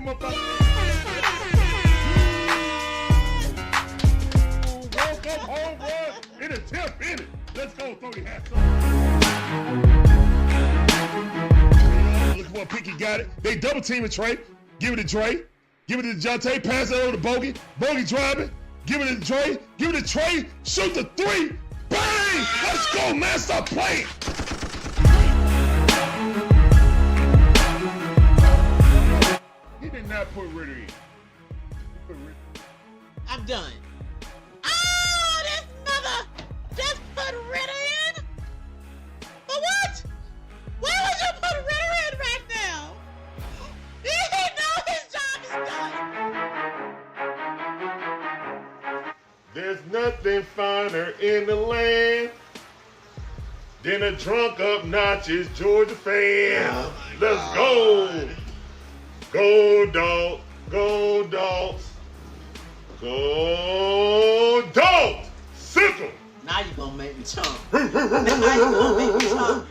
him up out Woke up home run in a 10th inning. Let's go, throw your hats on. Look at what Pickett got it. They double teaming Trey. Give it to Trey. Give it to DeJounte. Pass it over to Bogey. Bogey driving. Give it to Trey. Give it to Trey. Shoot the three. Bang! Let's go, man. Stop playing. He did not put Ritter in. I'm done. Oh, this mother just put Ritter in? For what? Why would you put Ritter in right now? He know his job is done. There's nothing finer in the land than a drunk, obnoxious Georgia fan. Oh Let's go. Go, Dogs. Go, Dogs. Go, Dogs. Sickle. Now you gonna make me chump. Now you gonna make me chump.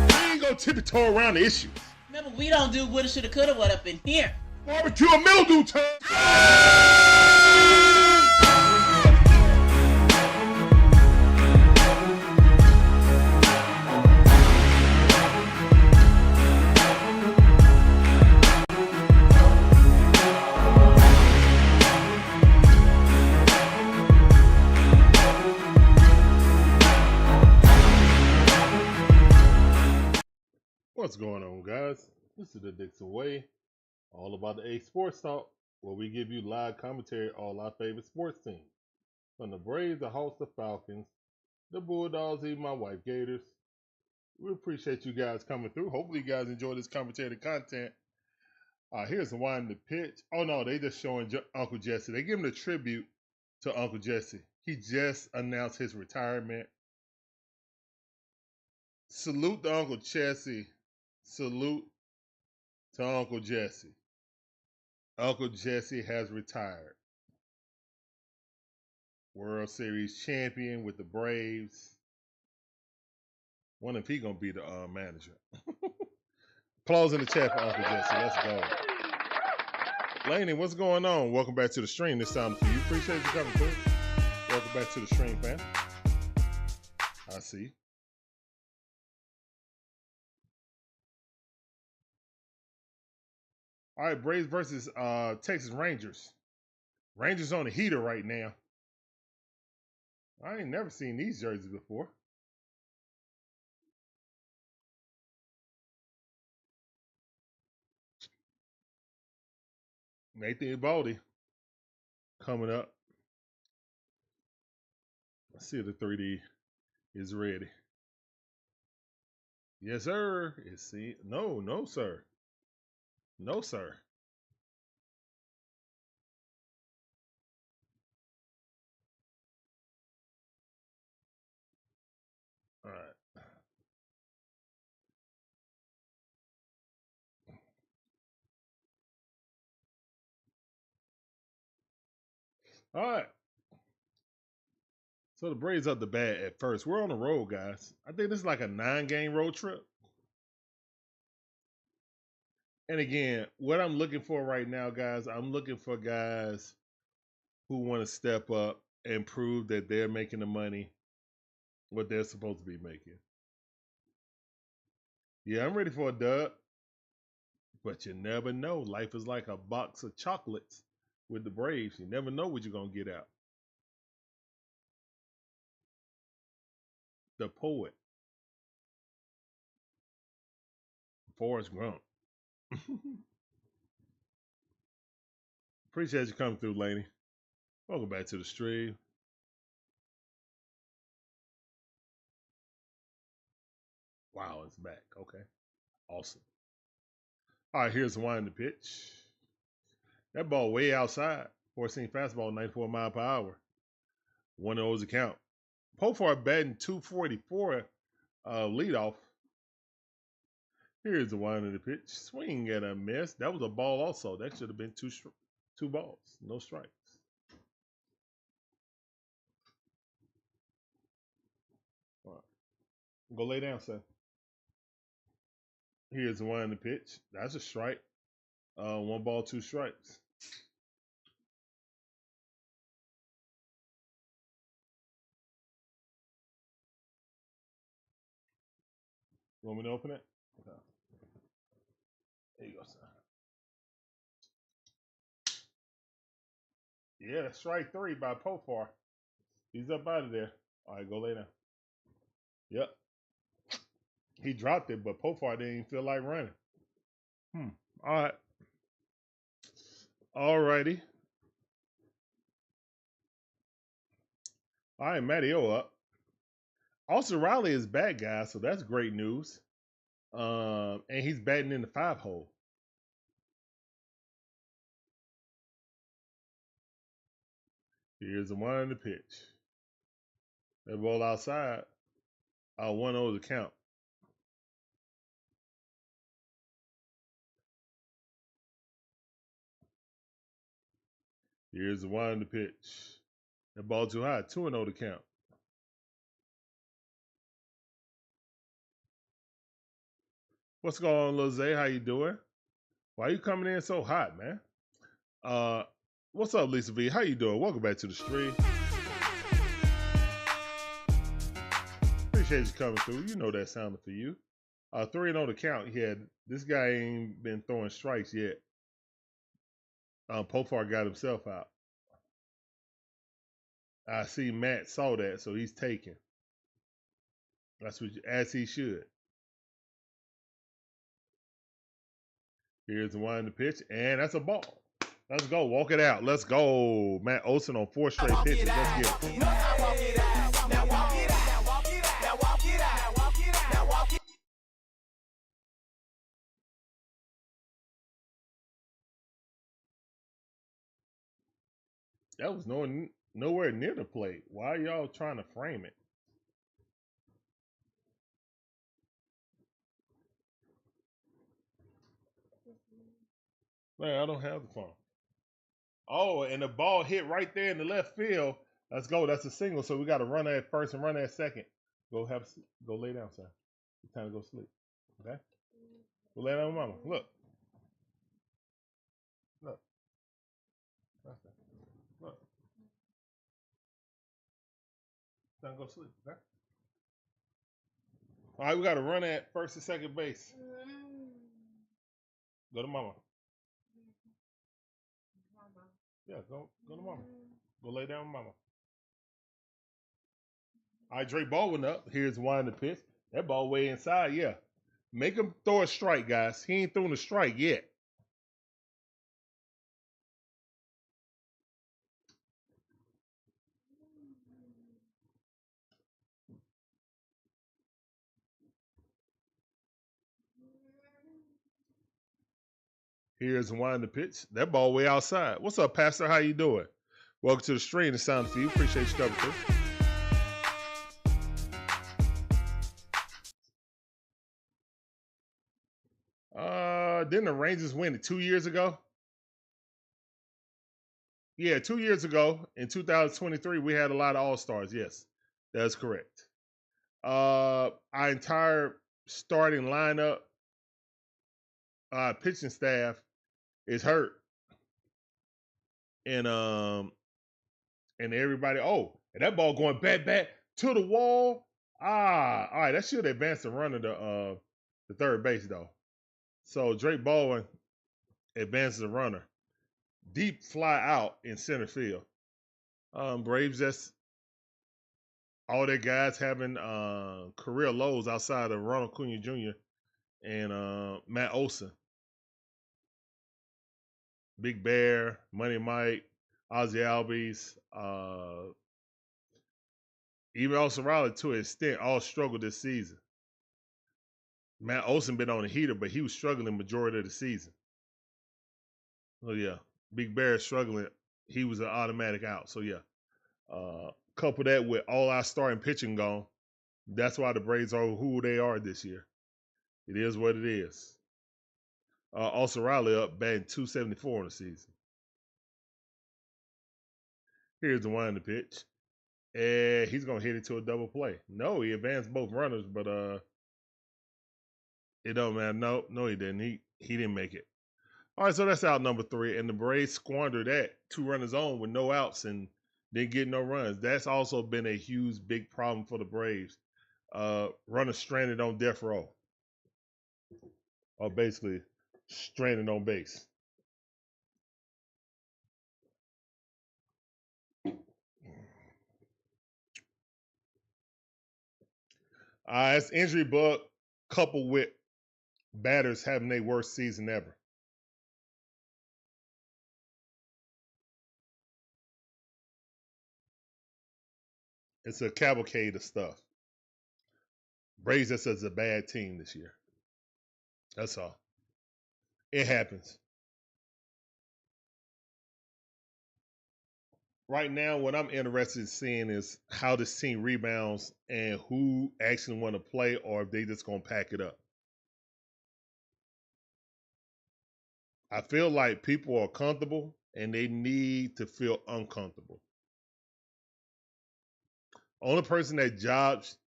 We ain't gonna tiptoe around the issues. Remember, we don't do woulda, shoulda, coulda, what up in here. Barbecue and mildew time. What's going on, guys? This is the DIXON Way, all about the A Sports Talk, where we give you live commentary on all our favorite sports teams. From the Braves, the Hawks, the Falcons, the Bulldogs, even my wife, Gators. We appreciate you guys coming through. Hopefully you guys enjoy this commentary content. Here's the wine the pitch. Oh no, they just showing Uncle Jesse. They giving a tribute to Uncle Jesse. He just announced his retirement. Salute to Uncle Jesse. Salute to Uncle Jesse. Uncle Jesse has retired. World Series champion with the Braves. Wonder if he gonna be the manager. Applause in the chat for Uncle Jesse. Let's go. Laney, what's going on? Welcome back to the stream. This time for you. Appreciate you coming through. Welcome back to the stream, fam. I see. All right, Braves versus Texas Rangers. Rangers on the heater right now. I ain't never seen these jerseys before. Nathan Eovaldi coming up. Let's see if the 3D is ready. Yes, sir. It's see. No, no, sir. No, sir. All right. All right. So the Braves up the bat at first. We're on the road, guys. I think this is like a 9-game road trip. And again, what I'm looking for right now, guys, I'm looking for guys who want to step up and prove that they're making the money what they're supposed to be making. Yeah, I'm ready for a dub. But you never know. Life is like a box of chocolates with the Braves. You never know what you're going to get out. The poet. Forrest Gump. Appreciate you coming through, Laney. Welcome back to the stream. Wow, it's back. Okay. Awesome. All right, here's the wind the pitch. That ball way outside. 4-seam fastball, 94 mile per hour. One of those account. Pofar batting 244 leadoff. Here's the wind of the pitch. Swing and a miss. That was a ball also. That should have been two balls. No strikes. All right. Go lay down, son. Here's the one in the pitch. That's a strike. 1 ball, 2 strikes. You want me to open it? Okay. There you go, son. Yeah, that's strike 3 by Pofar. He's up out of there. All right, go lay down. Yep. He dropped it, but Pofar didn't even feel like running. All right. All righty. All right, Matteo up. Austin Riley is back, guys, so that's great news. And he's batting in the 5 hole. Here's the 1 in the pitch. That ball outside. 1-0 the count. Here's the 1 in the pitch. That ball too high. 2-0 the count. What's going on, Lil Zay? How you doing? Why you coming in so hot, man? What's up, Lisa V? How you doing? Welcome back to the stream. Appreciate you coming through. You know that sounded for you. 3-0 the count. This guy ain't been throwing strikes yet. Pofar got himself out. I see Matt saw that, so he's taking. That's what, as he should. Here's the 1 in the pitch, and that's a ball. Let's go. Walk it out. Let's go. Matt Olson on 4 straight pitches. Let's get it. That was nowhere near the plate. Why are y'all trying to frame it? Man, I don't have the phone. Oh, and the ball hit right there in the left field. Let's go. That's a single. So we got to run at first and run at second. Go lay down, son. It's time to go sleep. Okay? Go lay down with mama. Look. Look. Look. It's time to go sleep. Okay? All right, we got to run at first and second base. Go to mama. Yeah, go to mama. Go lay down with mama. All right, Drake Baldwin up. Here's one in the pitch. That ball way inside, yeah. Make him throw a strike, guys. He ain't thrown a strike yet. Here's one in the pitch. That ball way outside. What's up, Pastor? How you doing? Welcome to the stream. It sounds for you. Appreciate you coming through. Didn't the Rangers win it 2 years ago? Yeah, 2 years ago in 2023, we had a lot of All-Stars. Yes, that's correct. Our entire starting lineup, pitching staff is hurt. And everybody, and that ball going back to the wall. All right, that should advance the runner to the third base though. So Drake Baldwin advances the runner. Deep fly out in center field. Braves, that's all their guys having career lows outside of Ronald Acuna Jr. and Matt Olson. Big Bear, Money Mike, Ozzie Albies, even Olson Riley to an extent, all struggled this season. Matt Olson been on a heater, but he was struggling majority of the season. Oh yeah, Big Bear struggling. He was an automatic out. So yeah, couple that with all our starting pitching gone. That's why the Braves are who they are this year. It is what it is. Also Riley up batting .274 in the season. Here's the one in the pitch. And he's gonna hit it to a double play. No, he advanced both runners, but It don't matter. No, he didn't. He didn't make it. All right, so that's out number 3, and the Braves squandered that 2 runners on with no outs and didn't get no runs. That's also been a huge, big problem for the Braves. Runners stranded on death row, or basically stranded on base. It's injury bug coupled with batters having their worst season ever. It's a cavalcade of stuff. Braves just as a bad team this year. That's all. It happens. Right now, what I'm interested in seeing is how this team rebounds and who actually want to play, or if they just gonna pack it up. I feel like people are comfortable and they need to feel uncomfortable. Only person that jobs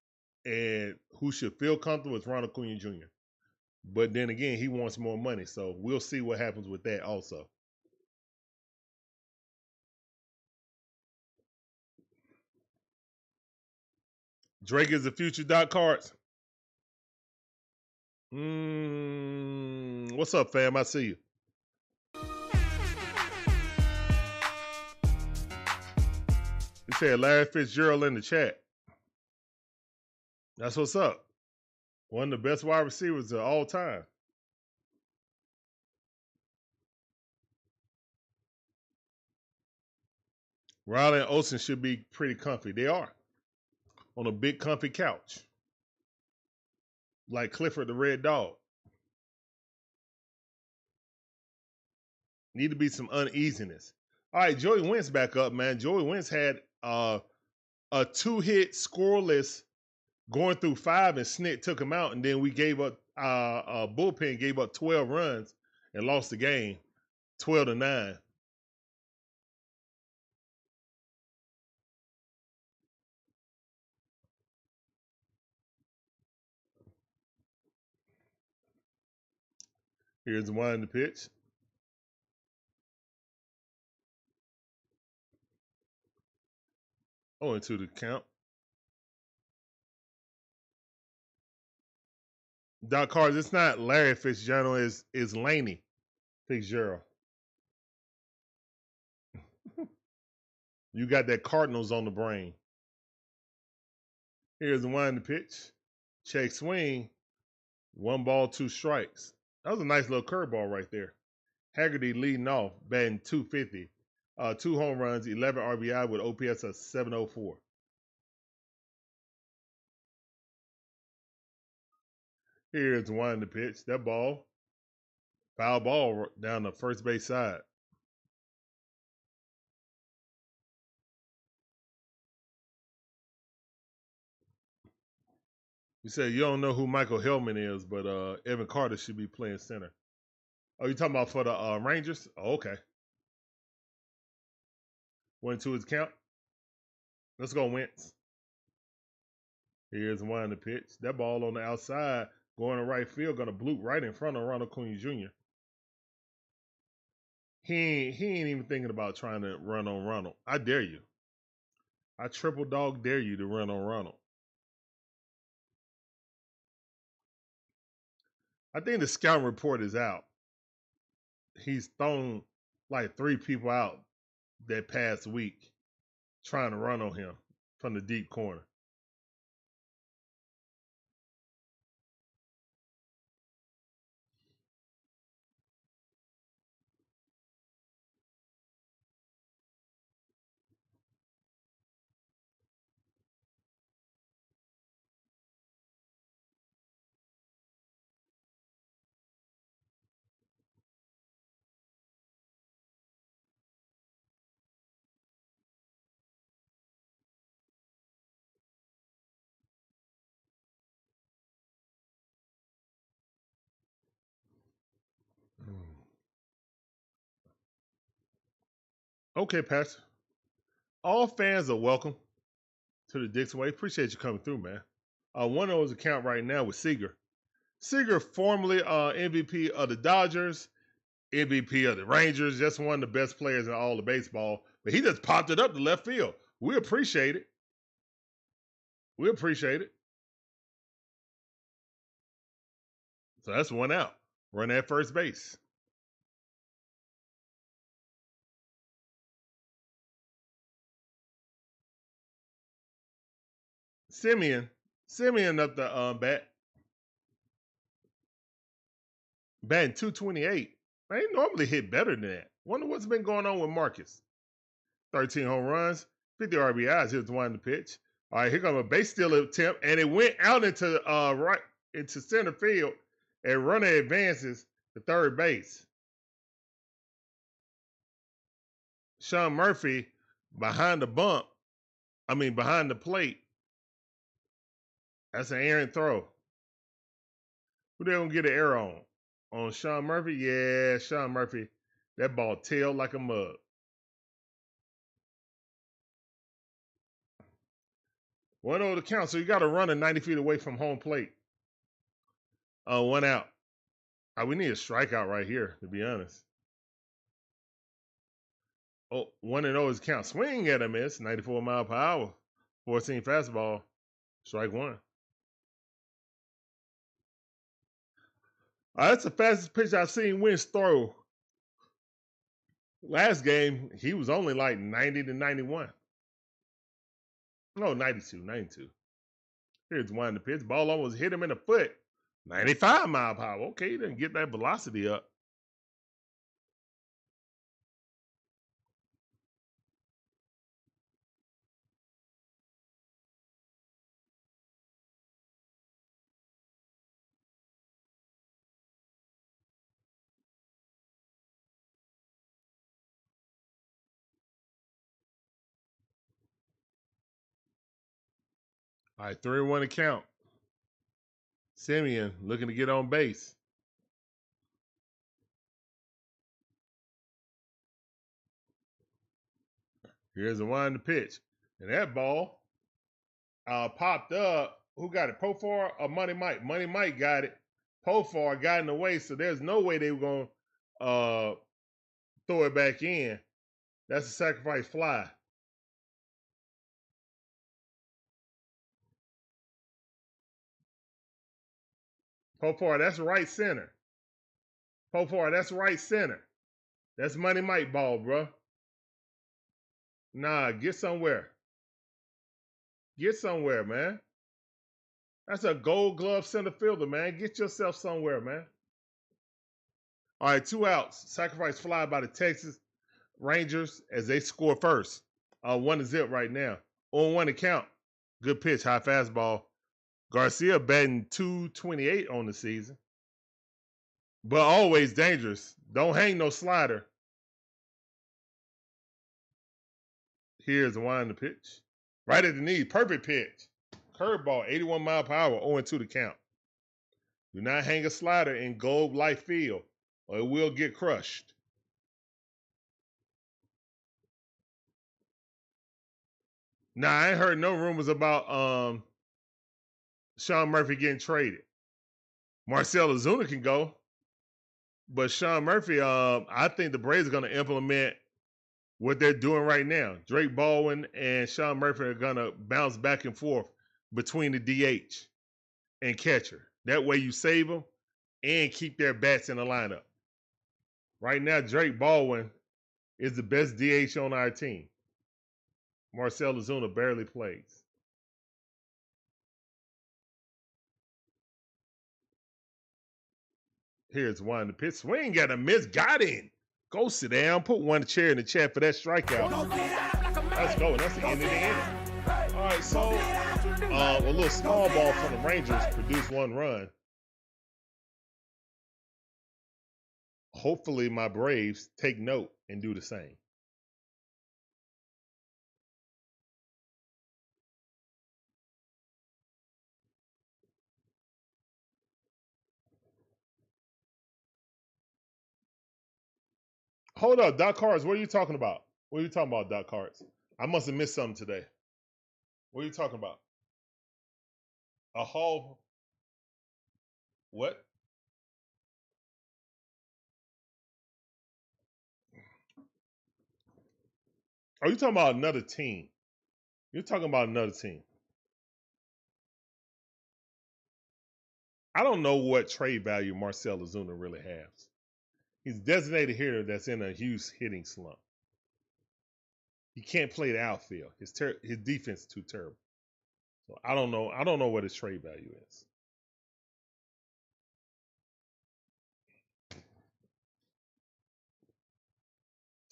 and who should feel comfortable is Ronald Acuna Jr. But then again, he wants more money, so we'll see what happens with that also. Drake is the future. Dot cards. What's up, fam? I see you. You said Larry Fitzgerald in the chat. That's what's up. One of the best wide receivers of all time. Riley and Olson should be pretty comfy. They are. On a big comfy couch. Like Clifford the Red Dog. Need to be some uneasiness. All right, Joey Wentz back up, man. Joey Wentz had a 2-hit scoreless going through 5, and Snit took him out, and then we gave up bullpen gave up 12 runs and lost the game 12-9. Here's the one in the pitch. Oh, into the count. Doc Cards, it's not Larry Fitzgerald, it's Laney Fitzgerald. You got that Cardinals on the brain. Here's the one in the pitch. Check swing. 1 ball, 2 strikes. That was a nice little curveball right there. Haggerty leading off, batting .250. 2 home runs, 11 RBI with OPS of 704. Here's one in the pitch. That ball, foul ball down the first base side. You said you don't know who Michael Hellman is, but Evan Carter should be playing center. Oh, you talking about for the Rangers? Oh, okay. 1-2 is count. Let's go, Wentz. Here's one in the pitch. That ball on the outside, going to right field, gonna bloop right in front of Ronald Acuna Jr. He ain't even thinking about trying to run on Ronald. I dare you. I triple dog dare you to run on Ronald. I think the scouting report is out. He's thrown like 3 people out that past week trying to run on him from the deep corner. Okay, Pastor. All fans are welcome to the DIXON Way. Appreciate you coming through, man. One of those account right now with Seager. Seager, formerly MVP of the Dodgers, MVP of the Rangers, just one of the best players in all of baseball. But he just popped it up to left field. We appreciate it. We appreciate it. So that's one out. Run at first base. Simeon up the bat. Batting 228. Man, he normally hit better than that. Wonder what's been going on with Marcus. 13 home runs, 50 RBIs. Here's one in the pitch. All right, here comes a base steal attempt, and it went out into right into center field, and runner advances to third base. Sean Murphy behind the plate. That's an errant throw. Who they gonna get an error on? On Sean Murphy? Yeah, Sean Murphy. That ball tailed like a mug. 1-0 to count, so you got to run 90 feet away from home plate. One out. We need a strikeout right here, to be honest. 1-0 is count. Swing at a miss, 94 mile per hour. 14 fastball, strike one. That's the fastest pitch I've seen Wentz throw. Last game, he was only like 90 to 91. No, 92. Here's one in the pitch. Ball almost hit him in the foot. 95 mile per hour. Okay, he didn't get that velocity up. All right, 3-1 to count. Simeon looking to get on base. Here's the one in the pitch. And that ball popped up. Who got it? Profar or Money Mike? Money Mike got it. Profar got in the way, so there's no way they were going to throw it back in. That's a sacrifice fly. Profar, that's right center. Profar, that's right center. That's Money Mike ball, bro. Nah, get somewhere. Get somewhere, man. That's a gold glove center fielder, man. Get yourself somewhere, man. All right, 2 outs. Sacrifice fly by the Texas Rangers as they score first. 1-0 right now. 0-1 to count. Good pitch, high fastball. Garcia batting 228 on the season. But always dangerous. Don't hang no slider. Here's one in the pitch. Right at the knee. Perfect pitch. Curveball, 81 mile per hour, 0-2 to count. Do not hang a slider in Gold Life Field, or it will get crushed. Now, I ain't heard no rumors about Sean Murphy getting traded. Marcell Ozuna can go, but Sean Murphy, I think the Braves are going to implement what they're doing right now. Drake Baldwin and Sean Murphy are going to bounce back and forth between the DH and catcher. That way you save them and keep their bats in the lineup. Right now, Drake Baldwin is the best DH on our team. Marcell Ozuna barely plays. Here's one. The pitch swing got a miss. Got in. Go sit down. Put one chair in the chat for that strikeout. Let's go. That's the end of the inning. All right, so a little small ball from the Rangers produced 1 run. Hopefully my Braves take note and do the same. Hold up, Doc Cards. What are you talking about? What are you talking about, Doc Cards? I must have missed something today. What are you talking about? A Hall What? Are you talking about another team? You're talking about another team. I don't know what trade value Marcell Ozuna really has. He's a designated hitter that's in a huge hitting slump. He can't play the outfield. His defense is too terrible. So I don't know. I don't know what his trade value is.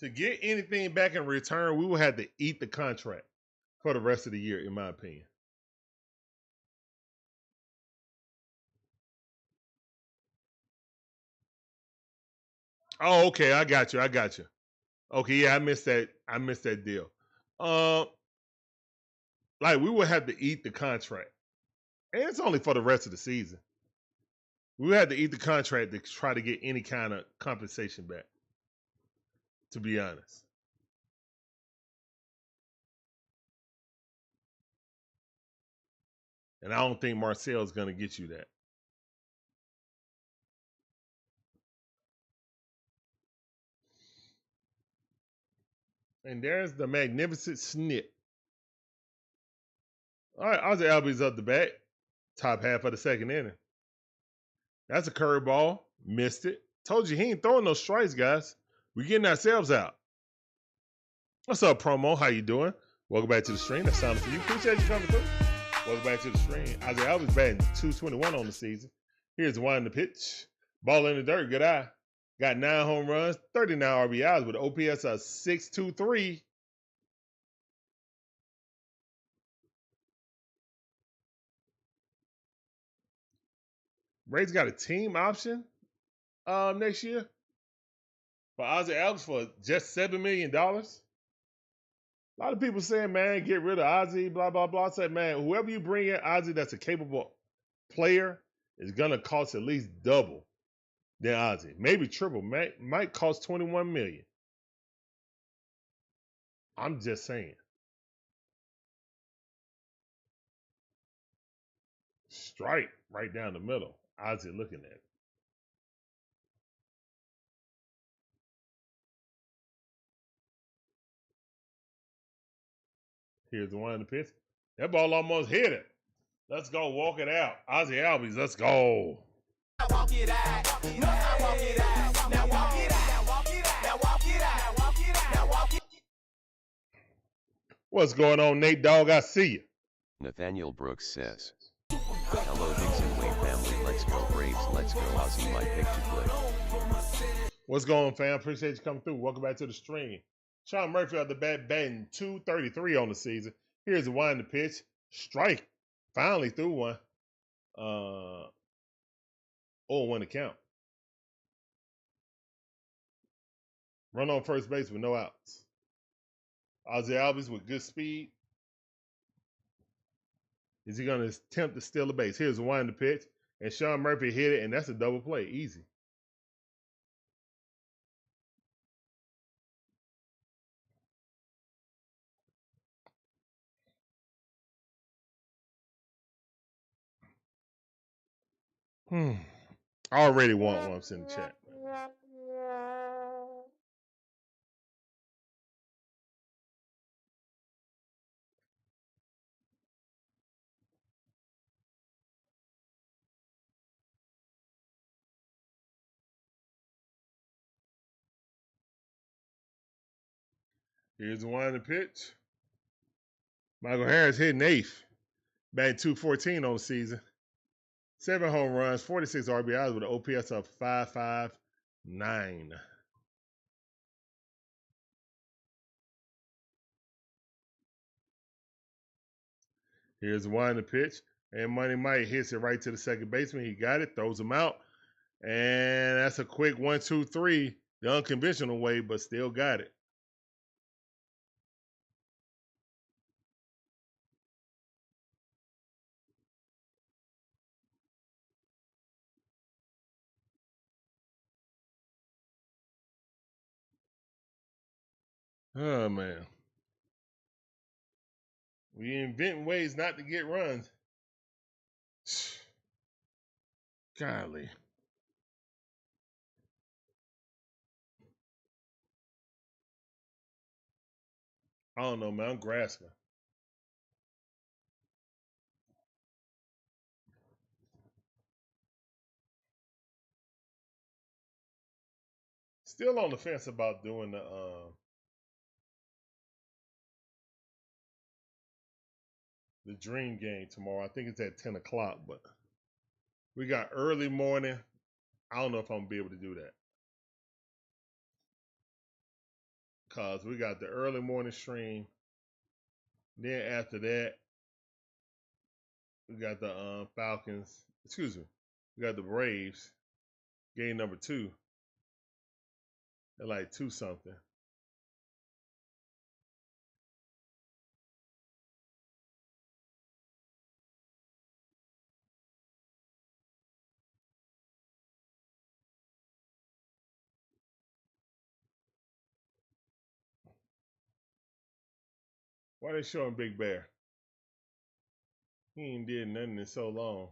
To get anything back in return, we will have to eat the contract for the rest of the year, in my opinion. Oh, okay. I got you. Okay, yeah, I missed that deal. Like we would have to eat the contract. And it's only for the rest of the season. We would have to eat the contract to try to get any kind of compensation back. To be honest. And I don't think Marcell is going to get you that. And there's the magnificent snip. All right, Ozzy Albies up the bat. Top half of the second inning. That's a curveball. Missed it. Told you he ain't throwing no strikes, guys. We getting ourselves out. What's up, Promo? How you doing? Welcome back to the stream. That sounded for you. Appreciate you coming through. Welcome back to the stream. Ozzy Albies batting 221 on the season. Here's the wind the pitch. Ball in the dirt. Good eye. Got 9 home runs, 39 RBIs with an OPS of 623. Braves got a team option next year for Ozzy Albies for just $7 million. A lot of people saying, man, get rid of Ozzy, blah, blah, blah. I said, man, whoever you bring in Ozzy that's a capable player is going to cost at least double than Ozzy. Maybe triple. Might cost $21 million. I'm just saying. Strike right down the middle. Ozzy looking at it. Here's the one in the pitch. That ball almost hit it. Let's go. Walk it out. Ozzy Albies, let's go. Walk it out. Now walk it out. Now walk it out. Now walk it out. Now walk it out. Now walk it out. Now walk it out. What's going on, Nate Dogg? I see you. Nathaniel Brooks says, hello DIXON WAY family, let's go Braves, let's go Ozzy, my pick to play. What's going on, fam? Appreciate you coming through. Welcome back to the stream. Sean Murphy at the bat, batting 233 on the season. Here's the wind the pitch. Strike. Finally threw one. 0-1 to count. Run on first base with no outs. Ozzy Albies with good speed. Is he going to attempt to steal the base? Here's the wind the pitch. And Sean Murphy hit it, and that's a double play. Easy. I already want one in the chat. Here's the wind the pitch. Michael Harris hitting 8th. Batting 214 on the season. 7 home runs, 46 RBIs with an OPS of 559. Here's the wind the pitch. And Money Mike hits it right to the second baseman. He got it, throws him out. And that's a quick 1-2-3, the unconventional way, but still got it. Oh, man. We invent ways not to get runs. Golly. I don't know, man. I'm grasping. Still on the fence about doing the dream game tomorrow. I think it's at 10 o'clock, but we got early morning. I don't know if I'm gonna be able to do that. Cause we got the early morning stream. Then after that, we got the Falcons. Excuse me. We got the Braves. Game number 2. At like 2 something. Why they showing Big Bear? He ain't did nothing in so long.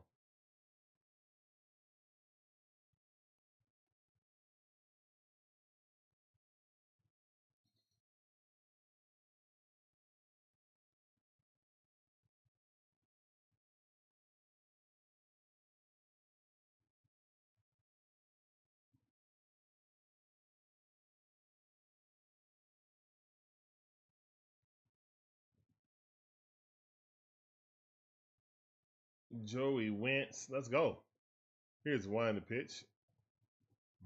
Joey Wentz. Let's go. Here's one the pitch.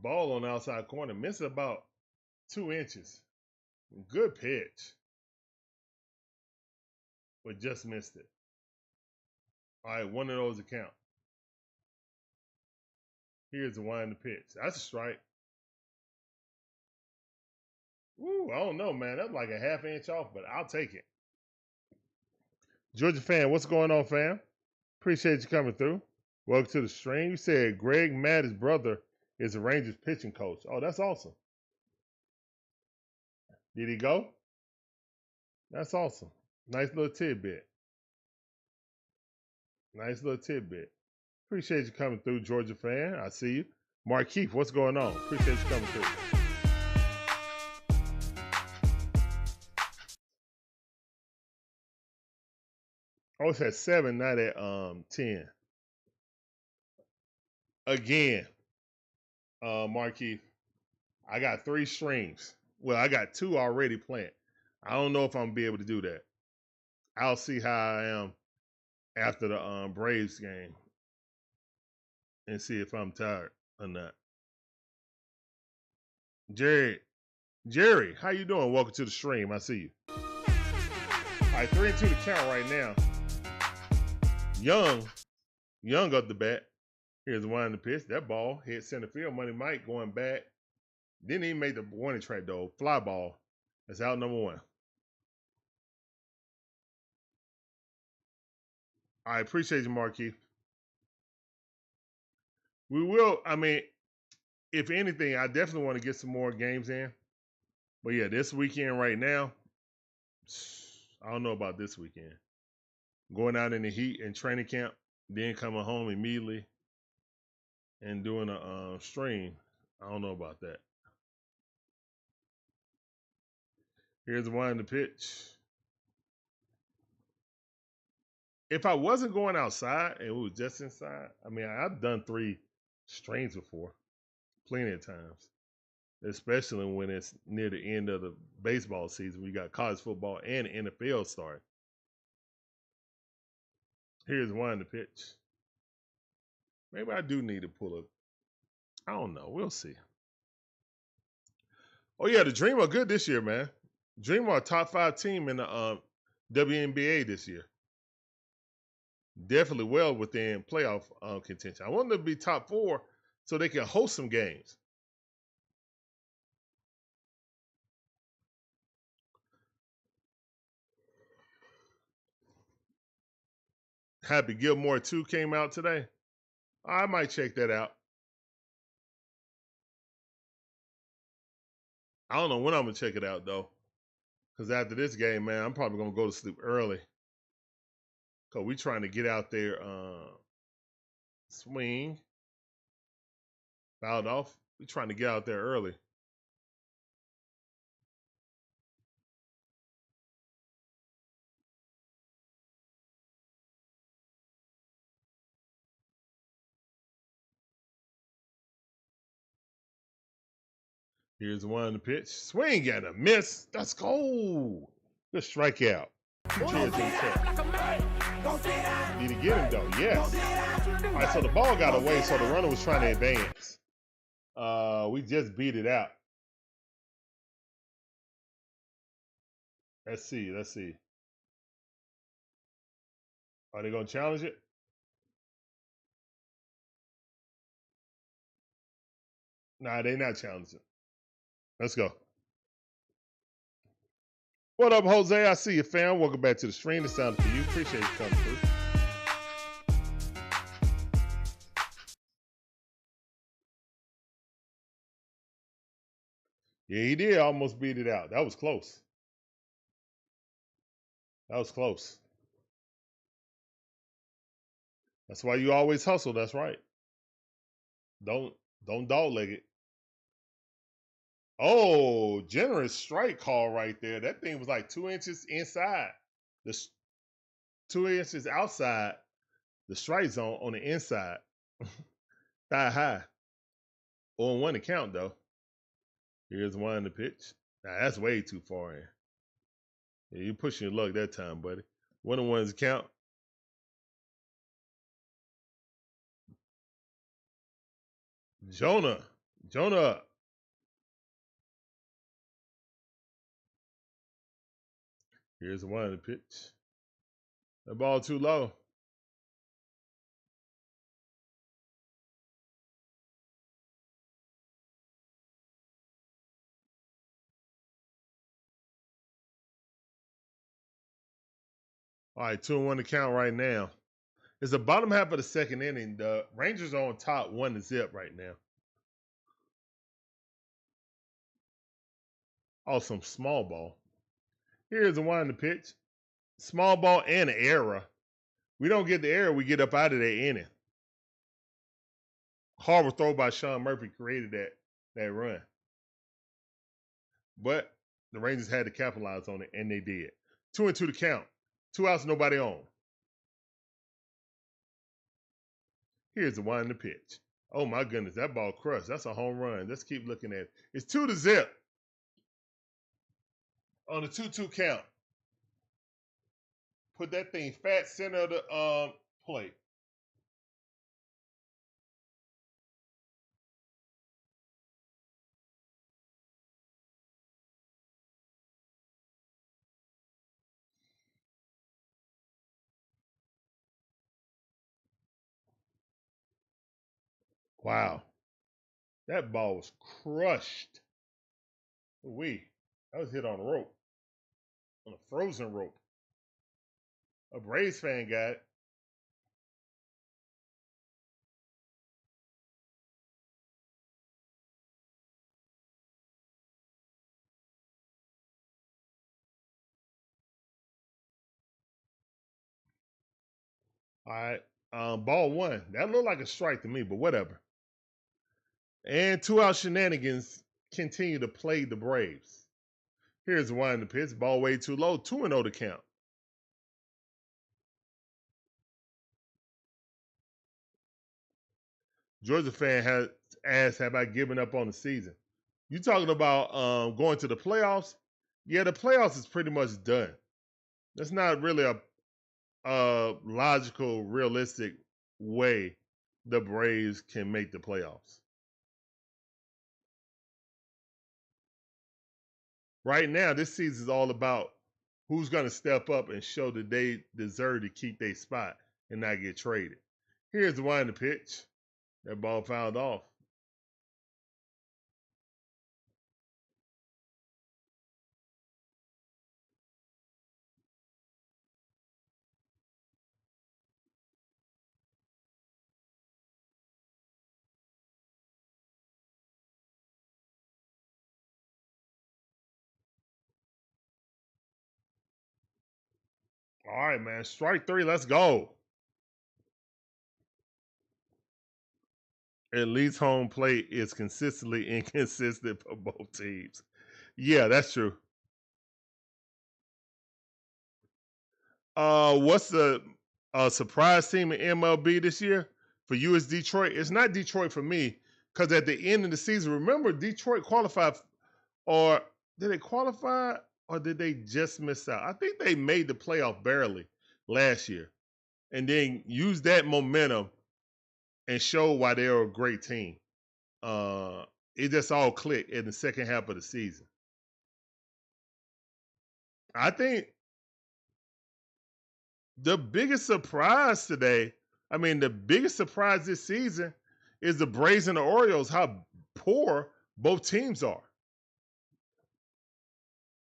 Ball on the outside corner. Missed about 2 inches. Good pitch. But just missed it. All right, one of those account. Here's the one the pitch. That's a strike. Woo, I don't know, man. That's like a half inch off, but I'll take it. Georgia fan, what's going on, fam? Appreciate you coming through. Welcome to the stream. You said Greg Maddox's brother is the Rangers pitching coach. Oh, that's awesome. Did he go? That's awesome. Nice little tidbit. Nice little tidbit. Appreciate you coming through, Georgia fan. I see you. Mark Keefe, what's going on? Appreciate you coming through. Oh, it's at 7, not at 10. Again, Markeith, I got 3 streams. Well, I got 2 already planned. I don't know if I'm gonna be able to do that. I'll see how I am after the Braves game and see if I'm tired or not. Jerry, how you doing? Welcome to the stream. I see you. All right, 3-2 to count right now. Young up the bat. Here's one in the pitch. That ball hit center field. Money Mike going back. Didn't even make the warning track though. Fly ball. That's out number 1. I appreciate you, Markeith. We will. I mean, if anything, I definitely want to get some more games in. But yeah, this weekend right now, I don't know about this weekend. Going out in the heat and training camp, then coming home immediately and doing a stream. I don't know about that. Here's one in the pitch. If I wasn't going outside and it was just inside, I mean, I've done 3 streams before, plenty of times, especially when it's near the end of the baseball season. We got college football and NFL starting. Here's one in the pitch. Maybe I do need to pull up. I don't know. We'll see. Oh, yeah, the Dream are good this year, man. Dream are a top 5 team in the WNBA this year. Definitely well within playoff contention. I want them to be top 4 so they can host some games. Happy Gilmore 2 came out today. I might check that out. I don't know when I'm going to check it out, though. Because after this game, man, I'm probably going to go to sleep early. Because we trying to get out there, swing, Fouled off. We're trying to get out there early. Here's one on the pitch. Swing and a miss. Let's go. Good strikeout. Cheers to the Did he get him though? Yes. All right, so the ball got away, so the runner was trying to advance. We just beat it out. Let's see. Are they gonna challenge it? Nah, they not challenging. Let's go. What up, Jose? I see you, fam. Welcome back to the stream. It sounded for you. Appreciate you coming through. Yeah, he did almost beat it out. That was close. That's why you always hustle. That's right. Don't dog leg it. Oh, generous strike call right there. That thing was like 2 inches inside. The 2 inches outside the strike zone on the inside. Thigh high. 0-1 to count though. Here's one in the pitch. Nah, that's way too far in. Yeah, you pushing your luck that time, buddy. 1-1 to count. Jonah up. Here's one in the pitch. That ball too low. All right, 2-1 to count right now. It's the bottom half of the second inning. The Rangers are on top 1-0 right now. Oh, some small ball. Here's the one in the pitch. Small ball and an error. We don't get the error, we get up out of that inning. Horrible throw by Sean Murphy created that run. But the Rangers had to capitalize on it, and they did. 2-2 to count. 2 outs, nobody on. Here's the one in the pitch. Oh my goodness, that ball crushed. That's a home run. Let's keep looking at it. It's 2-0 on the 2-2 count. Put that thing fat center of the plate. Wow. That ball was crushed. That was hit on a rope. On a frozen rope. A Braves fan got it. All right. Ball 1. That looked like a strike to me, but whatever. And 2-out shenanigans continue to plague the Braves. Here's the one in the pitch. Ball way too low. 2-0 to count. Georgia fan has asked, have I given up on the season? You talking about going to the playoffs? Yeah, the playoffs is pretty much done. That's not really a logical, realistic way the Braves can make the playoffs. Right now, this season is all about who's going to step up and show that they deserve to keep their spot and not get traded. Here's the one in the pitch. That ball fouled off. All right, man. Strike 3. Let's go. At least home plate is consistently inconsistent for both teams. Yeah, that's true. What's the surprise team in MLB this year? For you, it's Detroit. It's not Detroit for me because at the end of the season, remember Detroit qualified, or did they qualify, or did they just miss out? I think they made the playoff barely last year, and then used that momentum and showed why they were a great team. It just all clicked in the second half of the season. I think the biggest surprise today, the biggest surprise this season is the Braves and the Orioles, how poor both teams are.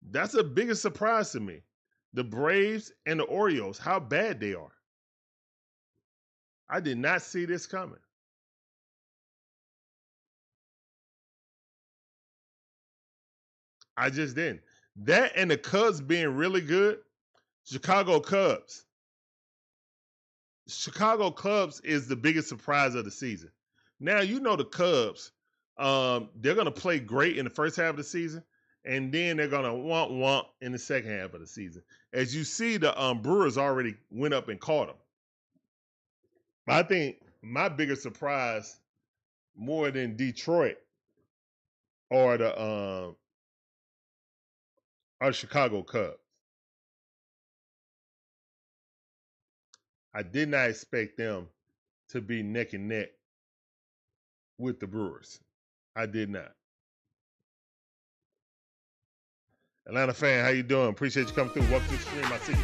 That's the biggest surprise to me. The Braves and the Orioles, how bad they are. I did not see this coming. I just didn't. That and the Cubs being really good. Chicago Cubs is the biggest surprise of the season. Now, you know the Cubs, they're going to play great in the first half of the season, and then they're going to womp in the second half of the season. As you see, the Brewers already went up and caught them. I think my biggest surprise, more than Detroit or the Chicago Cubs. I did not expect them to be neck and neck with the Brewers. I did not. Atlanta fan, how you doing? Appreciate you coming through. Welcome to the stream. I see you.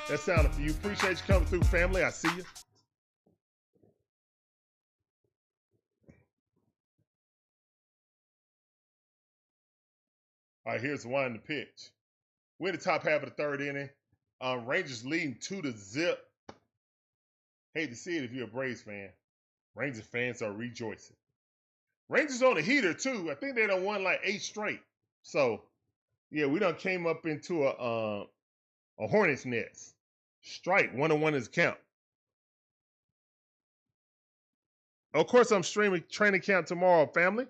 That sounded for you. Appreciate you coming through, family. I see you. All right, here's the one in the pitch. We're in the top half of the third inning. Rangers leading 2-0. Hate to see it if you're a Braves fan. Rangers fans are rejoicing. Rangers on a heater, too. I think they done won like 8 straight. So, yeah, we done came up into a hornet's nest. Strike, 1-1 is count. Of course, I'm streaming training camp tomorrow, family.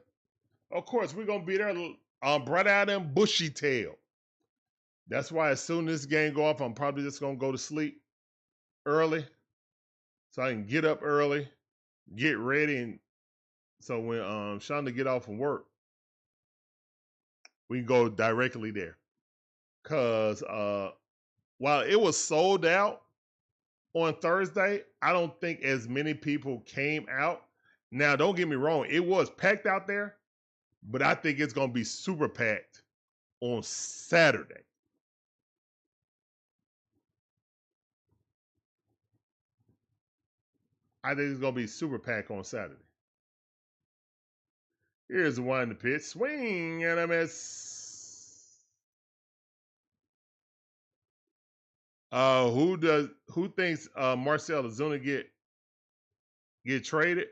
Of course, we're going to be there right out in bushy tail. That's why as soon as this game go off, I'm probably just going to go to sleep early so I can get up early, get ready, and so when Shonda get off from work, we can go directly there. Because while it was sold out on Thursday, I don't think as many people came out. Now, don't get me wrong, it was packed out there, but I think it's going to be super packed on Saturday. I think it's going to be super packed on Saturday. Here's the one in the pitch. Swing and a miss. Who thinks Marcell Ozuna get traded?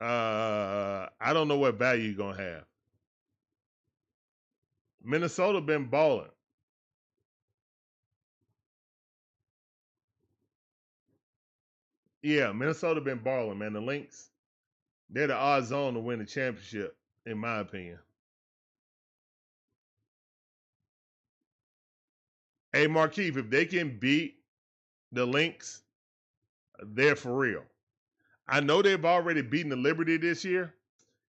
I don't know what value you're gonna have. Minnesota been balling. Yeah, Minnesota been balling, man. The Lynx, they're the odds on to win the championship, in my opinion. Hey, Markeith, if they can beat the Lynx, they're for real. I know they've already beaten the Liberty this year,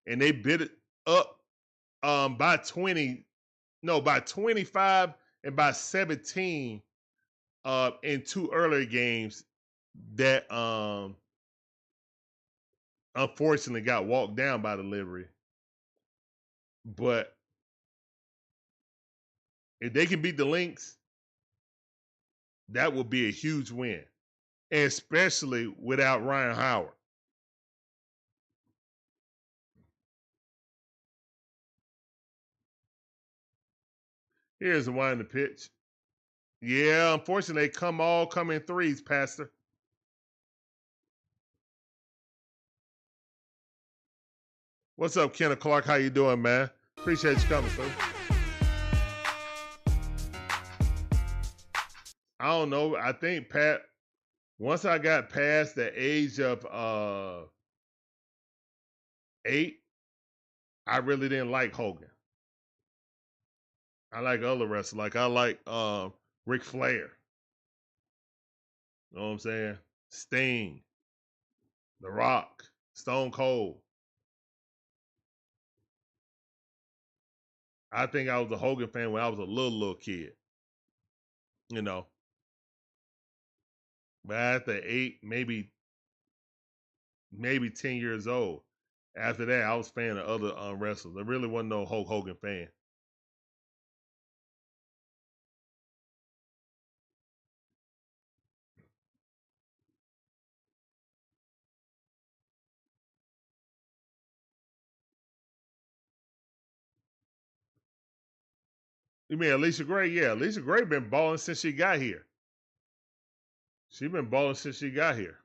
and they bid it up by 25 and by 17 in 2 earlier games that unfortunately got walked down by the Liberty. But if they can beat the Lynx, that would be a huge win, and especially without Ryan Howard. Here's the one in the pitch. Yeah, unfortunately, they come in threes, Pastor. What's up, Kenneth Clark? How you doing, man? Appreciate you coming through. I don't know. I think, Pat, once I got past the age of 8, I really didn't like Hogan. I like other wrestlers. Like I like Ric Flair. You know what I'm saying? Sting, The Rock, Stone Cold. I think I was a Hogan fan when I was a little kid. You know. But after 8, maybe 10 years old. After that, I was a fan of other wrestlers. I really wasn't no Hulk Hogan fan. You mean Alicia Gray? Yeah, Alicia Gray been balling since she got here. She been balling since she got here.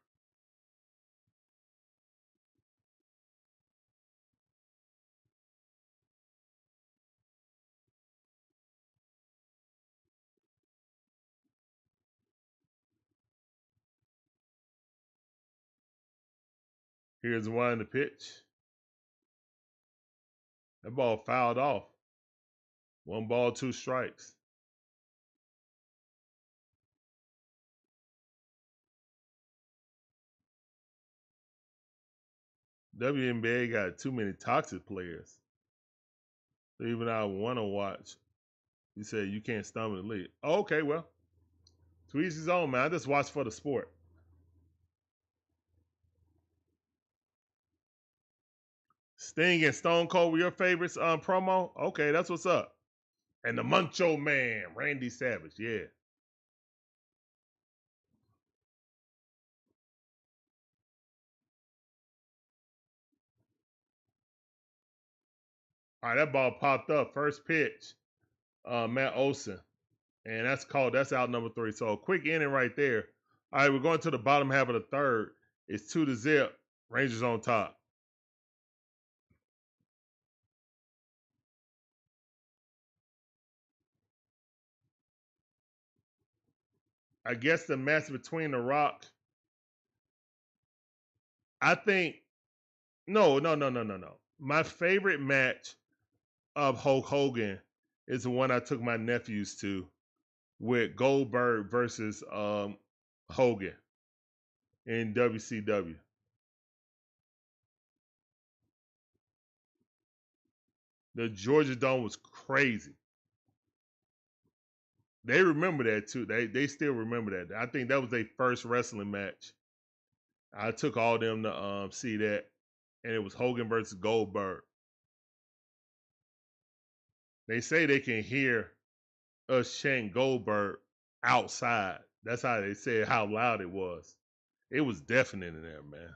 Here's one in the pitch. That ball fouled off. 1 ball, 2 strikes. WNBA got too many toxic players. So even I want to watch. You said you can't stomach the league. Oh, okay, well, to each his own, man. I just watch for the sport. Sting and Stone Cold were your favorites promo? Okay, that's what's up. And the Macho Man, Randy Savage, yeah. All right, that ball popped up. First pitch, Matt Olson. And that's out number 3. So a quick inning right there. All right, we're going to the bottom half of the third. It's 2-0. Rangers on top. I guess the match between The Rock. I think no. My favorite match of Hulk Hogan is the one I took my nephews to with Goldberg versus Hogan in WCW. The Georgia Dome was crazy. They remember that too. They still remember that. I think that was their first wrestling match. I took all them to see that, and it was Hogan versus Goldberg. They say they can hear us chant Goldberg outside. That's how they said how loud it was. It was deafening in there, man.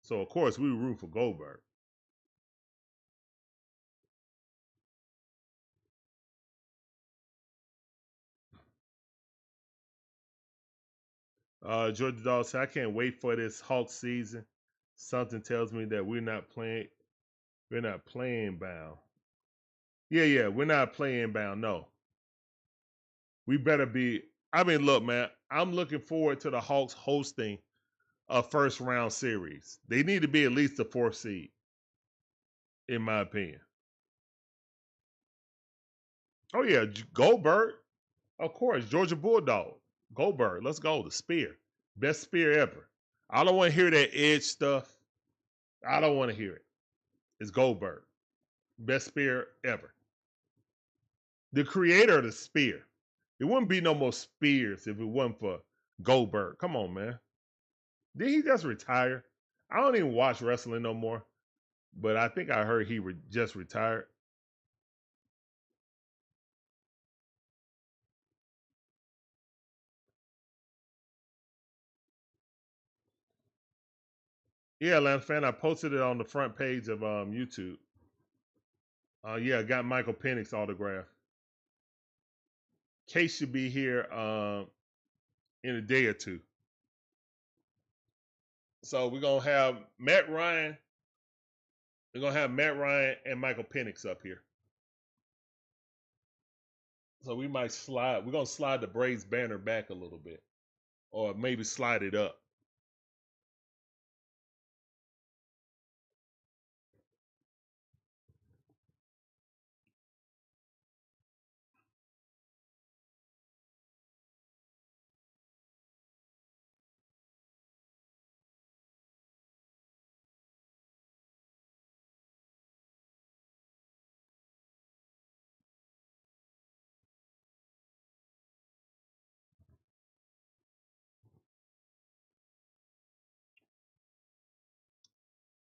So of course we were rooting for Goldberg. Georgia Dawg said, I can't wait for this Hawk season. Something tells me that we're not playing bound. Yeah, we're not playing bound. No. We better be. I mean, look, man, I'm looking forward to the Hawks hosting a first round series. They need to be at least the 4th seed, in my opinion. Oh, yeah, Goldberg. Of course, Georgia Bulldog. Goldberg, let's go. The spear. Best spear ever. I don't want to hear that edge stuff. I don't want to hear it. It's Goldberg. Best spear ever. The creator of the spear. It wouldn't be no more spears if it wasn't for Goldberg. Come on, man. Did he just retire? I don't even watch wrestling no more, but I think I heard he just retired. Yeah, Atlanta fan. I posted it on the front page of YouTube. Yeah, I got Michael Penix's autograph. Case should be here in a day or 2. So we're gonna have Matt Ryan. We're gonna have Matt Ryan and Michael Penix up here. So we might slide. We're gonna slide the Braves banner back a little bit or maybe slide it up.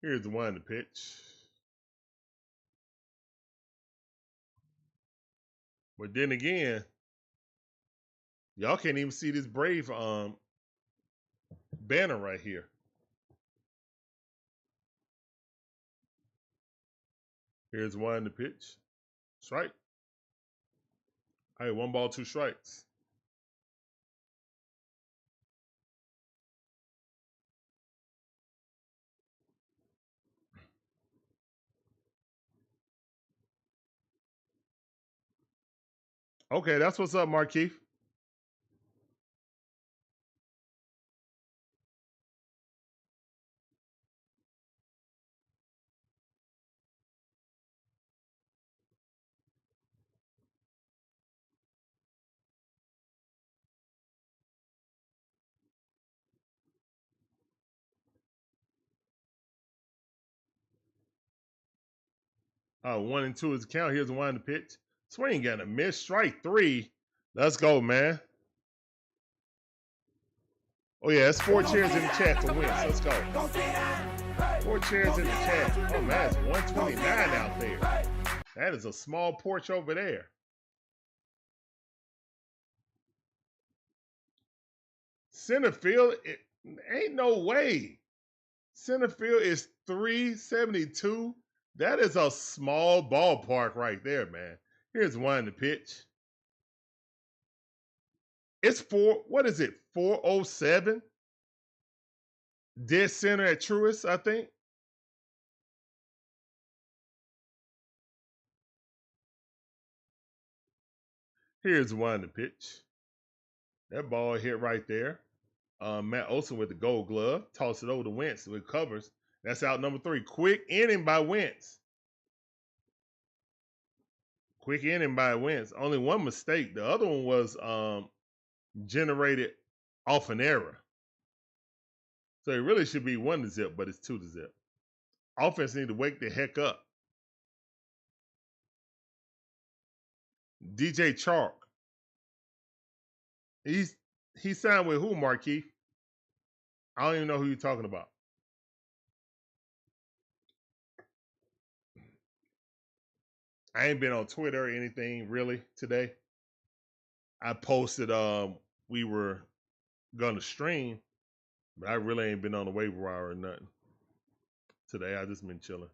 Here's the one to pitch. But then again, y'all can't even see this Brave banner right here. Here's one to pitch. Strike. All right, 1 ball, 2 strikes. Okay, that's what's up, Markeith. Oh, 1 and 2 is the count. Here's the one to pitch. Swing got a miss. Strike 3. Let's go, man. Oh, yeah, it's 4 cheers in the chat for wins. Let's go. 4 cheers in the chat. Oh, man, it's 129 out there. That is a small porch over there. Center field, it ain't no way. Center field is 372. That is a small ballpark right there, man. Here's one to pitch. It's 407? Dead center at Truist, I think. Here's one to pitch. That ball hit right there. Matt Olson with the gold glove. Toss it over to Wentz with covers. That's out number 3. Quick inning by Wentz. Quick inning by Wentz. Only one mistake. The other one was generated off an error. So it really should be 1-0, but it's 2-0. Offense need to wake the heck up. DJ Chark. He signed with who, Markeith? I don't even know who you're talking about. I ain't been on Twitter or anything really today. I posted we were gonna stream, but I really ain't been on the waiver wire or nothing today. I just been chilling.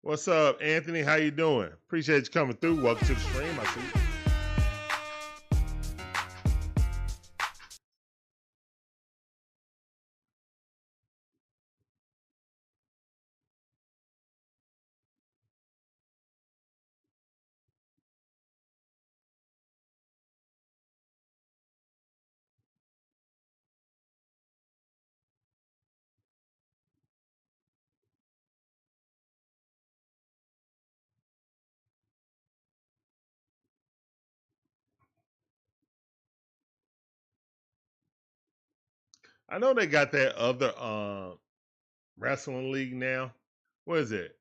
What's up, Anthony? How you doing? Appreciate you coming through. Welcome to the stream. I see you. I know they got that other wrestling league now. What is it?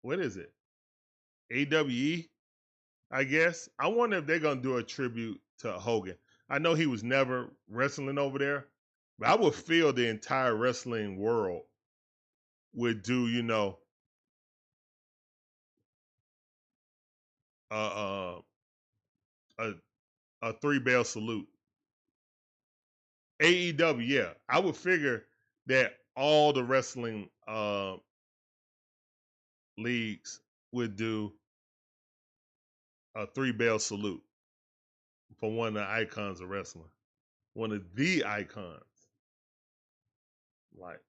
What is it? AWE, I guess. I wonder if they're gonna do a tribute to Hogan. I know he was never wrestling over there, but I would feel the entire wrestling world would do, a 3-bell salute. AEW, yeah. I would figure that all the wrestling leagues would do a 3-bell salute for one of the icons of wrestling. One of the icons. Like,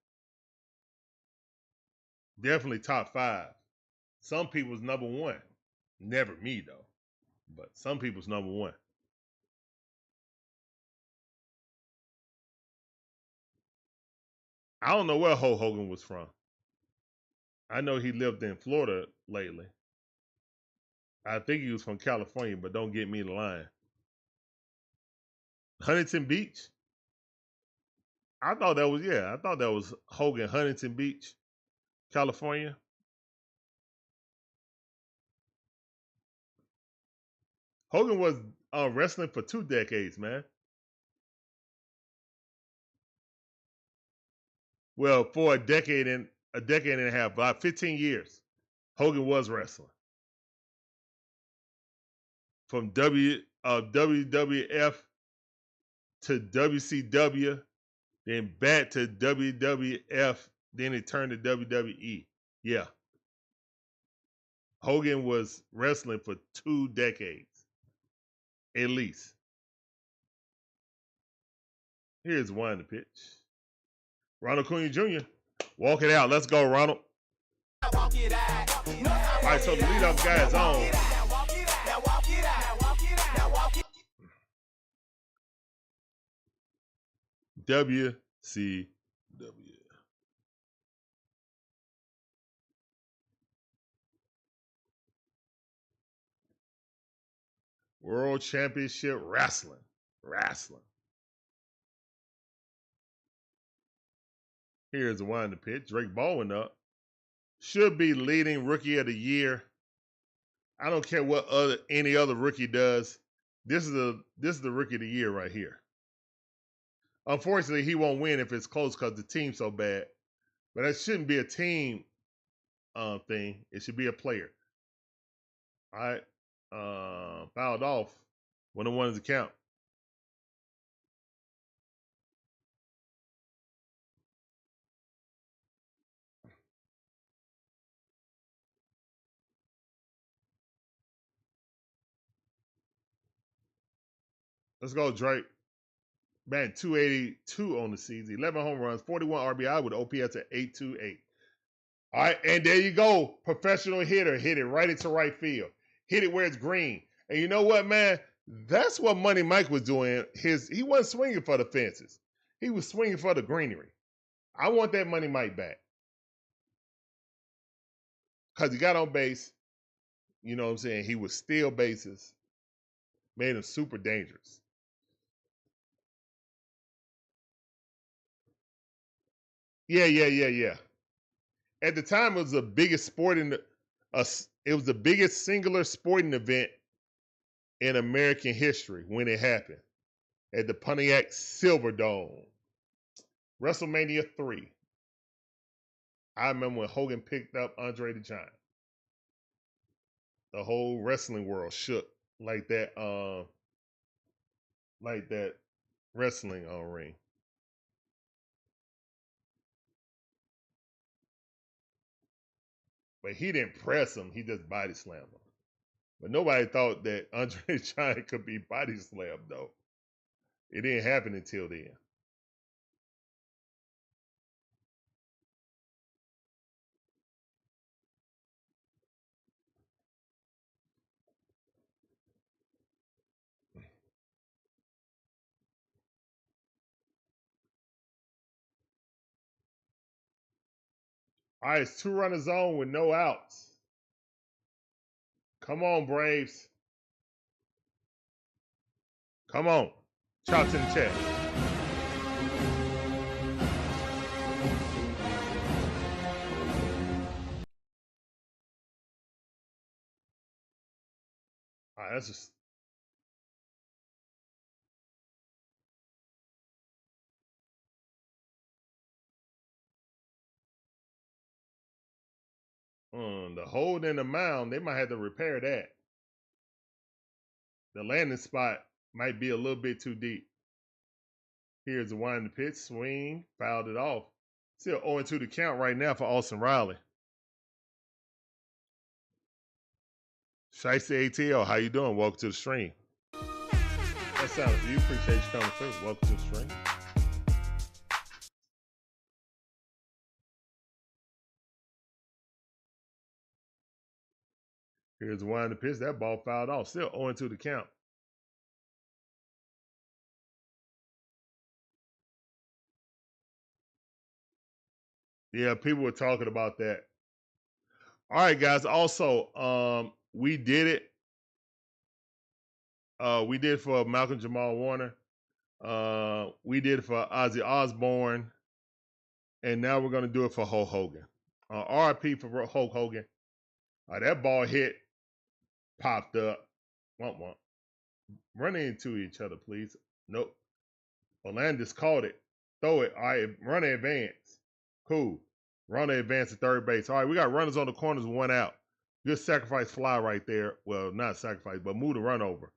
Definitely top 5. Some people's number 1. Never me though, but some people's number 1. I don't know where Hulk Hogan was from. I know he lived in Florida lately. I think he was from California, but don't get me the line. Huntington Beach? I thought that was Hogan, Huntington Beach, California. Hogan was wrestling for 2 decades, man. Well, for a decade and a half, about 15 years, Hogan was wrestling. From WWF to WCW, then back to WWF, then it turned to WWE. Yeah. Hogan was wrestling for 2 decades, at least. Here's one to pitch. Ronald Acuna Jr. Walk it out. Let's go, Ronald. All right, so the leadoff guy is on. WCW. World Championship Wrestling. Here's the one to pitch. Drake Baldwin up. Should be leading rookie of the year. I don't care what any other rookie does. This is the rookie of the year right here. Unfortunately, he won't win if it's close because the team's so bad. But that shouldn't be a team thing. It should be a player. All right. Fouled off. 1-1 is the count. Let's go, Drake. Man, 282 on the season. 11 home runs, 41 RBI with OPS at 828. All right, and there you go. Professional hitter. Hit it right into right field. Hit it where it's green. And you know what, man? That's what Money Mike was doing. He wasn't swinging for the fences. He was swinging for the greenery. I want that Money Mike back. Because he got on base. You know what I'm saying? He was steal bases. Made him super dangerous. Yeah. At the time, it was the biggest it was the biggest singular sporting event in American history when it happened at the Pontiac Silverdome. WrestleMania 3. I remember when Hogan picked up Andre the Giant. The whole wrestling world shook like that wrestling ring. But he didn't press him. He just body slammed him. But nobody thought that Andre the Giant could be body slammed, though. It didn't happen until then. All right, it's 2 runners on with no outs. Come on, Braves. Come on. Chops in the chest. All right, that's just. The hold in the mound, they might have to repair that. The landing spot might be a little bit too deep. Here's the wind the pitch, swing, fouled it off. Still 0-2 the count right now for Olson Riley. Shiesty ATL, how you doing? Welcome to the stream. That sounds for you. Appreciate you coming through. Welcome to the stream. Here's the wind the pitch. That ball fouled off. Still 0-2 the count. Yeah, people were talking about that. All right, guys. Also, we did it. We did it for Malcolm Jamal Warner. We did it for Ozzy Osbourne. And now we're going to do it for Hulk Hogan. RIP for Hulk Hogan. That ball hit, popped up. Womp womp. Run into each other, please. Nope. Orlandis caught it. Throw it. All right, run the advance. Cool. Run the advance to third base. All right, we got runners on the corners, 1 out. Good sacrifice fly right there. Well, not sacrifice, but move the run over.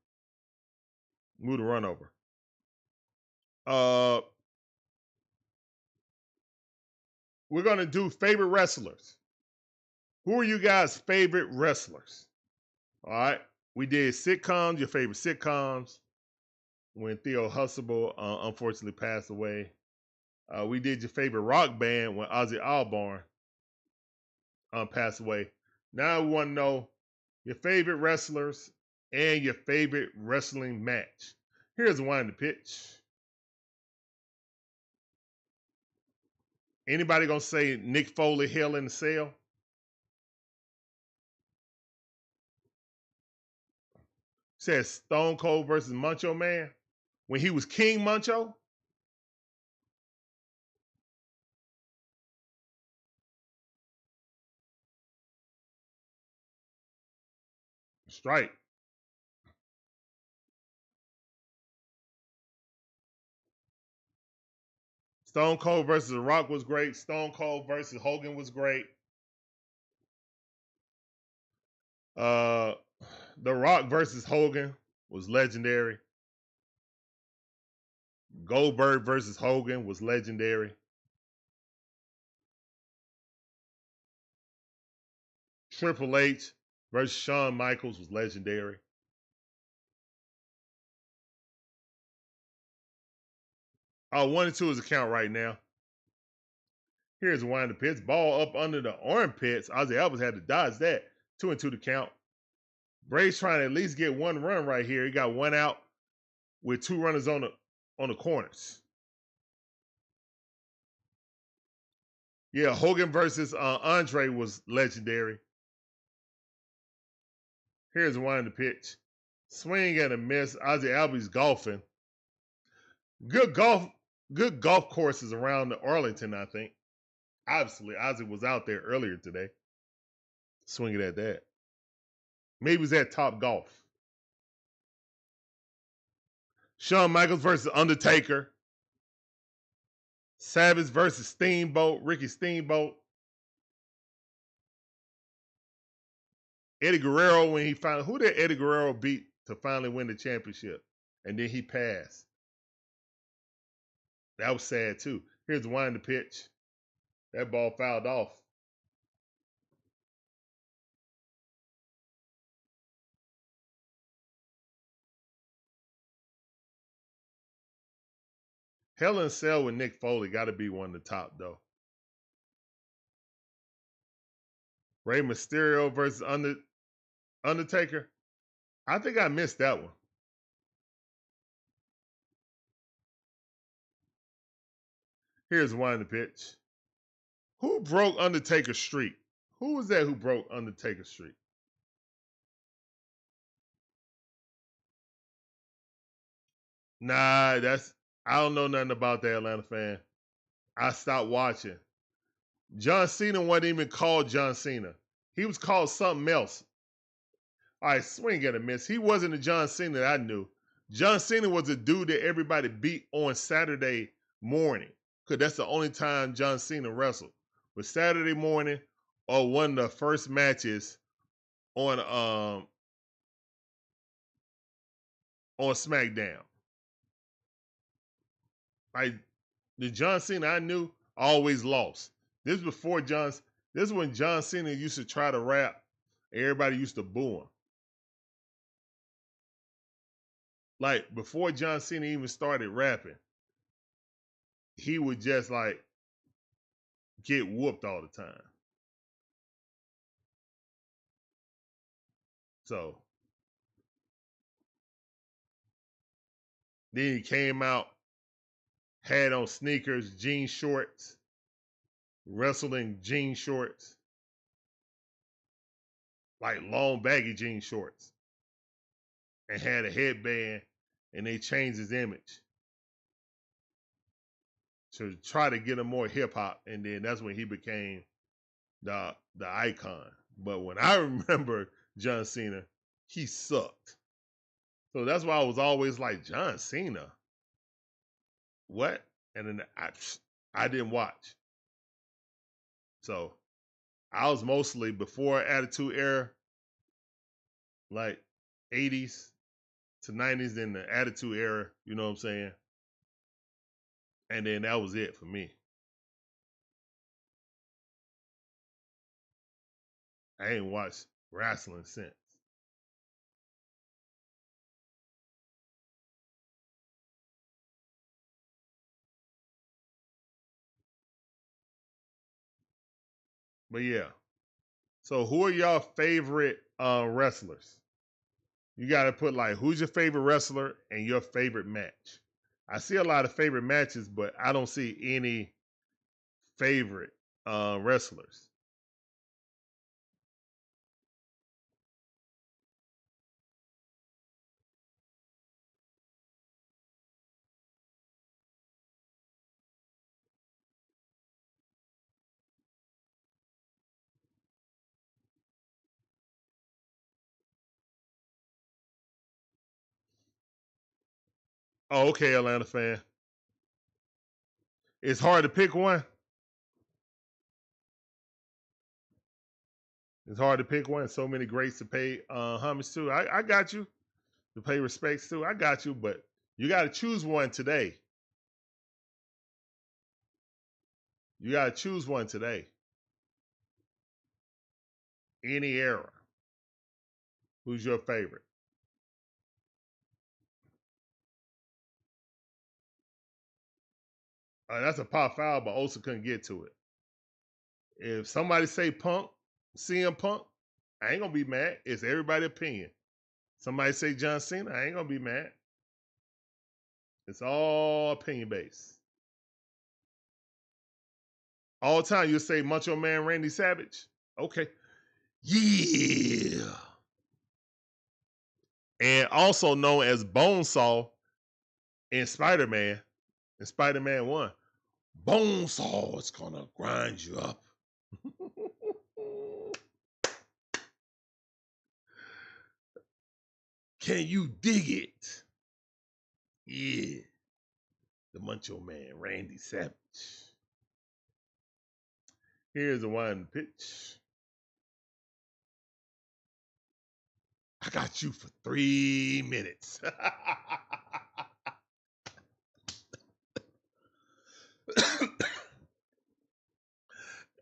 Move the run over. We're going to do favorite wrestlers. Who are you guys' favorite wrestlers? All right. We did sitcoms, your favorite sitcoms. When Theo Huxtable unfortunately passed away. We did your favorite rock band when Ozzy Osbourne passed away. Now we want to know your favorite wrestlers and your favorite wrestling match. Here's the wind the pitch. Anybody gonna say Nick Foley, Hell in the Cell? Says Stone Cold versus Macho Man when he was King Macho. Strike. Stone Cold versus The Rock was great. Stone Cold versus Hogan was great. The Rock versus Hogan was legendary. Goldberg versus Hogan was legendary. Triple H versus Shawn Michaels was legendary. Oh, 1 and 2 is the count right now. Here's the wind the pitch. Ball up under the armpits. Ozzy Alvarez had to dodge that. 2 and 2 to count. Braves trying to at least get 1 run right here. He got 1 out with 2 runners on the corners. Yeah, Hogan versus Andre was legendary. Here's the wind the pitch. Swing and a miss. Ozzy Albies golfing. Good golf courses around Arlington, I think. Obviously, Ozzy was out there earlier today. Swinging at that. Maybe it was at Top Golf. Shawn Michaels versus Undertaker. Savage versus Steamboat. Ricky Steamboat. Eddie Guerrero when he finally... Who did Eddie Guerrero beat to finally win the championship? And then he passed. That was sad, too. Here's the wind the pitch. That ball fouled off. Hell in a Cell with Nick Foley got to be one of the top, though. Rey Mysterio versus Undertaker. I think I missed that one. Here's one the pitch. Who broke Undertaker's streak? Who was that who broke Undertaker's streak? Nah, I don't know nothing about the Atlanta fan. I stopped watching. John Cena wasn't even called John Cena. He was called something else. All right, swing and a miss. He wasn't the John Cena that I knew. John Cena was a dude that everybody beat on Saturday morning, because that's the only time John Cena wrestled. Was Saturday morning or one of the first matches on SmackDown. Like the John Cena I knew always lost. This is when John Cena used to try to rap. Everybody used to boo him. Like before John Cena even started rapping, he would just like get whooped all the time. So then he came out, had on sneakers, jean shorts, wrestling jean shorts, like long baggy jean shorts, and had a headband, and they changed his image to try to get him more hip hop, and then that's when he became the icon. But when I remember John Cena, he sucked. So that's why I was always like, John Cena, what? And then I didn't watch. So I was mostly before Attitude Era, like 80s to 90s, in the Attitude Era, you know what I'm saying? And then that was it for me. I ain't watched wrestling since. But yeah. So who are y'all favorite wrestlers? You got to put like, who's your favorite wrestler and your favorite match? I see a lot of favorite matches, but I don't see any favorite wrestlers. Oh, okay, Atlanta fan. It's hard to pick one. It's hard to pick one. So many greats to pay homage to. I got you. To pay respects to. I got you, but you got to choose one today. You got to choose one today. Any era. Who's your favorite? That's a pop foul, but Olson couldn't get to it. If somebody say Punk, CM Punk, I ain't gonna be mad. It's everybody's opinion. Somebody say John Cena, I ain't gonna be mad. It's all opinion based. All the time you say Macho Man Randy Savage. Okay. Yeah. And also known as Bonesaw in Spider-Man, in Spider-Man 1. Bonesaw is gonna grind you up. Can you dig it? Yeah. The Macho Man, Randy Savage. Here's the one pitch. I got you for 3 minutes.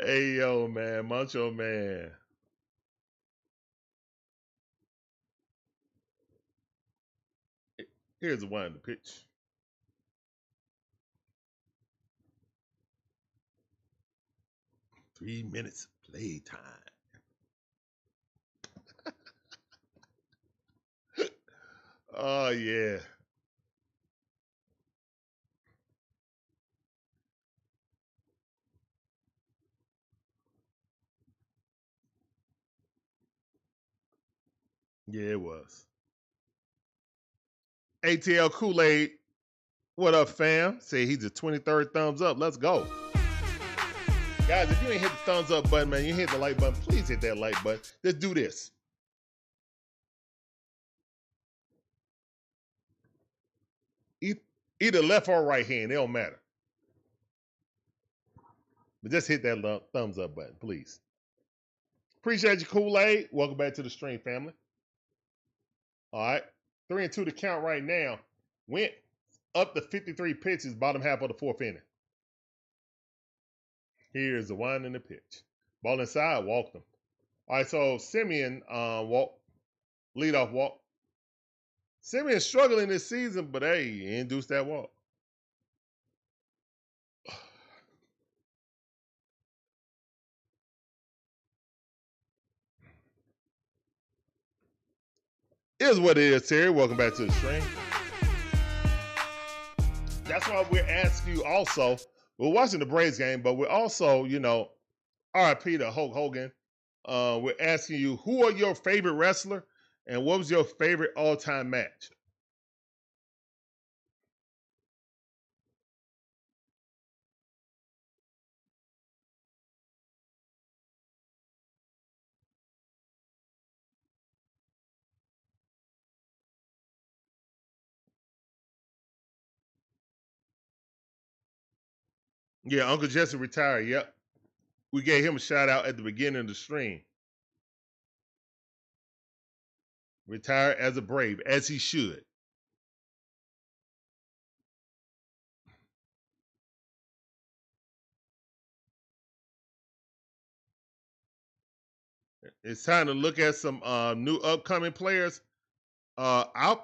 Hey, yo, man. Macho Man. Here's the one pitch. Three minutes of playtime. Oh, yeah. Yeah, it was. ATL Kool-Aid, what up, fam? Say he's the 23rd thumbs up. Let's go. Guys, if you ain't hit the thumbs up button, man, you hit the like button, please hit that like button. Let's do this. Either left or right hand, it don't matter. But just hit that thumbs up button, please. Appreciate you, Kool-Aid. Welcome back to the stream, family. All right. 3-2 to count right now. Went up to 53 pitches, bottom half of the fourth inning. Here's the one in the pitch. Ball inside, walked him. All right, so Simeon walk, leadoff walk. Simeon's struggling this season, but hey, he induced that walk. Here's what it is, Terry. Welcome back to the stream. That's why we're asking you also. We're watching the Braves game, but we're also, RIP to Hulk Hogan. We're asking you, who are your favorite wrestler and what was your favorite all-time match? Yeah, Uncle Jesse retired. Yep. We gave him a shout out at the beginning of the stream. Retired as a Brave, as he should. It's time to look at some new upcoming players. Our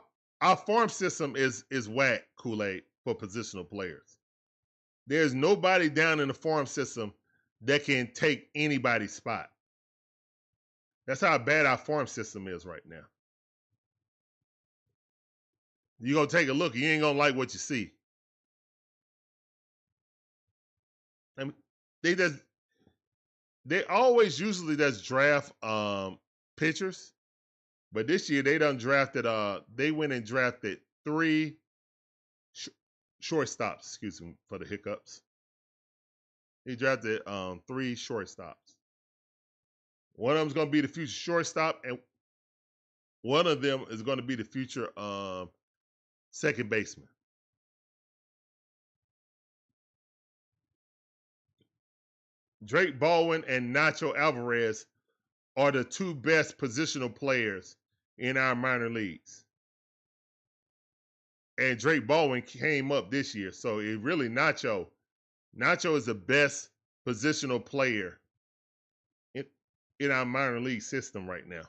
farm system is whack, Kool-Aid, for positional players. There's nobody down in the farm system that can take anybody's spot. That's how bad our farm system is right now. You're going to take a look, you ain't going to like what you see. I mean, they always usually just draft pitchers, but this year they done drafted they went and drafted 3 shortstops, excuse me for the hiccups. He drafted 3 shortstops. One of them's going to be the future shortstop, and one of them is going to be the future second baseman. Drake Baldwin and Nacho Alvarez are the 2 best positional players in our minor leagues. And Drake Baldwin came up this year, so it really Nacho is the best positional player in our minor league system right now.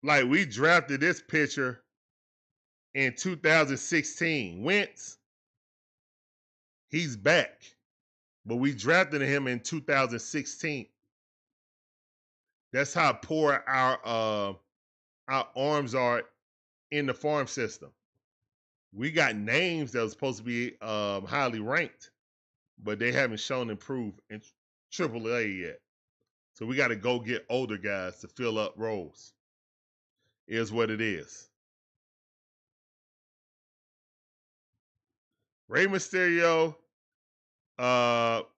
Like, we drafted this pitcher in 2016. Wentz, he's back. But we drafted him in 2016. That's how poor our arms are in the farm system. We got names that was supposed to be highly ranked, but they haven't shown improve in AAA yet. So we got to go get older guys to fill up roles. Is what it is. Rey Mysterio,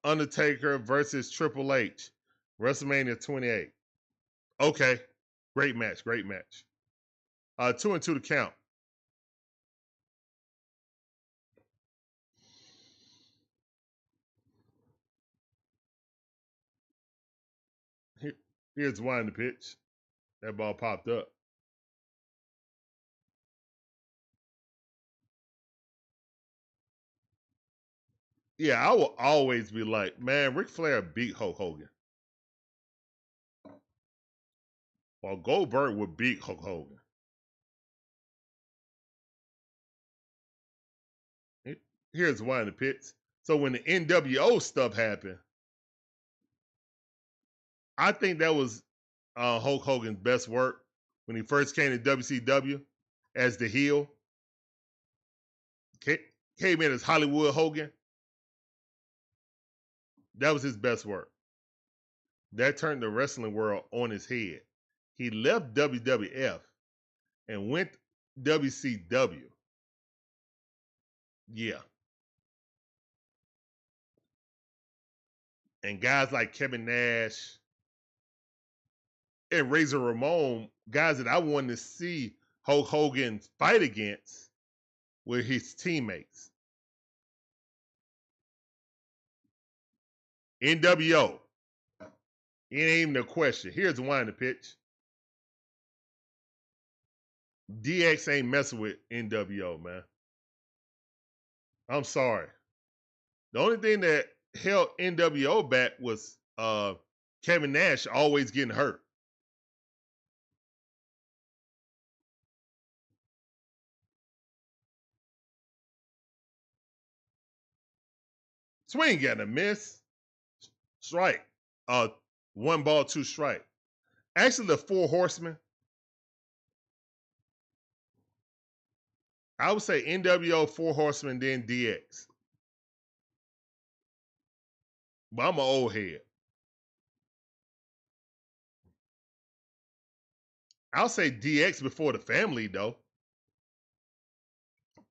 Undertaker versus Triple H, WrestleMania 28. Okay, great match. 2-2 to count. Here's one in the pitch. That ball popped up. Yeah, I will always be like, man, Ric Flair beat Hulk Hogan. Well, Goldberg would beat Hulk Hogan. Here's one in the pits. So when the NWO stuff happened, I think that was Hulk Hogan's best work when he first came to WCW as the heel. Came in as Hollywood Hogan. That was his best work. That turned the wrestling world on his head. He left WWF and went WCW. Yeah. And guys like Kevin Nash and Razor Ramon, guys that I wanted to see Hulk Hogan fight against, were his teammates. NWO. It ain't even a question. Here's the one in the pitch. DX ain't messing with NWO, man. I'm sorry. The only thing that held NWO back was Kevin Nash always getting hurt. Swing and a miss. Strike. 1 ball, 2 strike. Actually, the 4 horsemen. I would say NWO, 4 horsemen, then DX. But I'm an old head. I'll say DX before the family, though.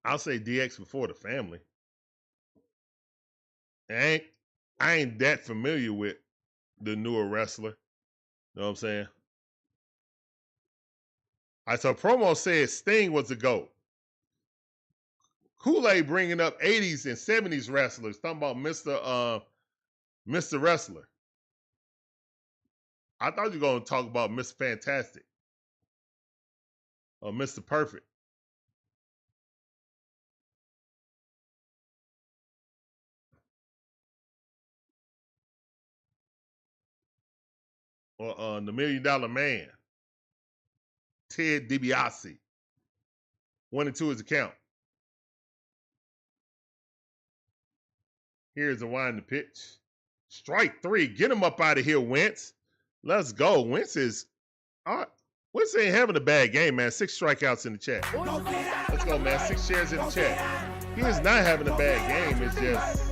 I'll say DX before the family. I ain't that familiar with the newer wrestler. You know what I'm saying? All right, so promo said Sting was the GOAT. Kool-Aid bringing up 80s and 70s wrestlers, talking about Mr. Wrestler. I thought you were going to talk about Mr. Fantastic or Mr. Perfect. Or the $1 Million Man, Ted DiBiase. 1 and 2 is the count. Here's the wind to pitch. Strike 3. Get him up out of here, Wentz. Let's go. Wentz ain't having a bad game, man. 6 strikeouts in the chat. Let's go, man. 6 shares in the chat. He is not having a bad game. It's just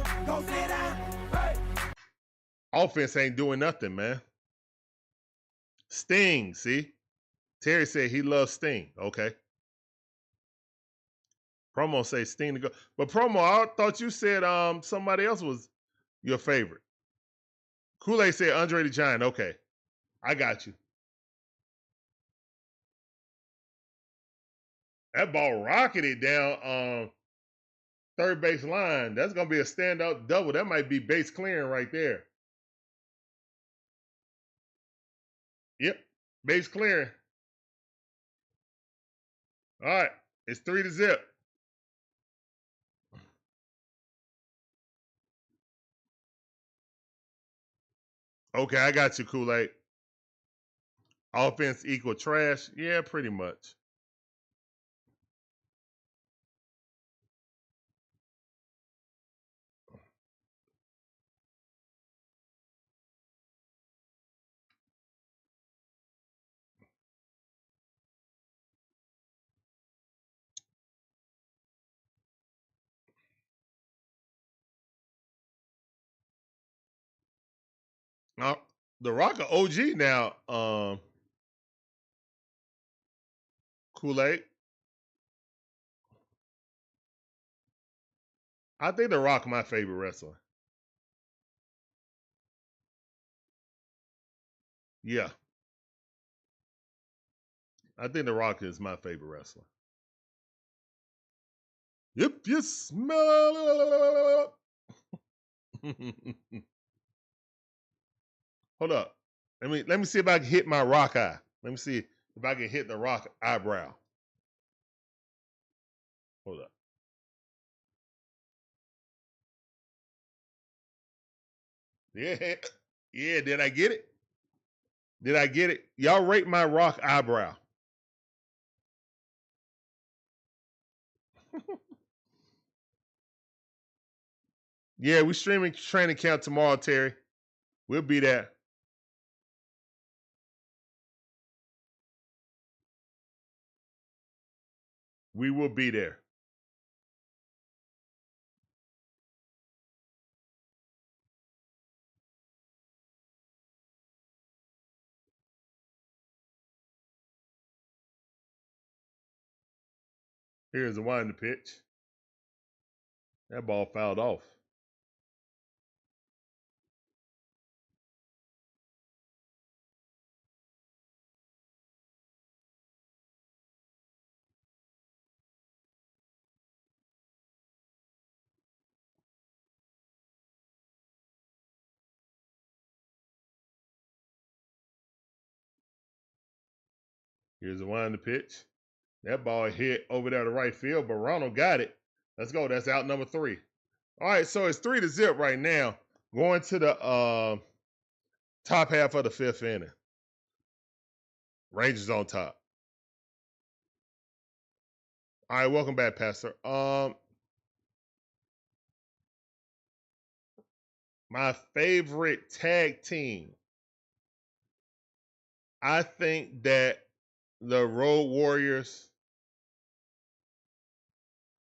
offense ain't doing nothing, man. Sting, see? Terry said he loves Sting. Okay. Promo say Sting to go. But Promo, I thought you said somebody else was your favorite. Kool-Aid said Andre the Giant. Okay. I got you. That ball rocketed down third base line. That's going to be a standout double. That might be base clearing right there. Yep. Base clearing. All right. It's 3-0. Okay, I got you, Kool-Aid. Offense equal trash? Yeah, pretty much. Now, the Rock of OG now, Kool-Aid. I think The Rock my favorite wrestler. Yeah. I think The Rock is my favorite wrestler. If you smell Hold up. Let me see if I can hit my Rock eye. Let me see if I can hit the Rock eyebrow. Hold up. Yeah. Yeah, did I get it? Did I get it? Y'all rate my Rock eyebrow. Yeah, we streaming training camp tomorrow, Terry. We'll be there. We will be there. Here's the wind to pitch. That ball fouled off. Here's the wind to pitch. That ball hit over there to right field, but Ronald got it. Let's go. That's out number 3. All right, so it's 3-0 right now. Going to the top half of the 5th inning. Rangers on top. All right, welcome back, Pastor. My favorite tag team. I think that the Road Warriors.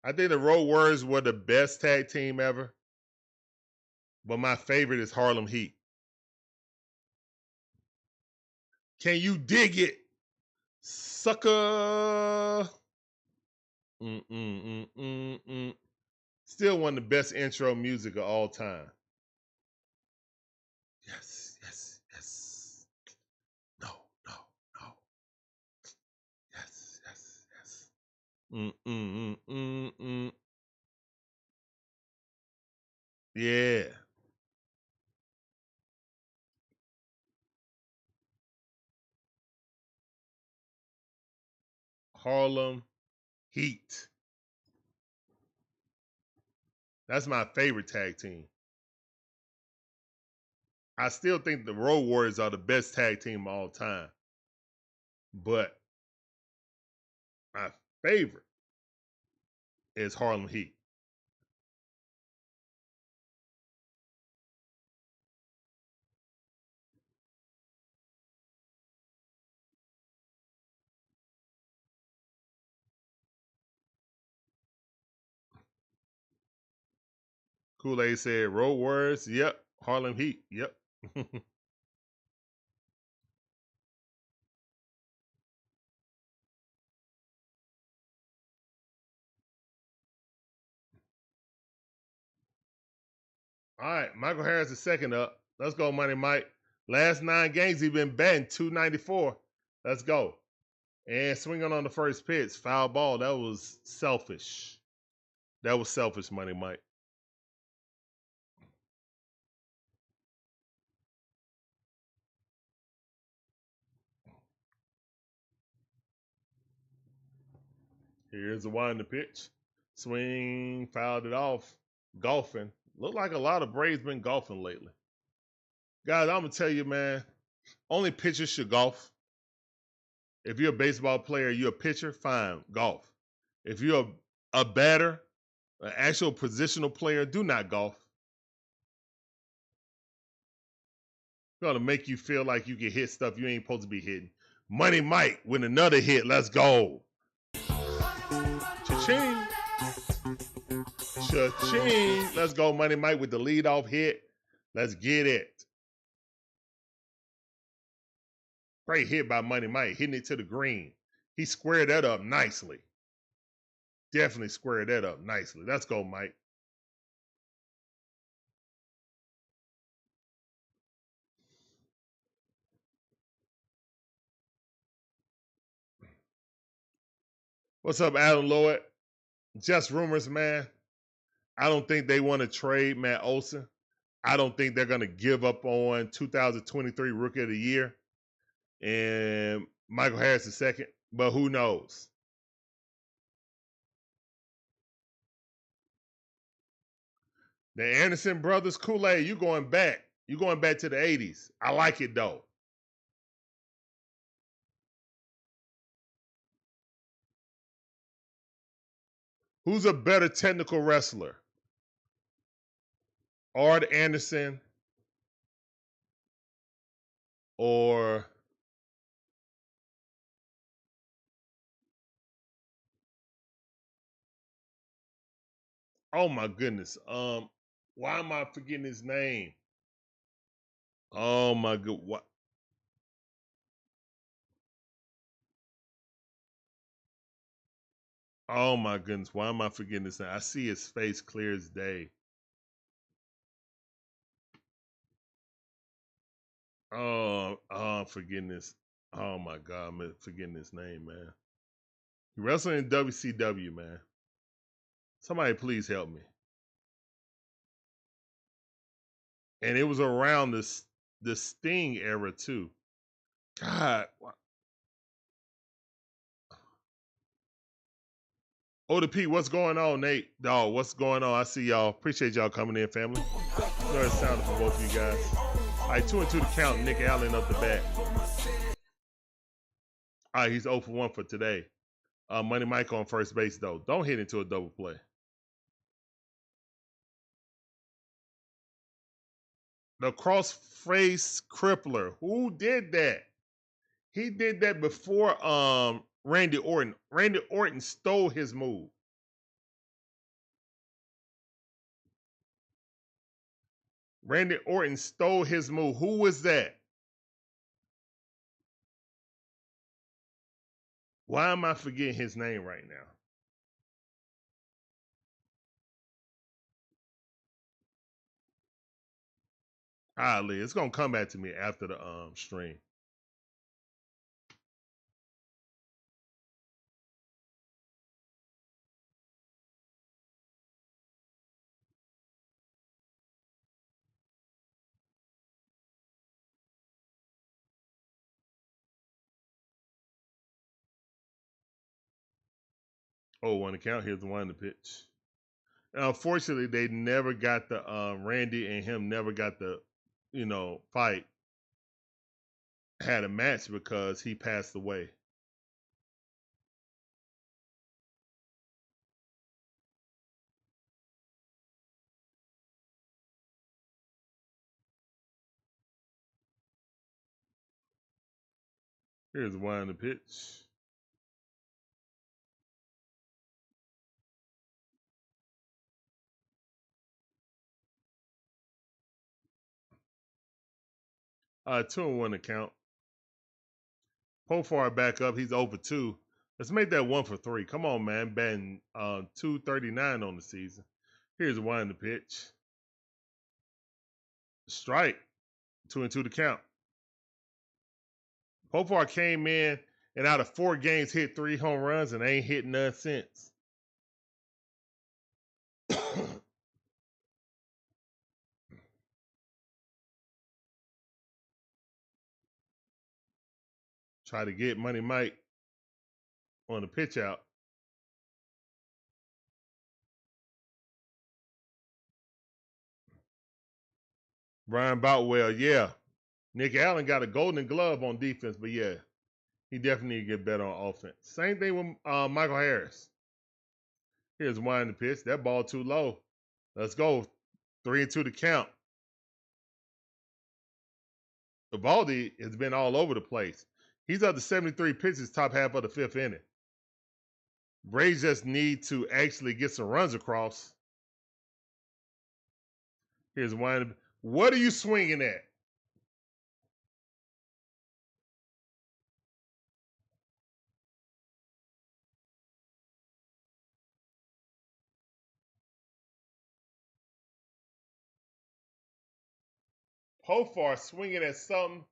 I think the Road Warriors were the best tag team ever. But my favorite is Harlem Heat. Can you dig it, sucker? Still one of the best intro music of all time. Yes, yes, yes. No, no, no. Yes, yes, yes. Yeah. Harlem Heat. That's my favorite tag team. I still think the Road Warriors are the best tag team of all time. But my favorite is Harlem Heat. Kool-Aid said, Road Warriors, yep. Harlem Heat, yep. All right, Michael Harris is second up. Let's go, Money Mike. Last 9 games, he's been batting .294. Let's go. And swinging on the first pitch, foul ball. That was selfish. That was selfish, Money Mike. Here's the one in the pitch. Swing, fouled it off. Golfing. Look like a lot of Braves been golfing lately. Guys, I'm going to tell you, man, only pitchers should golf. If you're a baseball player, you're a pitcher, fine, golf. If you're a batter, an actual positional player, do not golf. It's going to make you feel like you can hit stuff you ain't supposed to be hitting. Money Mike with another hit. Let's go. Cha-ching. Cha-ching. Let's go, Money Mike with the leadoff hit. Let's get it. Great hit by Money Mike, hitting it to the green. He squared that up nicely. Definitely squared that up nicely. Let's go, Mike. What's up, Adam Lloyd? Just rumors, man. I don't think they want to trade Matt Olson. I don't think they're going to give up on 2023 Rookie of the Year and Michael Harris is second, but who knows? The Anderson brothers, Kool-Aid, you going back. You going back to the 80s. I like it, though. Who's a better technical wrestler? Art Anderson or oh my goodness. Why am I forgetting his name? Oh my good what oh my goodness. Why am I forgetting his name? I see his face clear as day. Oh, I'm forgetting this. Oh my God, I'm forgetting his name, man. He wrestled in WCW, man. Somebody please help me. And it was around the Sting era too. God. Oh, the P, what's going on, Nate? Dog, what's going on? I see y'all. Appreciate y'all coming in, family. You know it sounded for both of you guys. All right, 2 and 2 to count. Nick Allen up the bat. All right, he's 0 for 1 for today. Money Mike on first base, though. Don't hit into a double play. The cross-face crippler. Who did that? He did that before Randy Orton. Randy Orton stole his move. Randy Orton stole his move. Who was that? Why am I forgetting his name right now? Oddly, it's gonna come back to me after the stream. Oh, 1 count. Here's the 1 to pitch. Unfortunately, they never got the Randy and him never got the fight. Had a match because he passed away. Here's the 1 to pitch. Two and 1 to count. Pofar back up. He's over 2. Let's make that 1 for 3. Come on, man. Batting 239 on the season. Here's the 1 to pitch. Strike. 2 and 2 to count. Pofar came in and out of 4 games hit 3 home runs and ain't hit none since. Try to get Money Mike on the pitch out. Brian Boutwell, yeah. Nick Allen got a golden glove on defense, but yeah, he definitely need to get better on offense. Same thing with Michael Harris. Here's 1 to pitch. That ball too low. Let's go. 3 and 2 to count. Evaldi has been all over the place. He's up to 73 pitches, top half of the 5th inning. Braves just need to actually get some runs across. Here's 1. What are you swinging at? Pofar swinging at something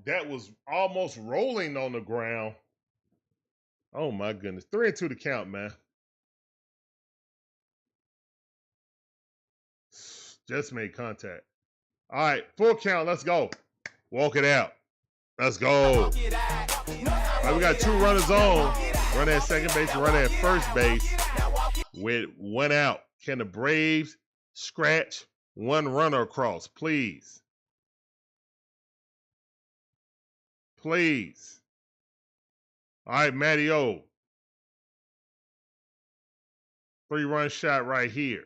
that was almost rolling on the ground. Oh my goodness. 3 and 2 to count, man. Just made contact. All right, full count. Let's go. Walk it out. Let's go. All right, we got 2 runners on. Runner at second base and runner at first base with 1 out. Can the Braves scratch 1 runner across, please? Please. All right, Matty O. 3-run shot right here.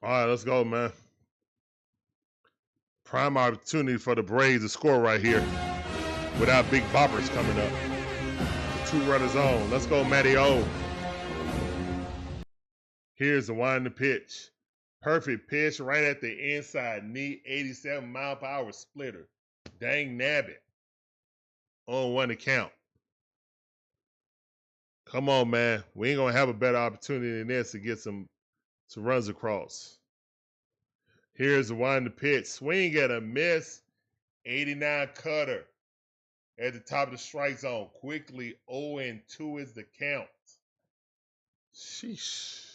All right, let's go, man. Prime opportunity for the Braves to score right here without big boppers coming up. 2 runners on. Let's go, Matty O. Here's the 1 to pitch. Perfect pitch right at the inside knee. 87-mile-per-hour splitter. Dang nabbit. On 1 to count. Come on, man. We ain't going to have a better opportunity than this to get some runs across. Here's the 1 to pitch. Swing at a miss. 89 cutter at the top of the strike zone. Quickly 0-2 is the count. Sheesh.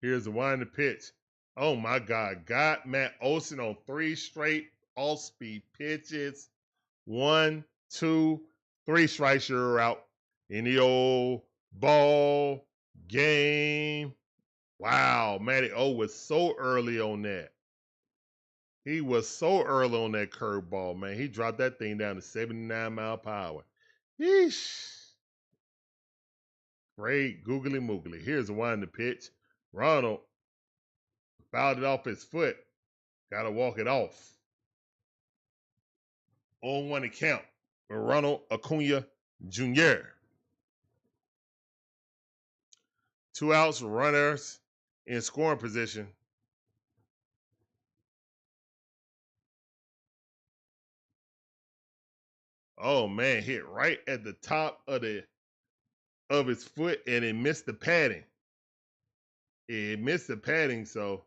Here's the wind pitch. Oh my God. Got Matt Olson on 3 straight off-speed pitches. 1, 2, 3 strikes, you're out. In the old ball game. Wow, Matty O was so early on that. He was so early on that curveball, man. He dropped that thing down to 79 mile per hour. Yeesh. Great googly moogly. Here's the wind pitch. Ronald fouled it off his foot. Got to walk it off. 0-1 to count for Ronald Acuna Jr. 2 outs, runners in scoring position. Oh man, hit right at the top of his foot, and it missed the padding. It missed the padding, so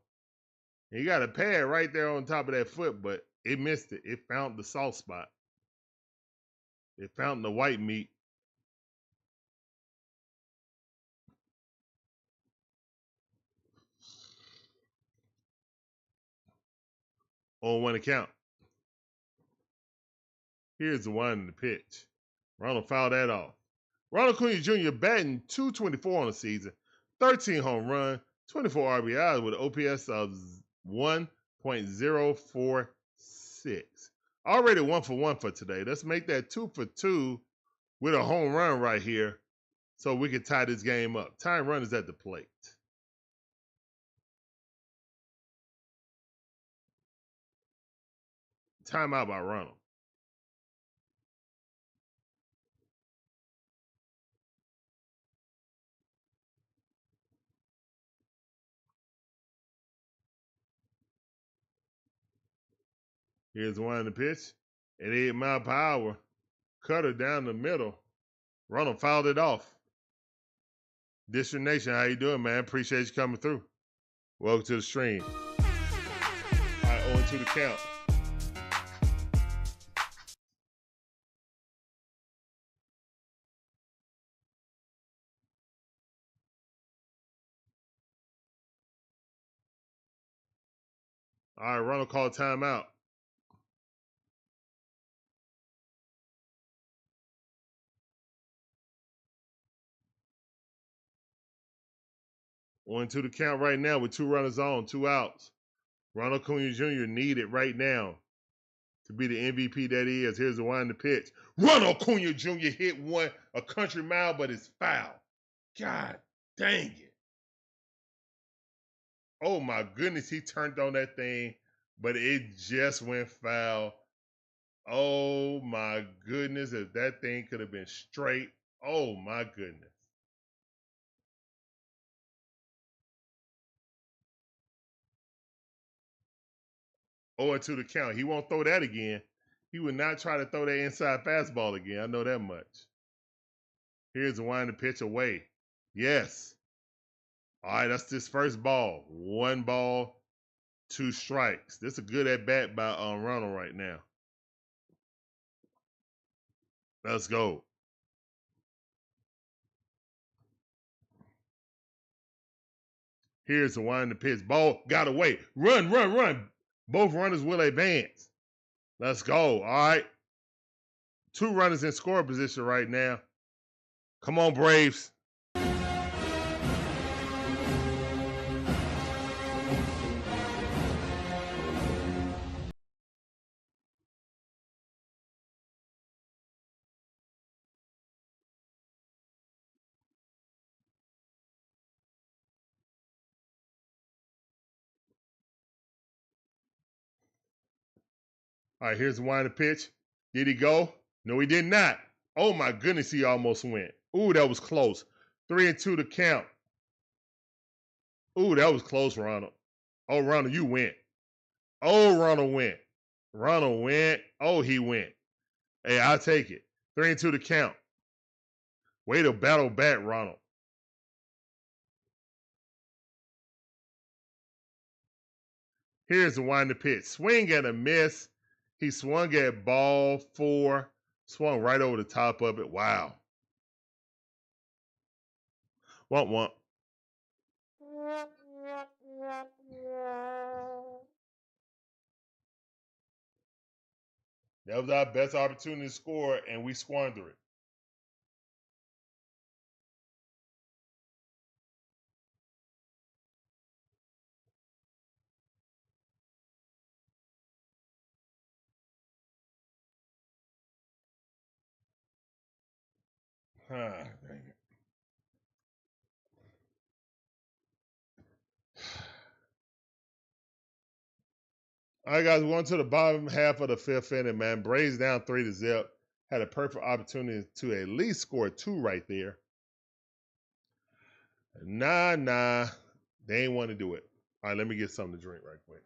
he got a pad right there on top of that foot, but it missed it. It found the soft spot. It found the white meat. On 1 count. Here's the one in the pitch. Ronald fouled that off. Ronald Acuna Jr. batting .224 on the season, 13 home runs, 24 RBIs with an OPS of 1.046. Already 1 for 1 for today. Let's make that 2 for 2 with a home run right here so we can tie this game up. Tying run is at the plate. Timeout by Ronald. Here's one in the pitch. At 8 mile per hour. Cutter down the middle. Ronald fouled it off. District Nation, how you doing, man? Appreciate you coming through. Welcome to the stream. All right, 0-2 the count. All right, Ronald called timeout. On to the count right now with 2 runners on, 2 outs. Ronald Acuna Jr. needed right now to be the MVP that he is. Here's the one in the pitch. Ronald Acuna Jr. hit one a country mile, but it's foul. God dang it. Oh my goodness, he turned on that thing, but it just went foul. Oh my goodness, if that thing could have been straight. Oh my goodness. Oh, to the count. He won't throw that again. He would not try to throw that inside fastball again. I know that much. Here's the wind the pitch away. Yes. All right, that's this first ball. 1 ball, 2 strikes. This is a good at bat by Ronald right now. Let's go. Here's the wind the pitch. Ball got away. Run, run, run. Both runners will advance. Let's go. All right. 2 runners in scoring position right now. Come on, Braves. All right, here's the wind of pitch. Did he go? No, he did not. Oh, my goodness, he almost went. Ooh, that was close. 3-2 to count. Ooh, that was close, Ronald. Oh, Ronald, you went. Oh, Ronald went. Ronald went. Oh, he went. Hey, I'll take it. 3-2 to count. Way to battle back, Ronald. Here's the wind the pitch. Swing and a miss. He swung at ball 4. Swung right over the top of it. Wow. Womp womp. That was our best opportunity to score, and we squandered it. Ah, dang it. All right, guys, we're going to the bottom half of the 5th inning, man. Braves down 3-0. Had a perfect opportunity to at least score 2 right there. Nah. They ain't want to do it. All right, let me get something to drink right quick.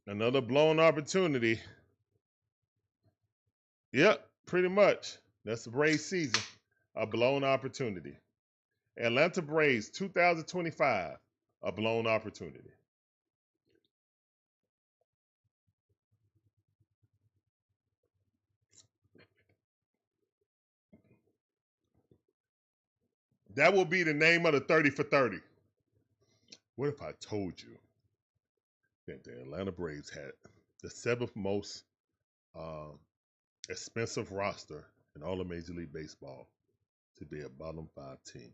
Another blown opportunity. Yep, pretty much. That's the Braves season. A blown opportunity. Atlanta Braves 2025. A blown opportunity. That will be the name of the 30 for 30. What if I told you that the Atlanta Braves had the 7th most expensive roster in all of Major League Baseball to be a bottom 5 team?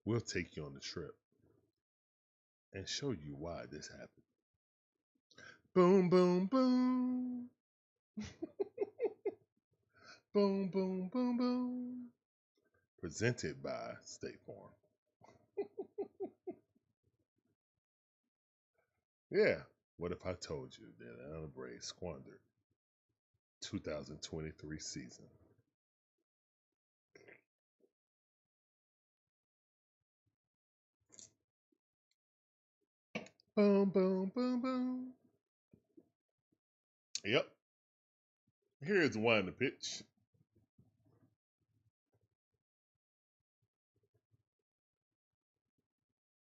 We'll take you on the trip and show you why this happened. Boom, boom, boom. Boom, boom, boom, boom. Presented by State Farm. Yeah. What if I told you that Atlanta Braves squandered 2023 season? Boom, boom, boom, boom. Yep. Here's one in the pitch.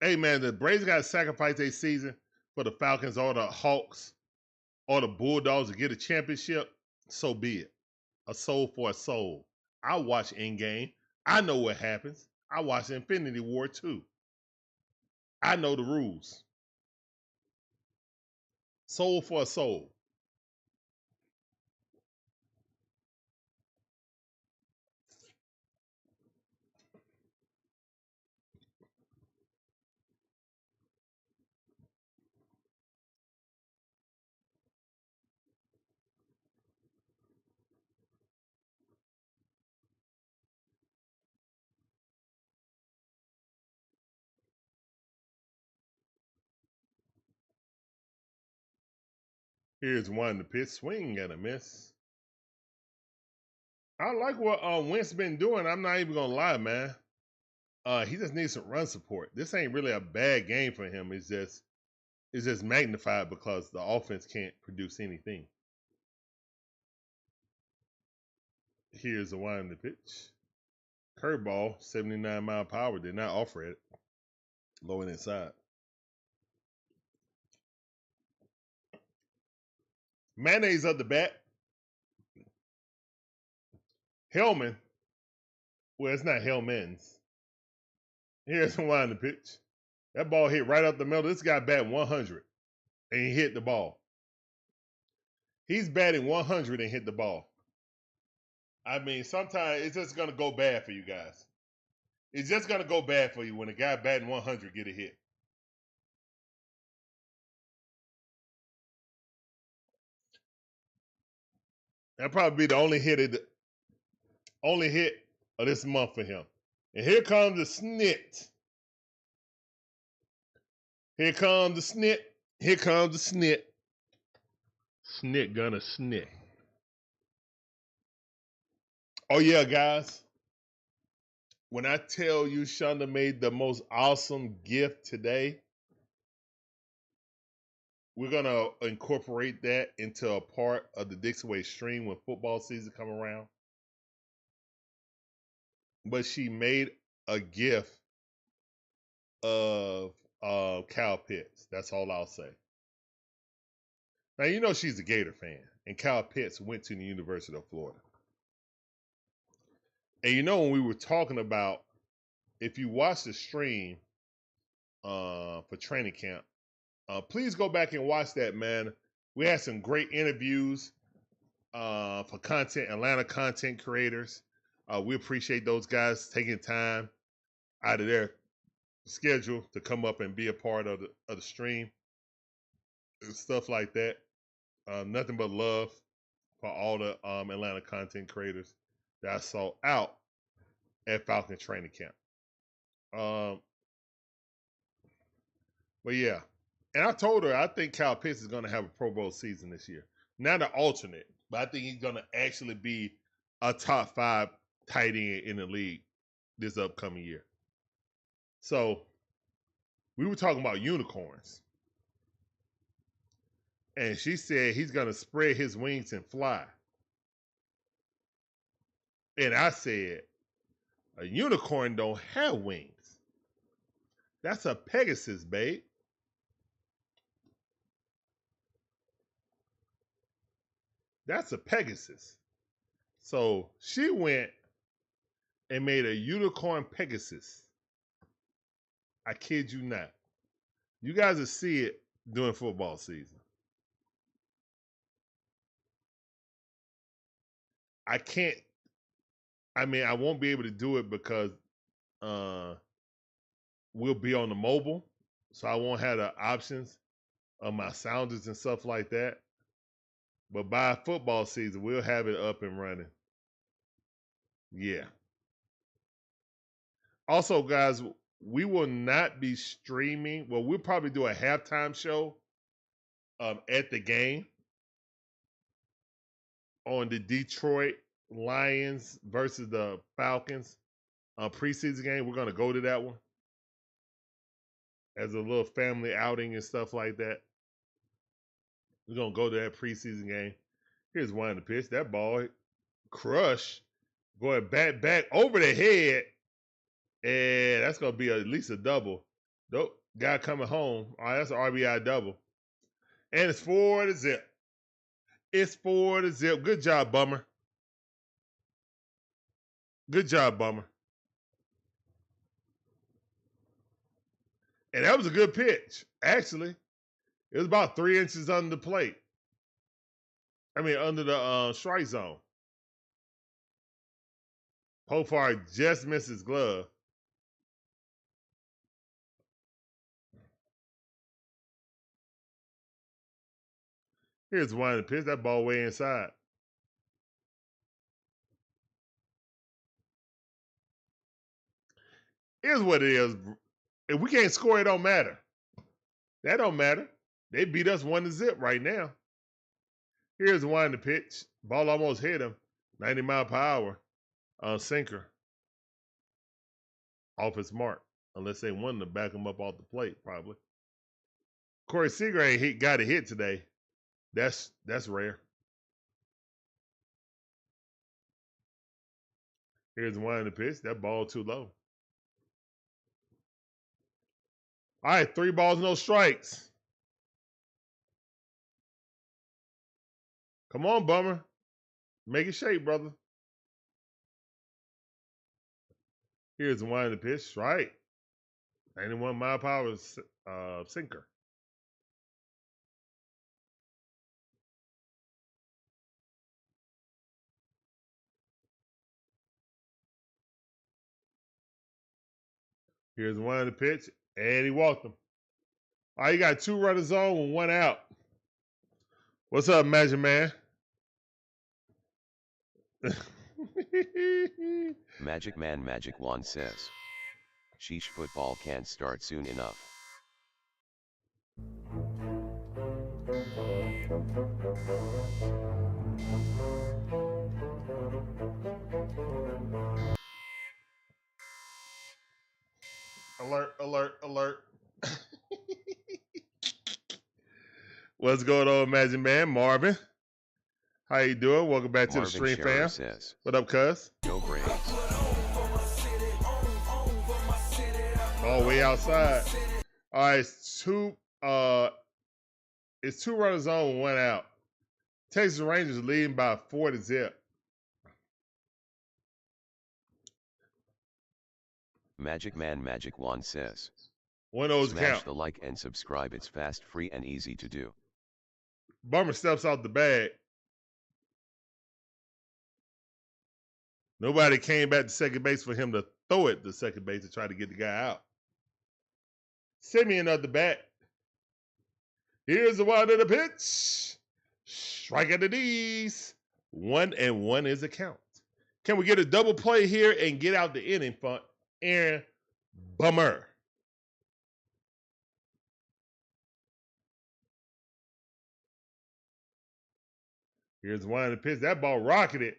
Hey, man, the Braves got to sacrifice their season for the Falcons or the Hawks or the Bulldogs to get a championship. So be it. A soul for a soul. I watch Endgame. I know what happens. I watch Infinity War too. I know the rules. Soul for a soul. Here's one in the pitch. Swing and a miss. I like what Wentz been doing. I'm not even gonna lie, man. He just needs some run support. This ain't really a bad game for him. It's just magnified because the offense can't produce anything. Here's the one in the pitch. Curveball, 79 mile per hour. Did not offer it. Low and inside. Mayonnaise up the bat. Hellman, well, it's not Hellman's. Here's the wind the pitch. That ball hit right up the middle. This guy batting 100, and he hit the ball. He's batting 100 and hit the ball. I mean, sometimes it's just going to go bad for you guys. It's just going to go bad for you when a guy batting 100 get a hit. That'll probably be the only hit of this month for him. And here comes the snit. Here comes the snit. Here comes the snit. Snit gonna snit. Oh yeah, guys. When I tell you Shonda made the most awesome gift today, we're gonna incorporate that into a part of the DIXON WAY stream when football season come around. But she made a gift of Cal Pitts. That's all I'll say. Now, you know she's a Gator fan, and Cal Pitts went to the University of Florida. And you know when we were talking about, if you watch the stream for training camp, please go back and watch that, man. We had some great interviews for Atlanta content creators. We appreciate those guys taking time out of their schedule to come up and be a part of the stream and stuff like that. Nothing but love for all the Atlanta content creators that I saw out at Falcon training camp. But yeah, and I told her I think Kyle Pitts is going to have a Pro Bowl season this year. Not an alternate, but I think he's going to actually be a top 5 tight end in the league this upcoming year. So we were talking about unicorns. And she said he's going to spread his wings and fly. And I said, a unicorn don't have wings. That's a Pegasus, babe. That's a Pegasus. So she went and made a unicorn Pegasus. I kid you not. You guys will see it during football season. I won't be able to do it because we'll be on the mobile. So I won't have the options of my sounders and stuff like that. But by football season, we'll have it up and running. Yeah. Also, guys, we will not be streaming. Well, we'll probably do a halftime show at the game on the Detroit Lions versus the Falcons preseason game. We're going to go to that one as a little family outing and stuff like that. We're going to go to that preseason game. Here's one of the pitch. That ball crush going back over the head. And that's going to be at least a double. Nope. Guy coming home. All right, that's an RBI double. And it's 4-0. It's 4-0. Good job, Bummer. Good job, Bummer. And that was a good pitch, actually. It was about 3 inches under the plate. Under the strike zone. Pofar just missed his glove. Here's one of the pitch. That ball way inside. Here's what it is. If we can't score, it don't matter. That don't matter. They beat us 1-0 right now. Here's one of the pitch. Ball almost hit him. 90 mile per hour. Sinker. Off his mark. Unless they wanted to back him up off the plate, probably. Corey Seager ain't got a hit today. That's rare. Here's one of the pitch. That ball too low. All right, 3 balls, no strikes. Come on, Bummer. Make it shape, brother. Here's one of the pitch, right? 91-mile-per-hour sinker. Here's one of the pitch, and he walked him. All right, you got 2 runners on with 1 out. What's up, Magic Man? Magic Man Magic Wand says, sheesh, football can't start soon enough. Alert, alert, alert. What's going on, Magic Man? Marvin. How you doing? Welcome back to the stream, Scherer fam. says, what up, cuz? go Braves. All the way outside. All right, it's 2 runners on, 1 out. Texas Rangers leading by 4-0. Magic Man Magic Wand says, One of those smash count. the like and subscribe. It's fast, free, and easy to do. Bummer steps out the bag. Nobody came back to second base for him to throw it to second base to try to get the guy out. Simeon at the bat. Here's the one to the pitch. Strike at the knees. 1-1 is the count. Can we get a double play here and get out the inning for Aaron Bummer? Here's one of the pitch. That ball rocketed.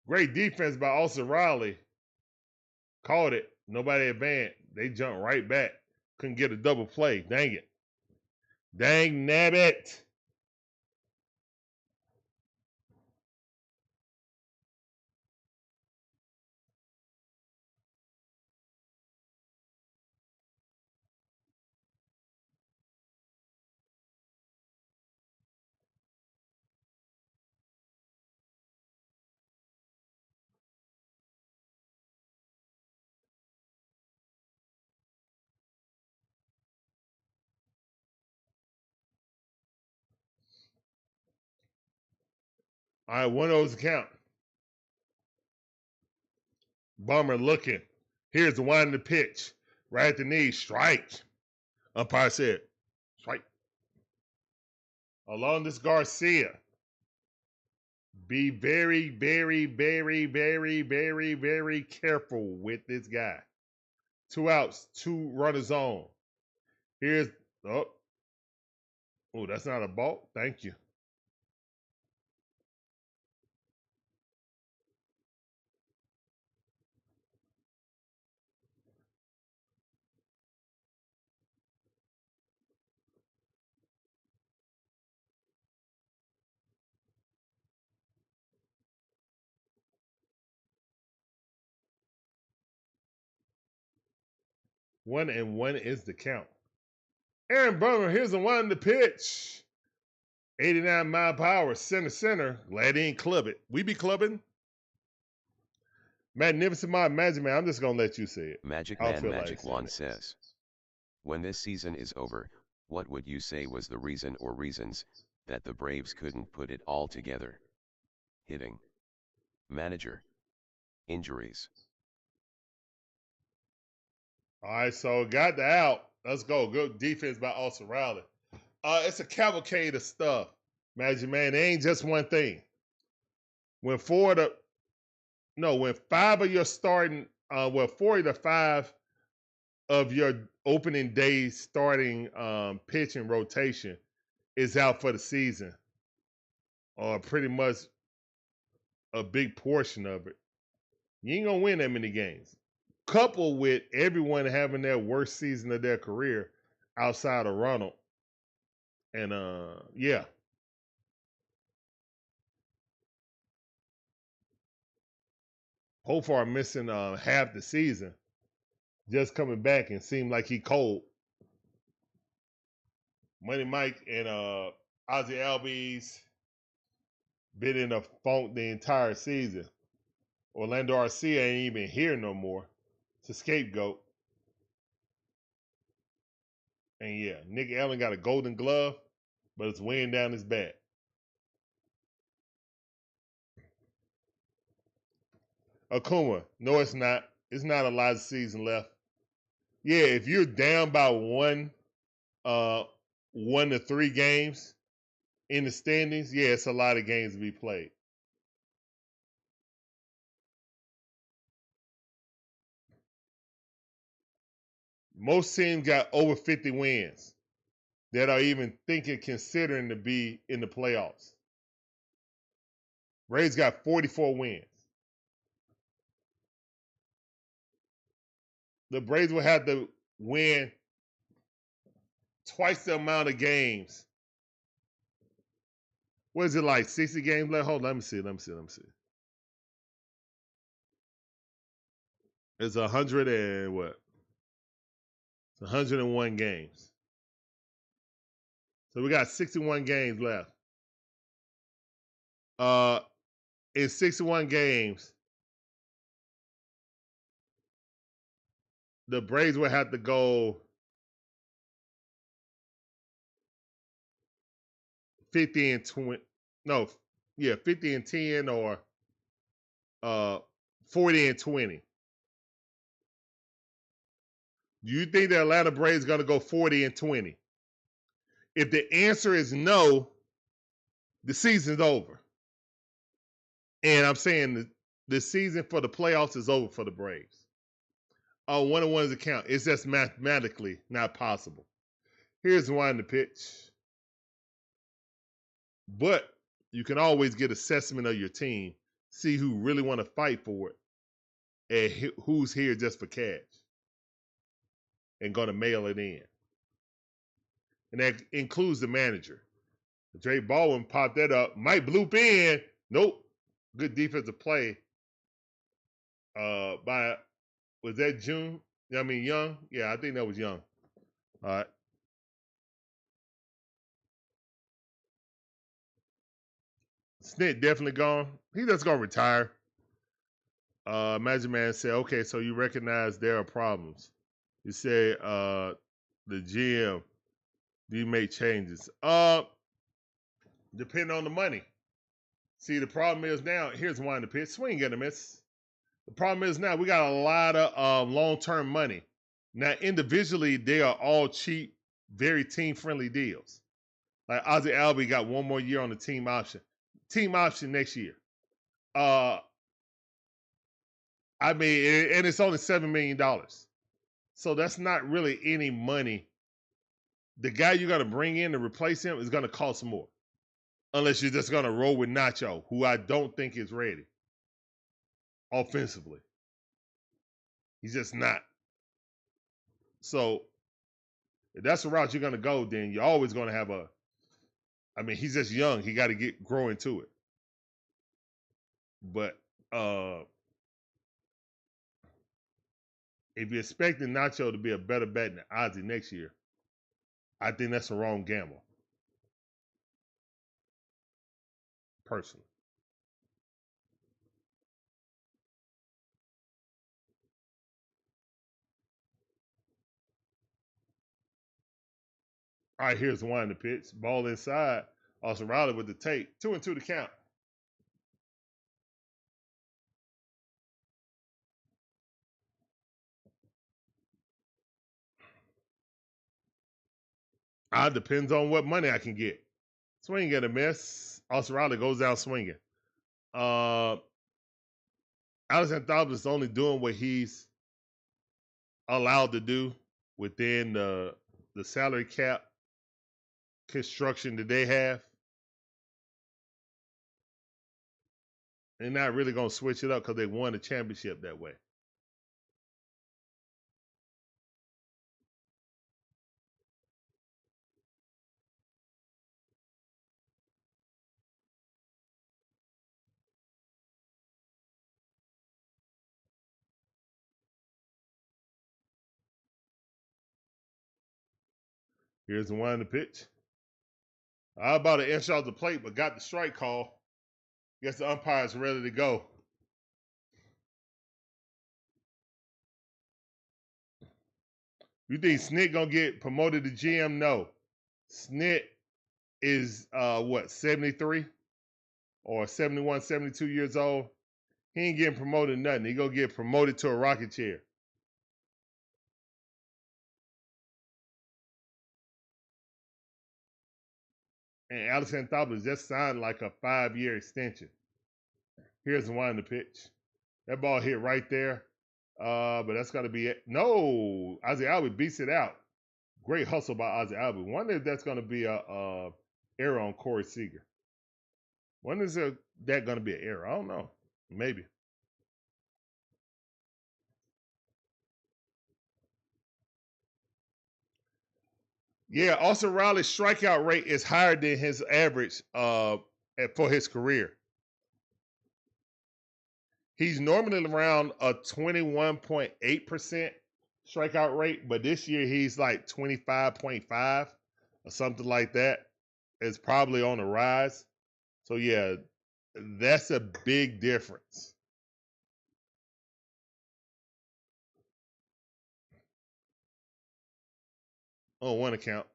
Great defense by Olson Riley. Caught it. Nobody advanced. They jumped right back. Couldn't get a double play. Dang it. Dang nabbit. All right, one of those count. Bummer looking. Here's the one in the pitch. Right at the knee. Strike. Umpire said, strike. Along this Garcia. Be very, very, very, very, very, very careful with this guy. 2 outs, 2 runners on. Here's, oh, that's not a ball. Thank you. One and one is the count. Aaron Bummer, here's the one to pitch. 89-mile-per-hour, center. Glad he ain't club it. We be clubbing. Magnificent Magic Man. I'm just going to let you say it. Magic Man Magic Wand says, when this season is over, what would you say was the reason or reasons that the Braves couldn't put it all together? Hitting, manager, injuries. All right, so got the out. Let's go. Good defense by Olson Riley. It's a cavalcade of stuff, Magic Man. It ain't just one thing. When 4 of your starting, 4 to 5 of your opening day starting pitching rotation is out for the season, or pretty much a big portion of it, you ain't gonna win that many games. Coupled with everyone having their worst season of their career outside of Ronald. And yeah. Hofar missing half the season. Just coming back and seemed like he cold. Money Mike and Ozzy Albies been in a funk the entire season. Orlando Arcia ain't even here no more. It's a scapegoat. And yeah, Nick Allen got a golden glove, but it's weighing down his back. Akuma, no, it's not. It's not a lot of season left. Yeah, if you're down by one to 3 games in the standings, yeah, it's a lot of games to be played. Most teams got over 50 wins that are even considering to be in the playoffs. Rays got 44 wins. The Braves will have to win twice the amount of games. What is it like? 60 games left? Hold on, let me see. It's 100 and what? It's 101 games. So we got 61 games left. In 61 games, the Braves would have to go 50 and 20. No, yeah, 50 and 10 or 40 and 20. Do you think the Atlanta Braves are going to go 40 and 20? If the answer is no, the season's over. And I'm saying the season for the playoffs is over for the Braves. One-on-one is a count. It's just mathematically not possible. Here's one to pitch. But you can always get assessment of your team, see who really want to fight for it, and who's here just for cash and going to mail it in. And that includes the manager. Dre Baldwin popped that up. Might bloop in. Nope. Good defensive play by, was that June? I mean, Young? Yeah, I think that was Young. All right. Snit definitely gone. He just going to retire. Magic Man said, okay, so you recognize there are problems. You say the GM, do you make changes? Depending on the money. See, the problem is now, here's one to pitch. Swing and a miss. The problem is now we got a lot of long-term money. Now, individually, they are all cheap, very team-friendly deals. Like Ozzie Albies got one more year on the team option. Team option next year. I mean, and it's only $7 million. So that's not really any money. The guy you're going to bring in to replace him is going to cost more. Unless you're just going to roll with Nacho, who I don't think is ready offensively. He's just not. So if that's the route you're going to go, then you're always going to have he's just young. He got to grow into it. But if you're expecting Nacho to be a better bet than Ozzie next year, I think that's a wrong gamble. Personally. All right, here's one to pitch. Ball inside. Austin Riley with the tape. 2-2 to count. Depends on what money I can get. Swing and a miss. Austin Riley goes down swinging. Alexander Thomas is only doing what he's allowed to do within the salary cap construction that they have. They're not really going to switch it up because they won the championship that way. Here's the one to pitch. I about to inch off the plate, but got the strike call. Guess the umpire's ready to go. You think Snit gonna get promoted to GM? No. Snit is what, 73 or 71, 72 years old. He ain't getting promoted nothing. He gonna get promoted to a rocket chair. And Alex Anthopoulos just signed like a 5-year extension. Here's the one in the pitch. That ball hit right there. But that's got to be it. No, Ozzie Albies beats it out. Great hustle by Ozzie Albies. Wonder if that's going to be a error on Corey Seager. When is that going to be an error? I don't know. Maybe. Yeah, Austin Riley's strikeout rate is higher than his average for his career. He's normally around a 21.8% strikeout rate, but this year he's like 25.5 or something like that. It's probably on the rise. So yeah, that's a big difference. On one account.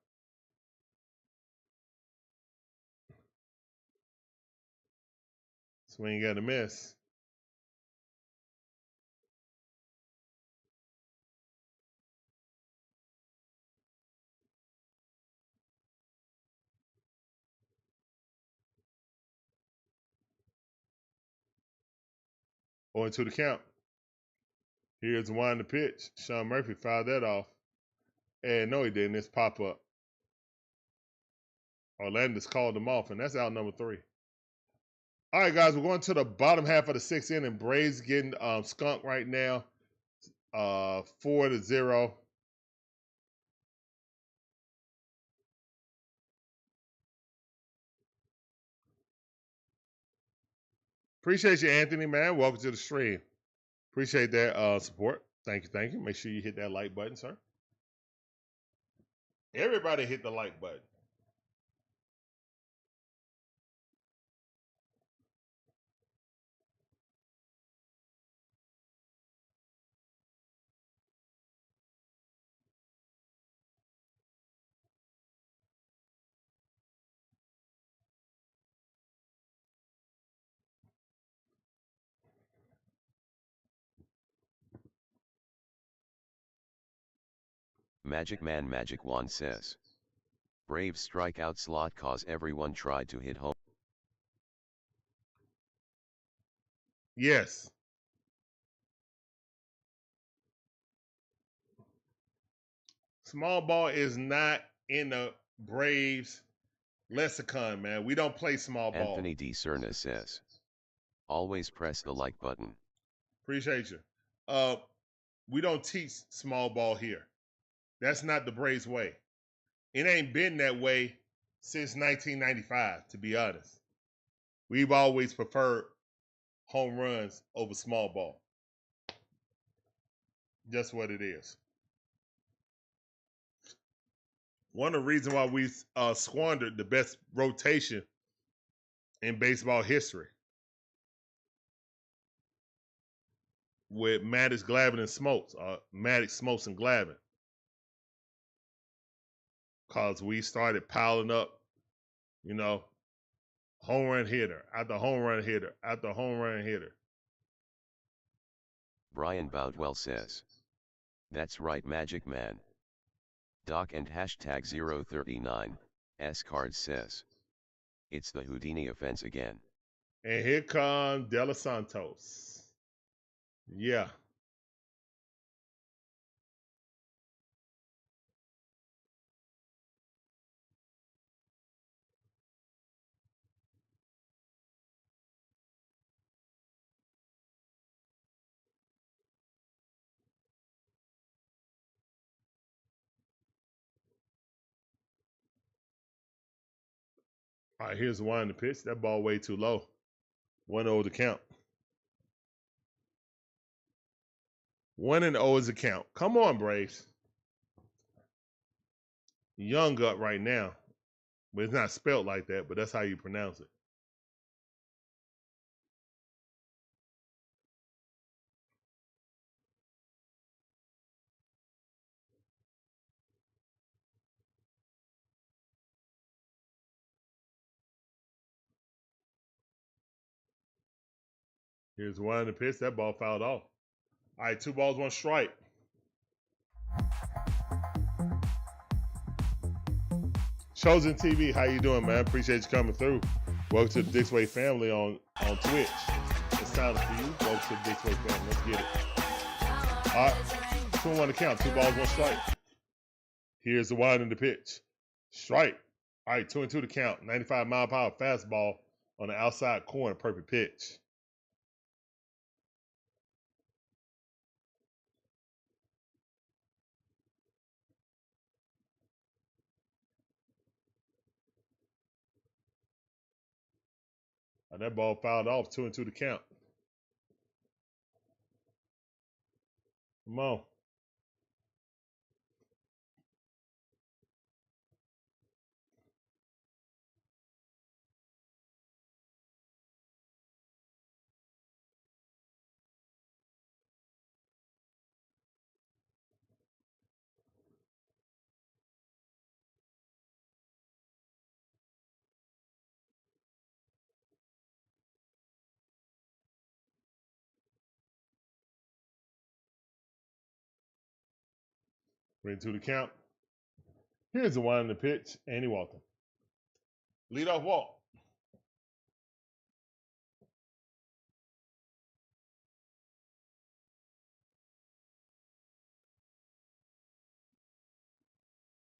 Swing got a miss. Going to the count. Here's one the pitch. Sean Murphy fouled that off. And no, he didn't. It's pop up. Orlando's called him off, and that's out number 3. All right, guys, we're going to the bottom half of the 6th inning. Braves getting skunked right now, 4-0. Appreciate you, Anthony, man. Welcome to the stream. Appreciate that support. Thank you, thank you. Make sure you hit that like button, sir. Everybody hit the like button. Magic Man Magic Wand says. Braves strikeout slot cause everyone tried to hit home. Yes. Small ball is not in the Braves lexicon, man. We don't play small ball. Anthony D. Cerna says. Always press the like button. Appreciate you. We don't teach small ball here. That's not the Braves way. It ain't been that way since 1995, to be honest. We've always preferred home runs over small ball. Just what it is. One of the reasons why we squandered the best rotation in baseball history with Maddox, Glavine, and Smoltz. Maddox, Smoltz, and Glavine. Because we started piling up, home run hitter after home run hitter after home run hitter. Brian Boutwell says. That's right, Magic Man. Doc and hashtag 039, S-Card says. It's the Houdini offense again. And here comes De Los Santos. Yeah. All right, here's the one in the pitch. That ball way too low. 1-0 to count. 1-0 is the count. Come on, Braves. Young gut right now. But it's not spelled like that, but that's how you pronounce it. Here's one in the pitch. That ball fouled off. All right, 2 balls, 1 strike. Chosen TV, how you doing, man? Appreciate you coming through. Welcome to the DIXON WAY family on Twitch. It's time for you. Welcome to the DIXON WAY family. Let's get it. All right, 2-1 to count. 2 balls, 1 strike. Here's the wind in the pitch. Strike. All right, 2-2 to count. 95-mile-per-hour fastball on the outside corner. Perfect pitch. And that ball fouled off. 2-2 to count. Come on. Ready to the count. Here's the wind in the pitch. Andy Walton. Leadoff walk.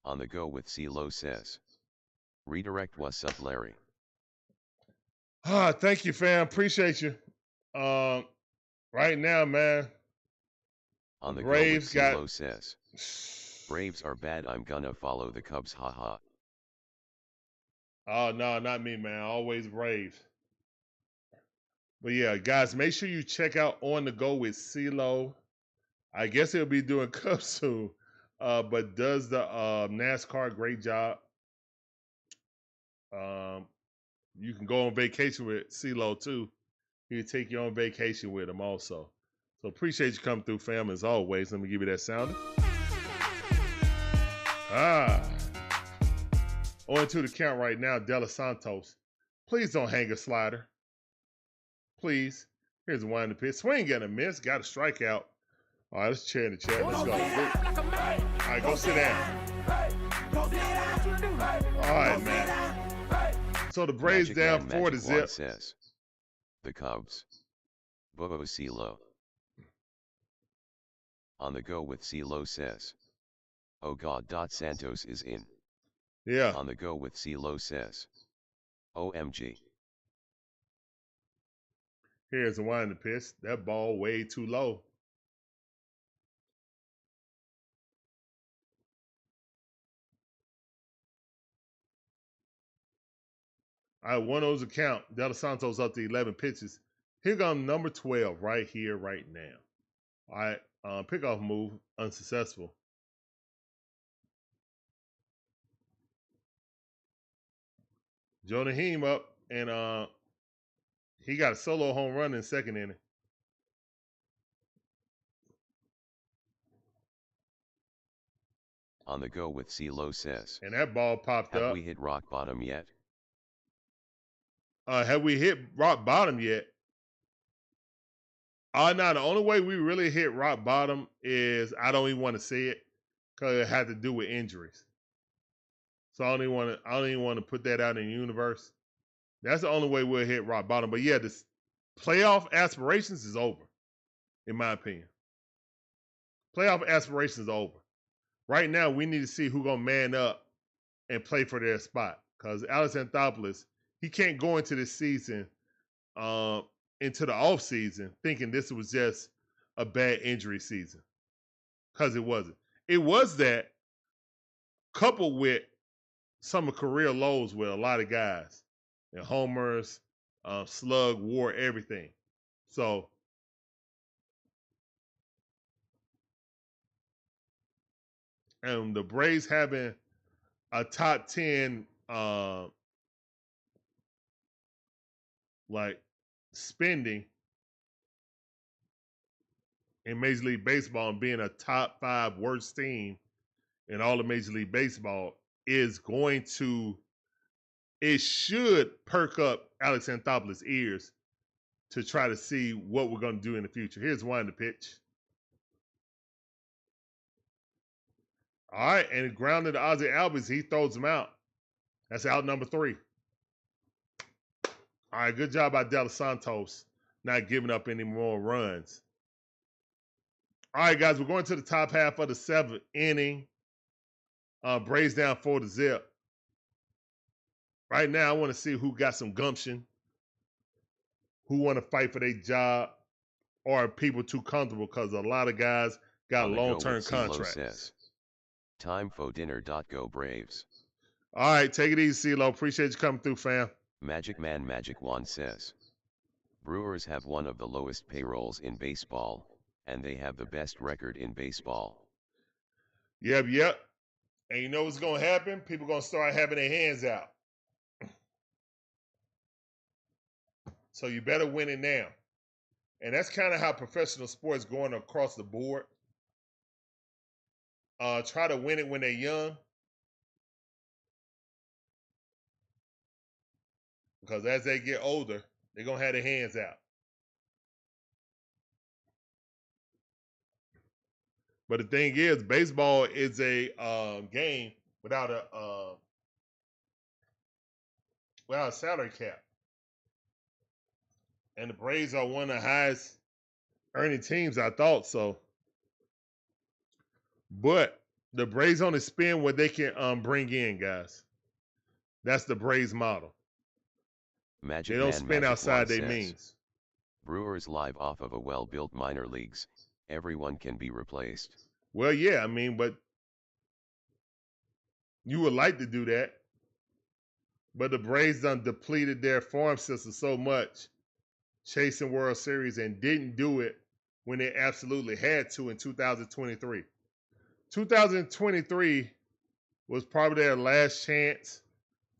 On the go with CeeLo says. Redirect, what's up, Larry? Thank you, fam. Appreciate you. Right now, man. On the Braves go with got. CeeLo says. Braves are bad. I'm gonna follow the Cubs. Haha. Oh no, not me, man. Always Braves. But yeah, guys, make sure you check out On the Go with CeeLo. I guess he'll be doing Cubs soon. But does the NASCAR great job. You can go on vacation with CeeLo too. He'll take you on vacation with him also. So appreciate you coming through, fam, as always. Let me give you that sounder. On to the count right now, De Los Santos. Please don't hang a slider. Please. Here's a wind in the pitch. Swing and a miss. Got a strikeout. All right, let's cheer in the chat. Let's go. All right, go sit down. All right, man. So the Braves down 4-0. Says. The Cubs. Bobo CeeLo. On the go with CeeLo says. Oh God. Santos is in. Yeah. On the go with CeeLo says. OMG. Here's the wind in the pitch. That ball way too low. All right, one of those account. De Los Santos up to 11 pitches. Here comes number 12 right here, right now. All right, pickoff move, unsuccessful. Joe Naheem up, and he got a solo home run in second inning. On the go with CeeLo says. And that ball popped up. Have we hit rock bottom yet? Have we hit rock bottom yet? No, the only way we really hit rock bottom is I don't even want to see it because it had to do with injuries. So I don't even want to put that out in the universe. That's the only way we'll hit rock bottom. But yeah, this playoff aspirations is over, in my opinion. Playoff aspirations are over. Right now, we need to see who's gonna man up and play for their spot. Because Alex Anthopoulos, he can't go into this season, into the off season, thinking this was just a bad injury season. Because it wasn't. It was that, coupled with some of career lows with a lot of guys, and homers, slug, WAR, everything. So and the Braves having a top 10 like spending in Major League Baseball and being a top 5 worst team in all of Major League Baseball is going to, it should perk up Alex Anthopoulos' ears to try to see what we're going to do in the future. Here's one to pitch. All right, and grounded to Ozzie Albies. He throws him out. That's out number 3. All right, good job by De Los Santos, not giving up any more runs. All right, guys, we're going to the top half of the 7th inning. Braves down 4-0. Right now, I want to see who got some gumption, who want to fight for their job, or are people too comfortable because a lot of guys got long-term contracts. Says, time for dinner. Go Braves. All right, take it easy, CeeLo. Appreciate you coming through, fam. Magic Man Magic Wand says, Brewers have one of the lowest payrolls in baseball, and they have the best record in baseball. Yep. And you know what's going to happen? People going to start having their hands out. So you better win it now. And that's kind of how professional sports going across the board. Try to win it when they're young. Because as they get older, they're going to have their hands out. But the thing is, baseball is a game without a salary cap. And the Braves are one of the highest earning teams, I thought so. But the Braves only spend what they can bring in, guys. That's the Braves model. Magic they don't Man, spend Magic outside their says, means. Brewers live off of a well-built minor leagues. Everyone can be replaced. Well, yeah, I mean, but you would like to do that. But the Braves done depleted their farm system so much, chasing World Series, and didn't do it when they absolutely had to in 2023. 2023 was probably their last chance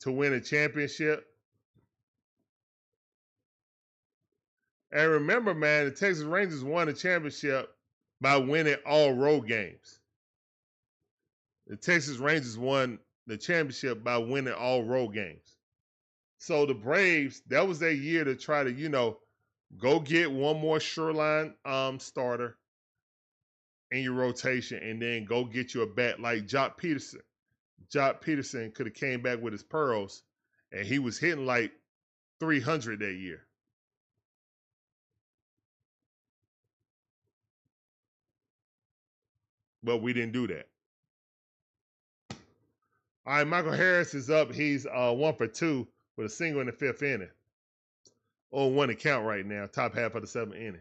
to win a championship. And remember, man, the Texas Rangers won a championship by winning all road games. The Texas Rangers won the championship by winning all road games. So the Braves, that was their year to try to, go get one more shoreline starter in your rotation and then go get you a bat like Jock Peterson. Jock Peterson could have came back with his pearls, and he was hitting like 300 that year. But we didn't do that. All right, Michael Harris is up. He's 1 for 2 with a single in the 5th inning. 0-1 to count right now, top half of the 7th inning.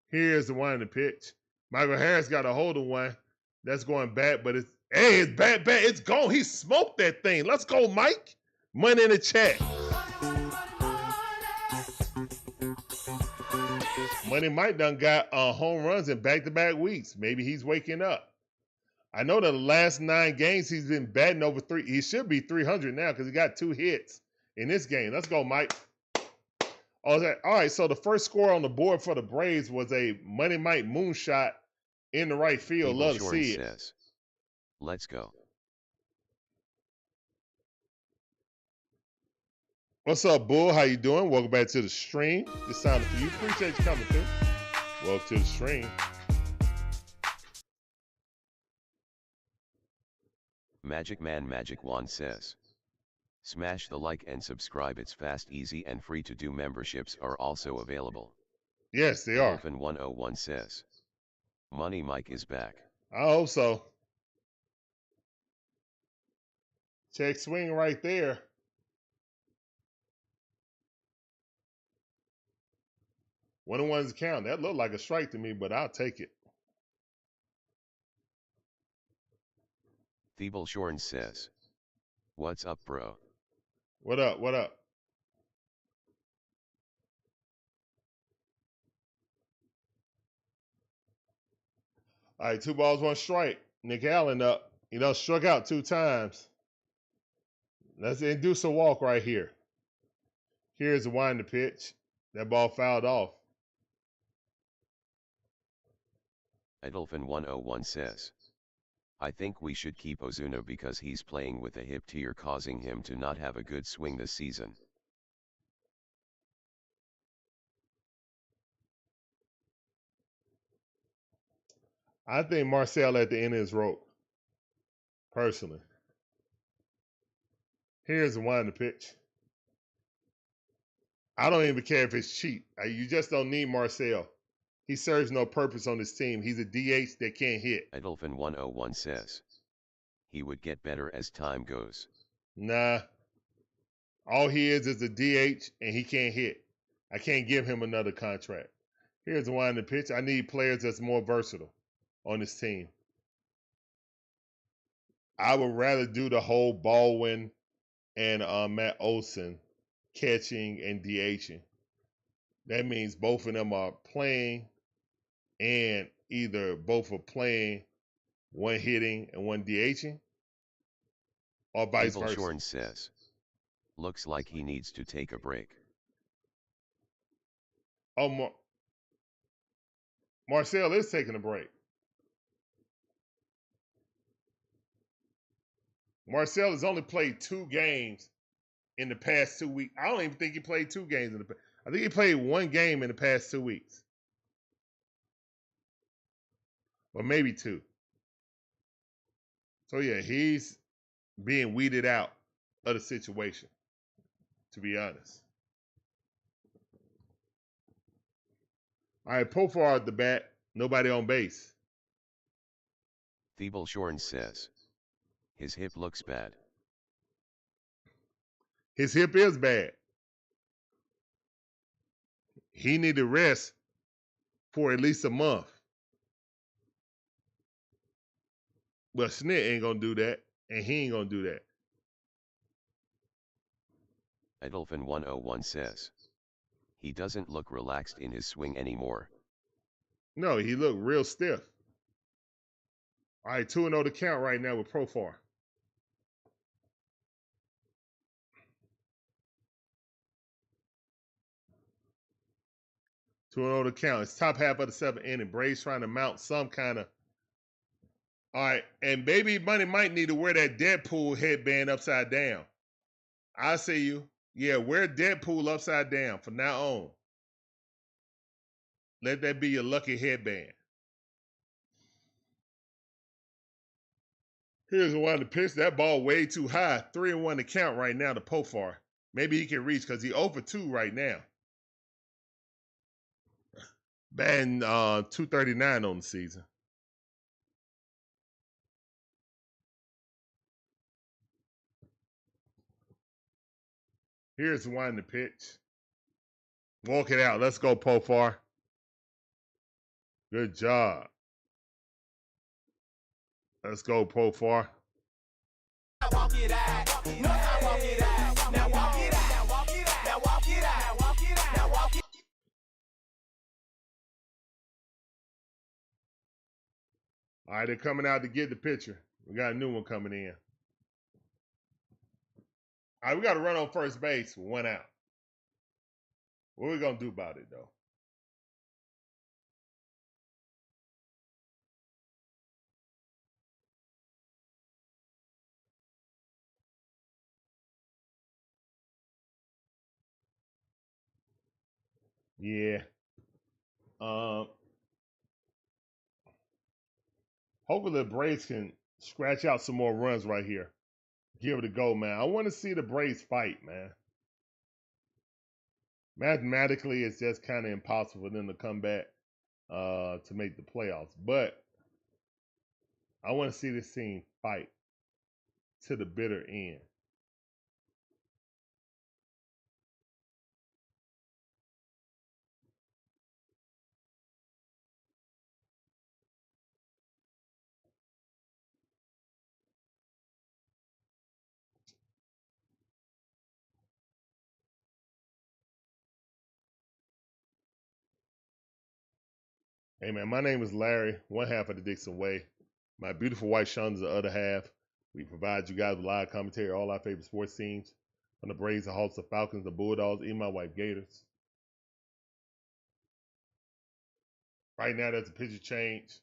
Here's the one in the pitch. Michael Harris got a hold of one. That's going back, but it's back. It's gone. He smoked that thing. Let's go, Mike. Money in the chat. Money Mike done got home runs in back-to-back weeks. Maybe he's waking up. I know the last 9 games he's been batting over 3. He should be 300 now because he got 2 hits in this game. Let's go, Mike. All right, so the first score on the board for the Braves was a Money Mike moonshot in the right field. People Love to see it. Says, let's go. What's up, Bull? How you doing? Welcome back to the stream. This sounded for you. Appreciate you coming through. Welcome to the stream. Magic Man Magic Wand says, smash the like and subscribe. It's fast, easy, and free to do. Memberships are also available. Yes, they are. Dolphin 101 says, Money Mike is back. I hope so. Check swing right there. One and one's count. That looked like a strike to me, but I'll take it. Thiebel Shorn says, what's up, bro? What up? What up? All right, 2 balls, 1 strike. Nick Allen up. Struck out 2 times. Let's induce a walk right here. Here's the wind the pitch. That ball fouled off. Edelfin 101 says, I think we should keep Ozuna because he's playing with a hip tear causing him to not have a good swing this season. I think Marcel at the end of his rope, personally. Here's the one to pitch. I don't even care if it's cheap. You just don't need Marcel. He serves no purpose on this team. He's a DH that can't hit. Idolfin101 says he would get better as time goes. Nah. All he is a DH and he can't hit. I can't give him another contract. Here's the one to pitch. I need players that's more versatile on this team. I would rather do the whole Baldwin and Matt Olson catching and DHing. That means both of them are playing, and either both are playing, one hitting and one DHing, or vice versa. Shorn says, looks like he needs to take a break. Oh, Marcel is taking a break. Marcel has only played 2 games in the past 2 weeks. I don't even think he played 2 games in the past. I think he played 1 game in the past 2 weeks. Or maybe 2. So yeah, he's being weeded out of the situation, to be honest. All right, Profar at the bat. Nobody on base. Shorn says his hip looks bad. His hip is bad. He need to rest for at least a month. But Snit ain't gonna do that, and he ain't gonna do that. Idolfin101 says he doesn't look relaxed in his swing anymore. No, he looked real stiff. All right, 2-0 to count right now with Profar. To count. It's top half of the 7th inning. Braves trying to mount some kind of. All right, and Baby Money might need to wear that Deadpool headband upside down. I see you. Yeah, wear Deadpool upside down from now on. Let that be your lucky headband. Here's the one to pitch. That ball way too high. 3-1 to count right now to Profar. Maybe he can reach because he's 0 for 2 right now. Batting 239 on the season. Here's the one to pitch. Walk it out. Let's go, Profar. Good job. Let's go, Profar. Walk it out. Now walk it out. Now walk it out. Now walk it out. Now walk it out. Walk it out. Now walk it out. All right, they're coming out to get the pitcher. We got a new one coming in. All right, we got to run on first base with 1 out. What are we going to do about it, though? Yeah. Hopefully the Braves can scratch out some more runs right here. Give it a go, man. I want to see the Braves fight, man. Mathematically, it's just kind of impossible for them to come back to make the playoffs. But I want to see this team fight to the bitter end. Hey, man, my name is Larry, one half of the DIXON Way. My beautiful wife, Shawn, is the other half. We provide you guys with live commentary, all our favorite sports teams, from the Braves, the Hawks, the Falcons, the Bulldogs, even my wife, Gators. Right now, there's a pitcher change,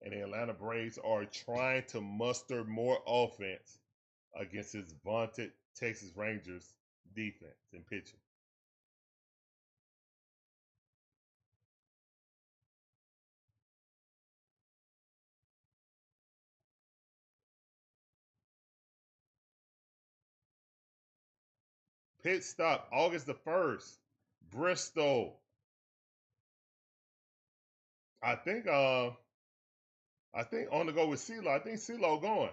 and the Atlanta Braves are trying to muster more offense against this vaunted Texas Rangers defense and pitching. Pit stop, August the 1st. Bristol. I think on the go with CeeLo. I think CeeLo going.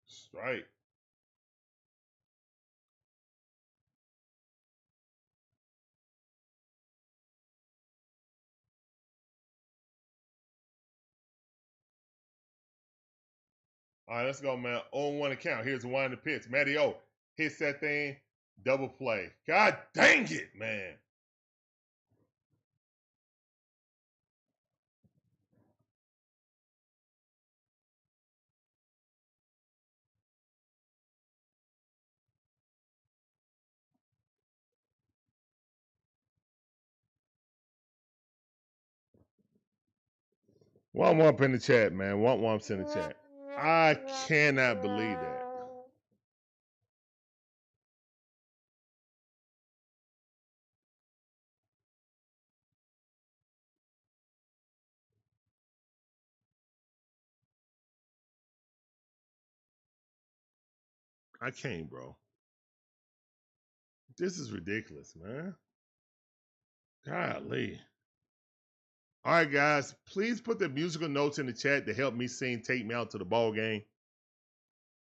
Strike. All right, let's go, man. 0-1 account. Here's one in the pitch. Matty O hits that thing. Double play. God dang it, man. Womp womp in the chat, man. Womp womps in the chat. I cannot believe that. I can't, bro. This is ridiculous, man. Golly. All right, guys. Please put the musical notes in the chat to help me sing "Take Me Out to the Ball Game."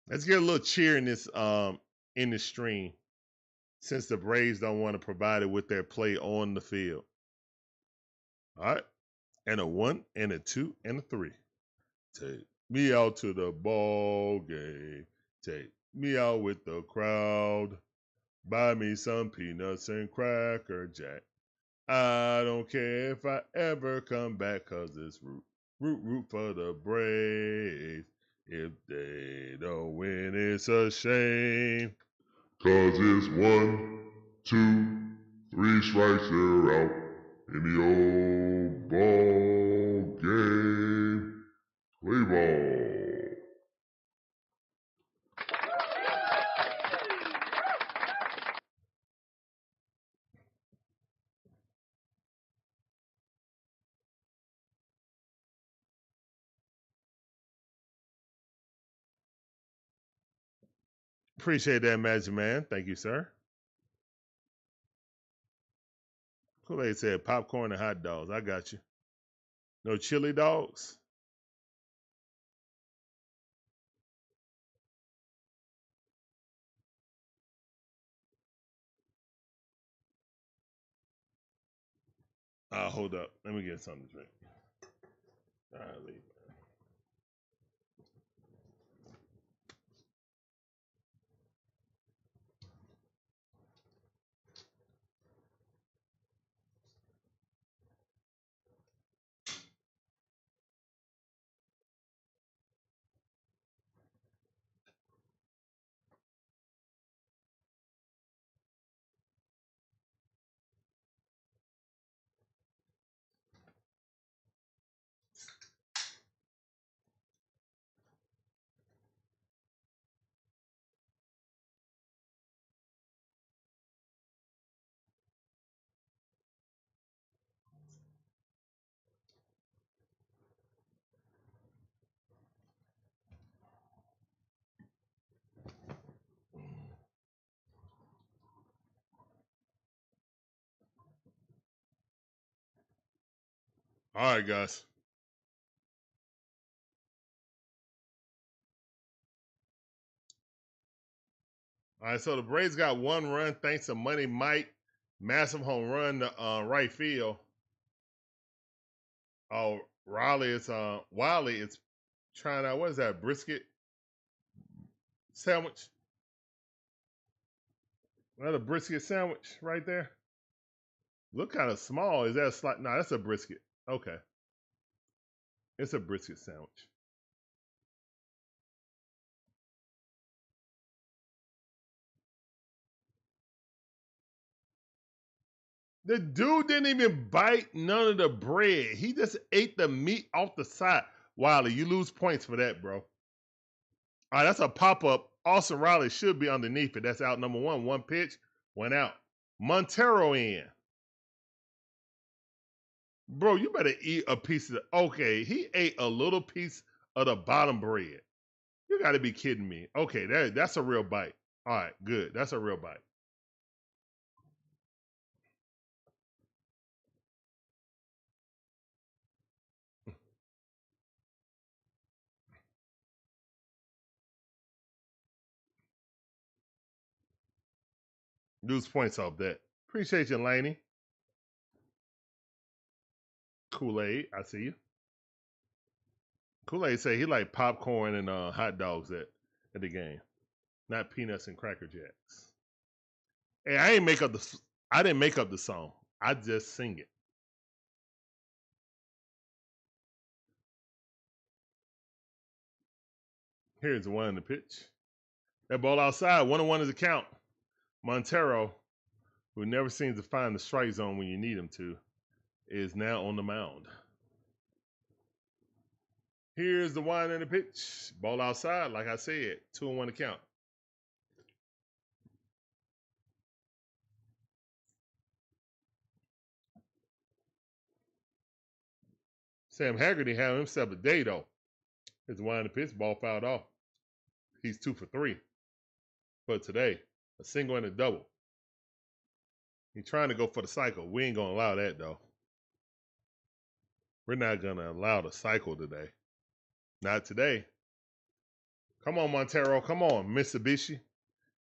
Let's get a little cheer in this stream, since the Braves don't want to provide it with their play on the field. All right. And a 1 and a 2 and a 3. Take me out to the ball game. Take me out with the crowd. Buy me some peanuts and Cracker Jack. I don't care if I ever come back, 'cause it's root for the Braves. If they don't win, it's a shame. 'Cause it's 1, 2, 3 strikes, they're out in the old ball game. Play ball. Appreciate that, Magic Man. Thank you, sir. Kool-Aid said popcorn and hot dogs. I got you. No chili dogs? Hold up. Let me get something to drink. All right, leave. All right, guys. All right, so the Braves got 1 run thanks to Money Mike. Massive home run to right field. Oh, Wiley is trying out, what is that, brisket sandwich? Another brisket sandwich right there. Look kind of small. Is that a slight? No, that's a brisket. Okay. It's a brisket sandwich. The dude didn't even bite none of the bread. He just ate the meat off the side. Wiley, you lose points for that, bro. All right, that's a pop-up. Austin Riley should be underneath it. That's out number 1. 1 pitch, 1 out. Montero in. Bro, you better eat a piece of the. Okay, he ate a little piece of the bottom bread. You got to be kidding me. Okay, that's a real bite. All right, good. That's a real bite. Lose points off that. Appreciate you, Laney. Kool-Aid, I see you. Kool-Aid say he like popcorn and hot dogs at the game, not peanuts and Cracker Jacks. Hey, I didn't make up the song. I just sing it. Here's the one in the pitch. That ball outside. 1-1 is the count. Montero, who never seems to find the strike zone when you need him to, is now on the mound. Here's the one in the pitch. Ball outside, like I said. 2-1 to count. Sam Haggerty had himself a day, though. Here's the one in the pitch. Ball fouled off. He's 2 for 3. But today, a single and a double. He's trying to go for the cycle. We ain't going to allow that, though. We're not going to allow the cycle today. Not today. Come on, Montero. Come on, Mitsubishi.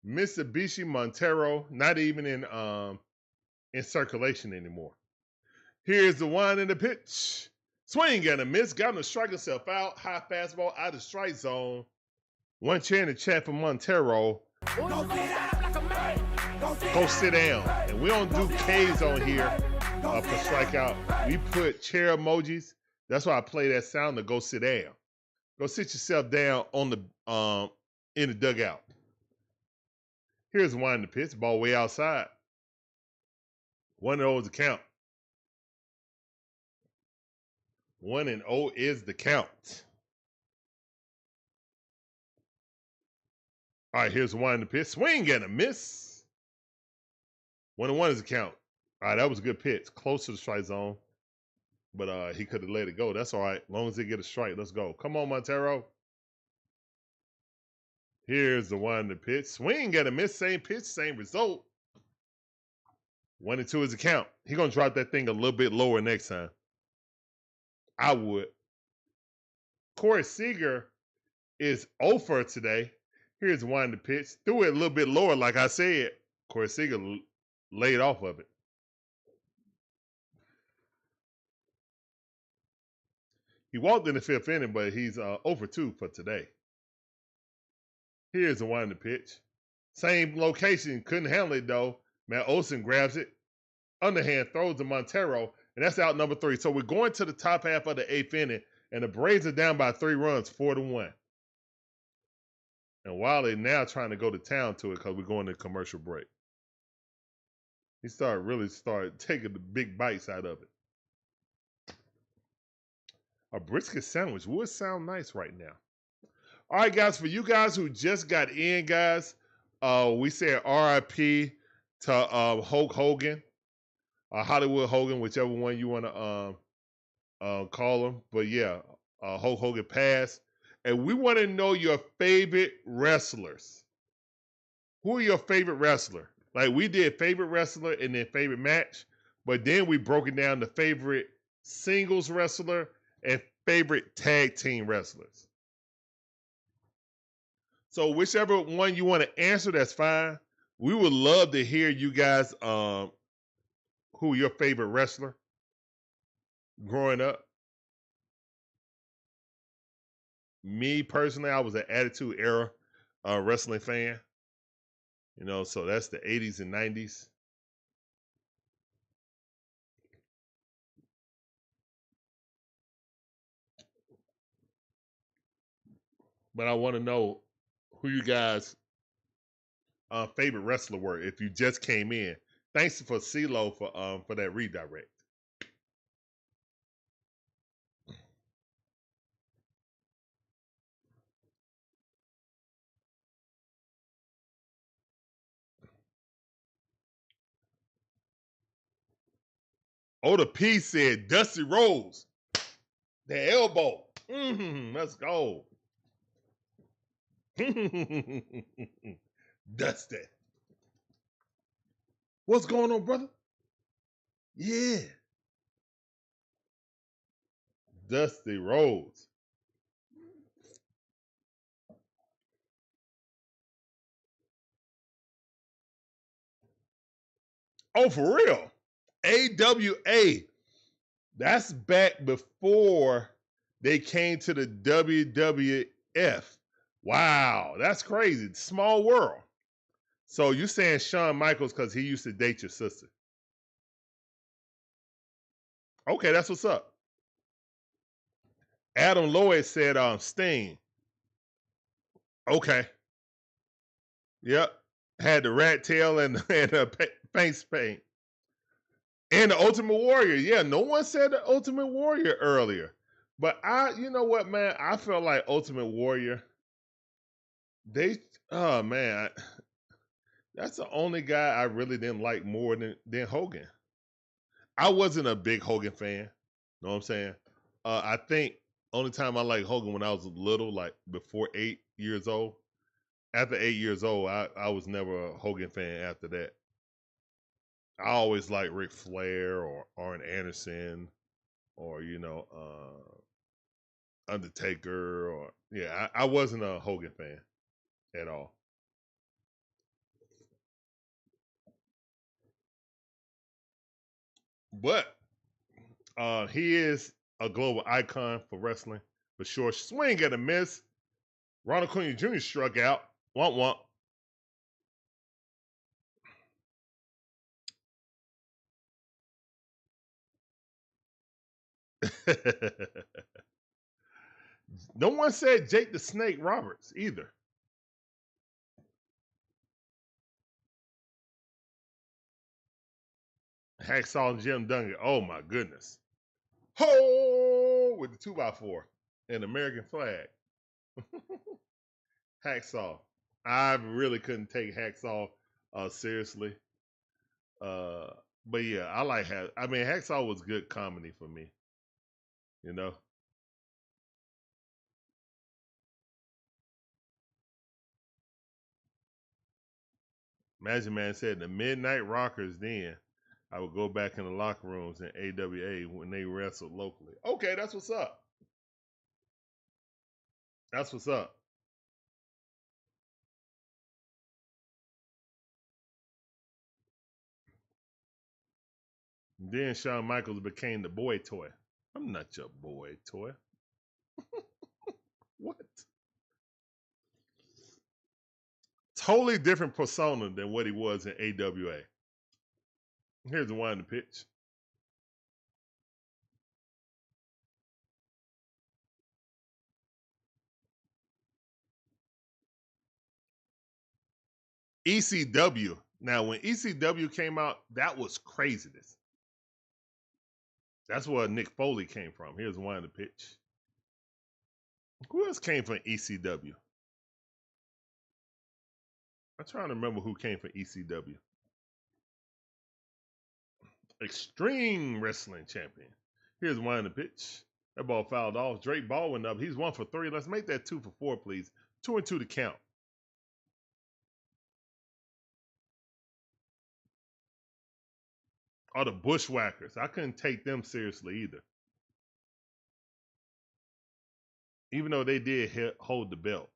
Mitsubishi Montero, not even in circulation anymore. Here's the one in the pitch. Swing and a miss. Got him to strike himself out. High fastball out of strike zone. One chair in the chat for Montero. Go sit down. And we don't do K's on here for strikeout. We put chair emojis. That's why I play that sound to go sit down. Go sit yourself down on the in the dugout. Here's one in the pitch. Ball way outside. 1-0 is the count. 1-0 is the count. All right, here's one in the pitch. Swing and a miss. 1-1 is the count. All right, that was a good pitch. Close to the strike zone. But he could have let it go. That's all right. As long as they get a strike, let's go. Come on, Montero. Here's the one in the pitch. Swing and a miss. Same pitch, same result. 1-2 is the count. He's going to drop that thing a little bit lower next time. I would. Corey Seager is 0 for today. Here's one in the pitch. Threw it a little bit lower, like I said. Corey Seager laid off of it. He walked in the 5th inning, but he's 0 for 2 for today. Here's the one in the pitch. Same location. Couldn't handle it, though. Matt Olson grabs it. Underhand throws to Montero, and that's out number 3. So we're going to the top half of the 8th inning, and the Braves are down by 3 runs, 4-1. And Wiley now trying to go to town to it because we're going to commercial break. He started taking the big bites out of it. A brisket sandwich would sound nice right now. All right, guys, for you guys who just got in, guys, we said RIP to Hulk Hogan, Hollywood Hogan, whichever one you want to call him. But yeah, Hulk Hogan passed. And we want to know your favorite wrestlers. Who are your favorite wrestler? Like we did favorite wrestler and then favorite match, but then we broke it down to favorite singles wrestler and favorite tag team wrestlers. So whichever one you want to answer, that's fine. We would love to hear you guys who your favorite wrestler growing up. Me personally, I was an Attitude Era wrestling fan. You know, so that's the 80s and 90s. But I want to know who you guys' favorite wrestler were if you just came in. Thanks for CeeLo for that redirect. Oda P said Dusty Rose. The elbow. Let's go. Dusty. What's going on, brother? Yeah. Dusty Rose. Oh, for real? AWA. That's back before they came to the WWF. Wow, that's crazy. Small world. So you saying Shawn Michaels because he used to date your sister? Okay, that's what's up. Adam Lloyd said Sting. Okay. Yep. Had the rat tail and face paint. And the Ultimate Warrior. Yeah, no one said the Ultimate Warrior earlier. But you know what, man? I felt like Ultimate Warrior. Oh man, that's the only guy I really didn't like more than Hogan. I wasn't a big Hogan fan. Know what I'm saying? I think only time I liked Hogan when I was little, like before 8 years old. After 8 years old, I was never a Hogan fan after that. I always liked Ric Flair or Arn Anderson or, Undertaker or, yeah, I wasn't a Hogan fan at all. But he is a global icon for wrestling, for sure. Swing and a miss. Ronald Acuna Jr. struck out. Womp womp. No one said Jake the Snake Roberts either. Hacksaw and Jim Duggan. Oh my goodness. Ho! With the 2x4 and American flag. Hacksaw. I really couldn't take Hacksaw seriously. But yeah, I like Hacksaw was good comedy for me. You know? Magic Man said the Midnight Rockers then. I would go back in the locker rooms in AWA when they wrestled locally. Okay, that's what's up. That's what's up. Then Shawn Michaels became the boy toy. I'm not your boy toy. What? Totally different persona than what he was in AWA. Here's the one in the pitch. ECW. Now, when ECW came out, that was craziness. That's where Nick Foley came from. Here's one in the pitch. Who else came from ECW? I'm trying to remember who came from ECW. Extreme Wrestling Champion. Here's one in the pitch. That ball fouled off. Drake Baldwin up. He's 1 for 3. Let's make that 2 for 4, please. 2 and 2 to count. Or the Bushwhackers. I couldn't take them seriously either. Even though they did hold the belt.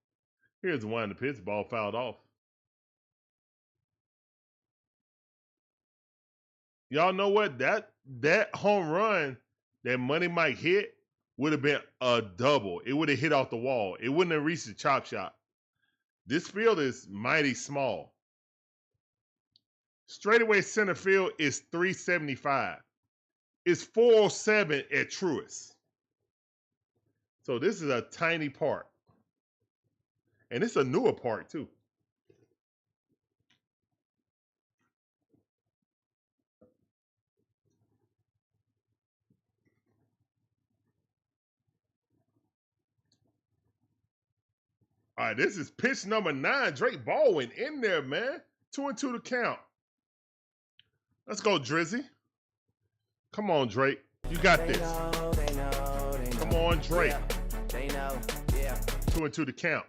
Here's one in the pitch. Ball fouled off. Y'all know what? That home run that Money Mike hit would have been a double. It would have hit off the wall. It wouldn't have reached the chop shop. This field is mighty small. Straightaway center field is 375. It's 407 at Truist. So this is a tiny park. And it's a newer park too. All right, this is pitch number 9. Drake Baldwin in there, man. 2 and 2 to count. Let's go, Drizzy. Come on, Drake. You got They this. know. Come on, Drake. Yeah, they know. Yeah. 2 and 2 to count.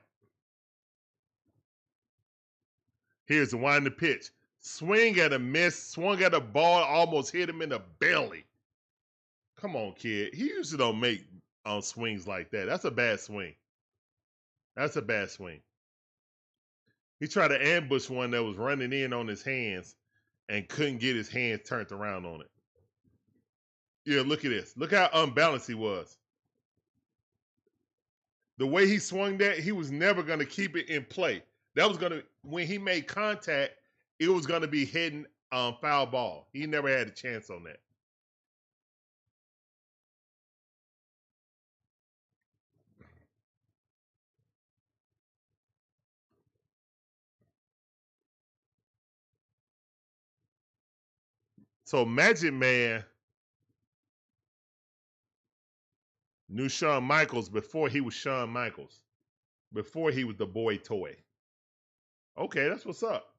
Here's the wind the pitch. Swing at a miss. Swung at a ball. Almost hit him in the belly. Come on, kid. He usually don't make swings like that. That's a bad swing. That's a bad swing. He tried to ambush one that was running in on his hands and couldn't get his hands turned around on it. Yeah, look at this. Look how unbalanced he was. The way he swung that, he was never going to keep it in play. That was going to, when he made contact, it was going to be hitting foul ball. He never had a chance on that. So Magic Man knew Shawn Michaels before he was Shawn Michaels, before he was the boy toy. Okay, that's what's up.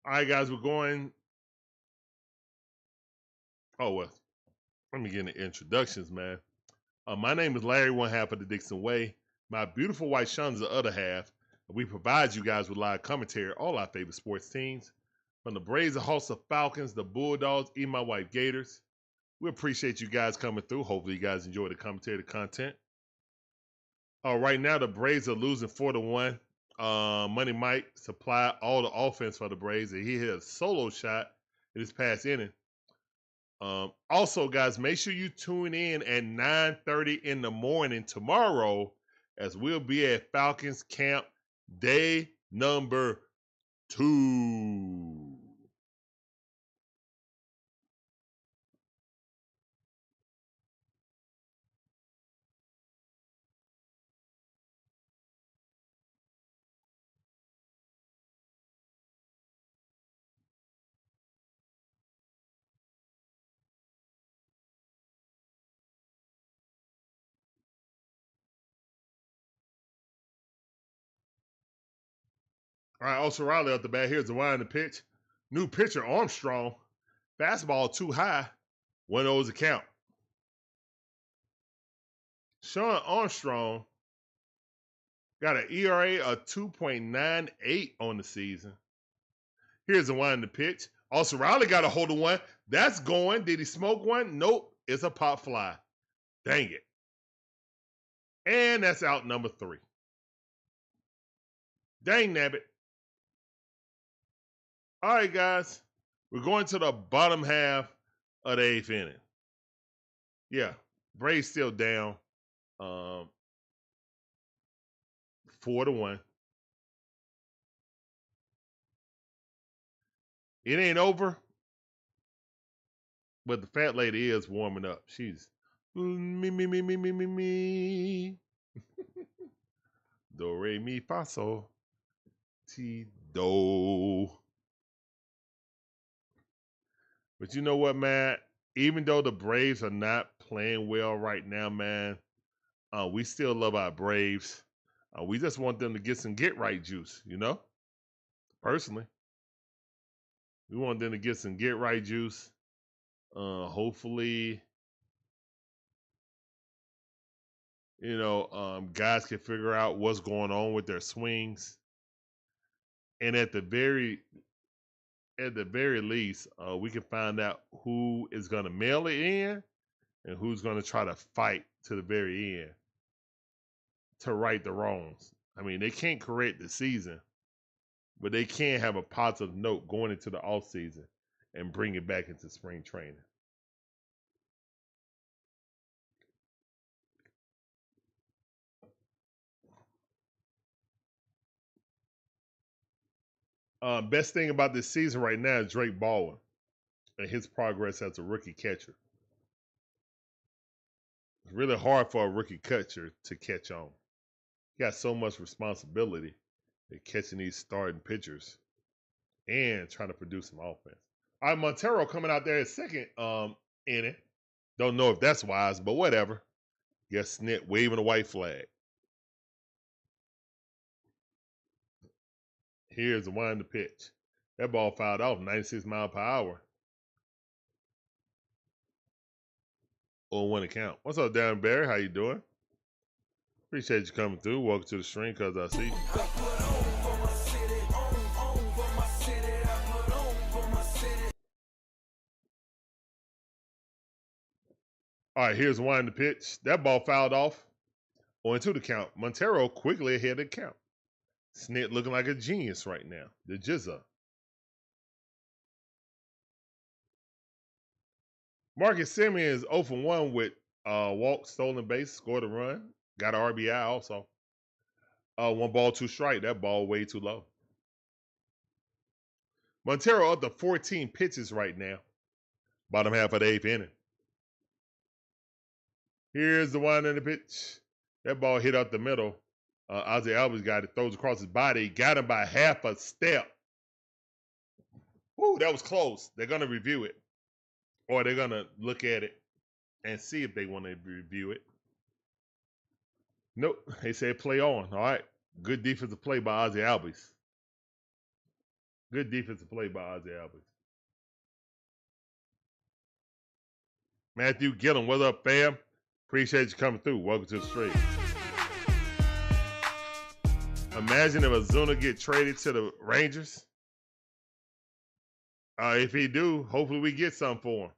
All right, guys, we're going. Oh, well, let me get into introductions, man. My name is Larry, one half of the DIXON Way. My beautiful wife, Shauna's the other half. We provide you guys with live commentary, all our favorite sports teams. From the Braves, the Hawks, the Falcons, the Bulldogs, even my wife, Gators. We appreciate you guys coming through. Hopefully, you guys enjoy the commentary, the content. Right now, the Braves are losing 4-1. Money Mike supplied all the offense for the Braves, and he hit a solo shot in his past inning. Also, guys, make sure you tune in at 9:30 in the morning tomorrow, as we'll be at Falcons camp day number 2. All right, also Riley out the bat. Here's the wind the pitch. New pitcher, Armstrong. Fastball too high. 1-0 is the count. Sean Armstrong got an ERA of 2.98 on the season. Here's the wind the pitch. Also, Riley got a hold of one. That's going. Did he smoke one? Nope. It's a pop fly. Dang it. And that's out number 3. Dang nabbit. All right, guys. We're going to the bottom half of the 8th inning. Yeah. Braves still down 4-1. It ain't over, but the fat lady is warming up. She's me. Do, re, mi, fa, sol, ti, do. But you know what, man? Even though the Braves are not playing well right now, man, we still love our Braves. We just want them to get some get-right juice, you know? Personally. We want them to get some get-right juice. Hopefully, you know, guys can figure out what's going on with their swings. And at the very least, we can find out who is going to mail it in and who's going to try to fight to the very end to right the wrongs. I mean, they can't correct the season, but they can have a positive note going into the off season and bring it back into spring training. Best thing about this season right now is Drake Baldwin and his progress as a rookie catcher. It's really hard for a rookie catcher to catch on. He got so much responsibility. They're catching these starting pitchers and trying to produce some offense. All right, Montero coming out there at second inning. Don't know if that's wise, but whatever. Guess Snit waving a white flag. Here's the wind to pitch. That ball fouled off 96 miles per hour. 0-1 to count. What's up, Dan Barry? How you doing? Appreciate you coming through. Welcome to the stream, cause I see you. All right, here's the wind to pitch. That ball fouled off. 0-2 to count. Montero quickly ahead of the count. Snit looking like a genius right now. The Jizza. Marcus Semien is 0 for 1 with walk, stolen base, scored a run, got an RBI also. 1 ball, 2 strike. That ball way too low. Montero up to 14 pitches right now. Bottom half of the 8th inning. Here's the one in the pitch. That ball hit up the middle. Ozzie Albies got it, throws across his body. Got him by half a step. Ooh, that was close. They're going to review it. Or they're going to look at it and see if they want to review it. Nope. They said play on. All right. Good defensive play by Ozzie Albies. Good defensive play by Ozzie Albies. Matthew Gillum, what's up, fam? Appreciate you coming through. Welcome to the stream. Imagine if Ozuna get traded to the Rangers. If he do, hopefully we get something for him.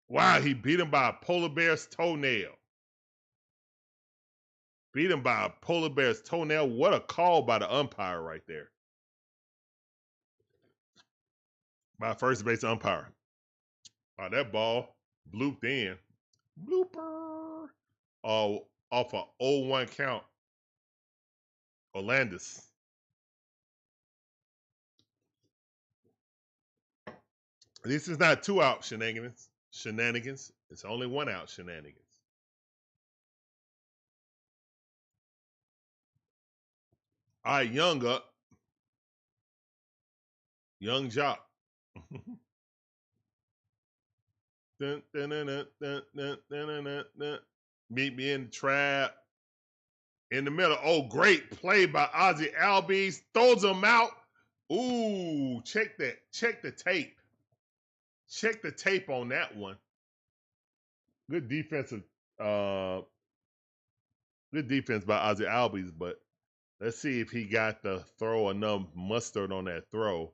Wow, he beat him by a polar bear's toenail. Beat him by a polar bear's toenail. What a call by the umpire right there. By first base umpire. That ball blooped in. Blooper. Off a 0-1 count. Orlandis. This is not 2 out shenanigans. It's only 1 out shenanigans. All right, Young up. Young Jock. Meet me in the trap. In the middle. Oh, great play by Ozzie Albies. Throws him out. Ooh, check that. Check the tape. Check the tape on that one. Good defensive. Good defense by Ozzie Albies, but let's see if he got the throw enough mustard on that throw.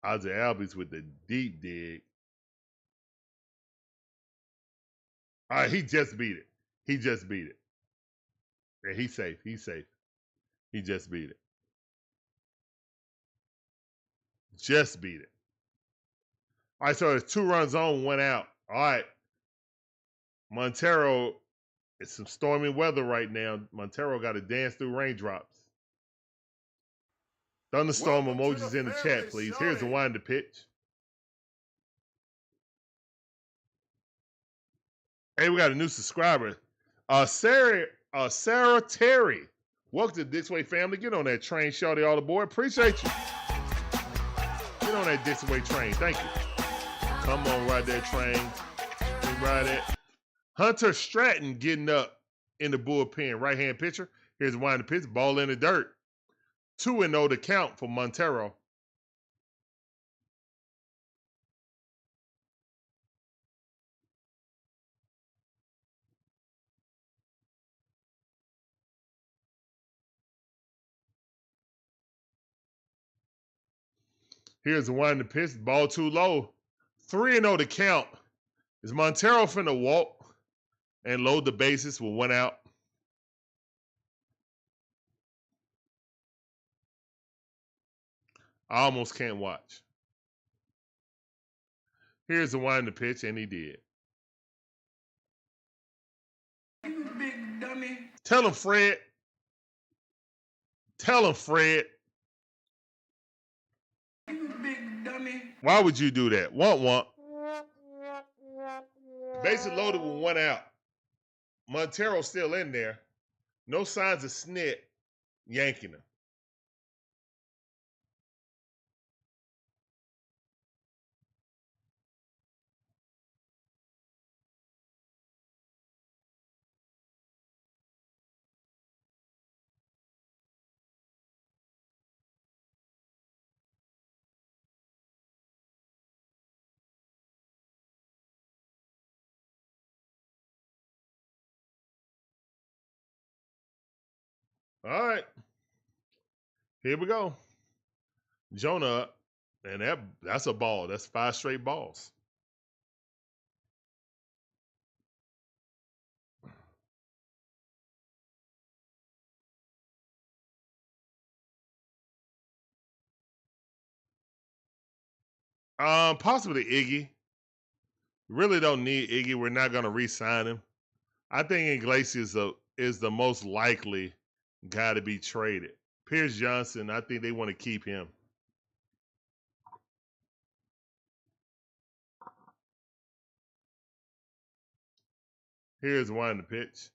Ozzie Albies with the deep dig. All right, he just beat it. He just beat it. Yeah, he's safe. He's safe. He just beat it. Just beat it. All right, so there's 2 runs on, 1 out. All right. Montero, it's some stormy weather right now. Montero got to dance through raindrops. Thunderstorm emojis in the chat, please. Here's the wind to pitch. Hey, we got a new subscriber. Sarah Terry. Welcome to the DIXON WAY family. Get on that train, shorty, all aboard. Appreciate you. Get on that DIXON WAY train. Thank you. Come on, ride that train. Ride it. Hunter Stratton getting up in the bullpen. Right-hand pitcher. Here's the wind to pitch. Ball in the dirt. 2-0 to count for Montero. Here's the wind to pitch. Ball too low. 3-0 to count. Is Montero finna walk and load the bases with 1 out? I almost can't watch. Here's the wind to pitch, and he did. You big dummy. Tell him, Fred. Tell him, Fred. You big dummy. Why would you do that? Want. Bases loaded with 1 out. Montero still in there. No signs of Snit yanking him. All right. Here we go. Jonah up. And that's a ball. That's 5 straight balls. Possibly Iggy. Really don't need Iggy. We're not going to re-sign him. I think Iglesias is the most likely guy to be traded. Pierce Johnson, I think they want to keep him. Here's one to pitch.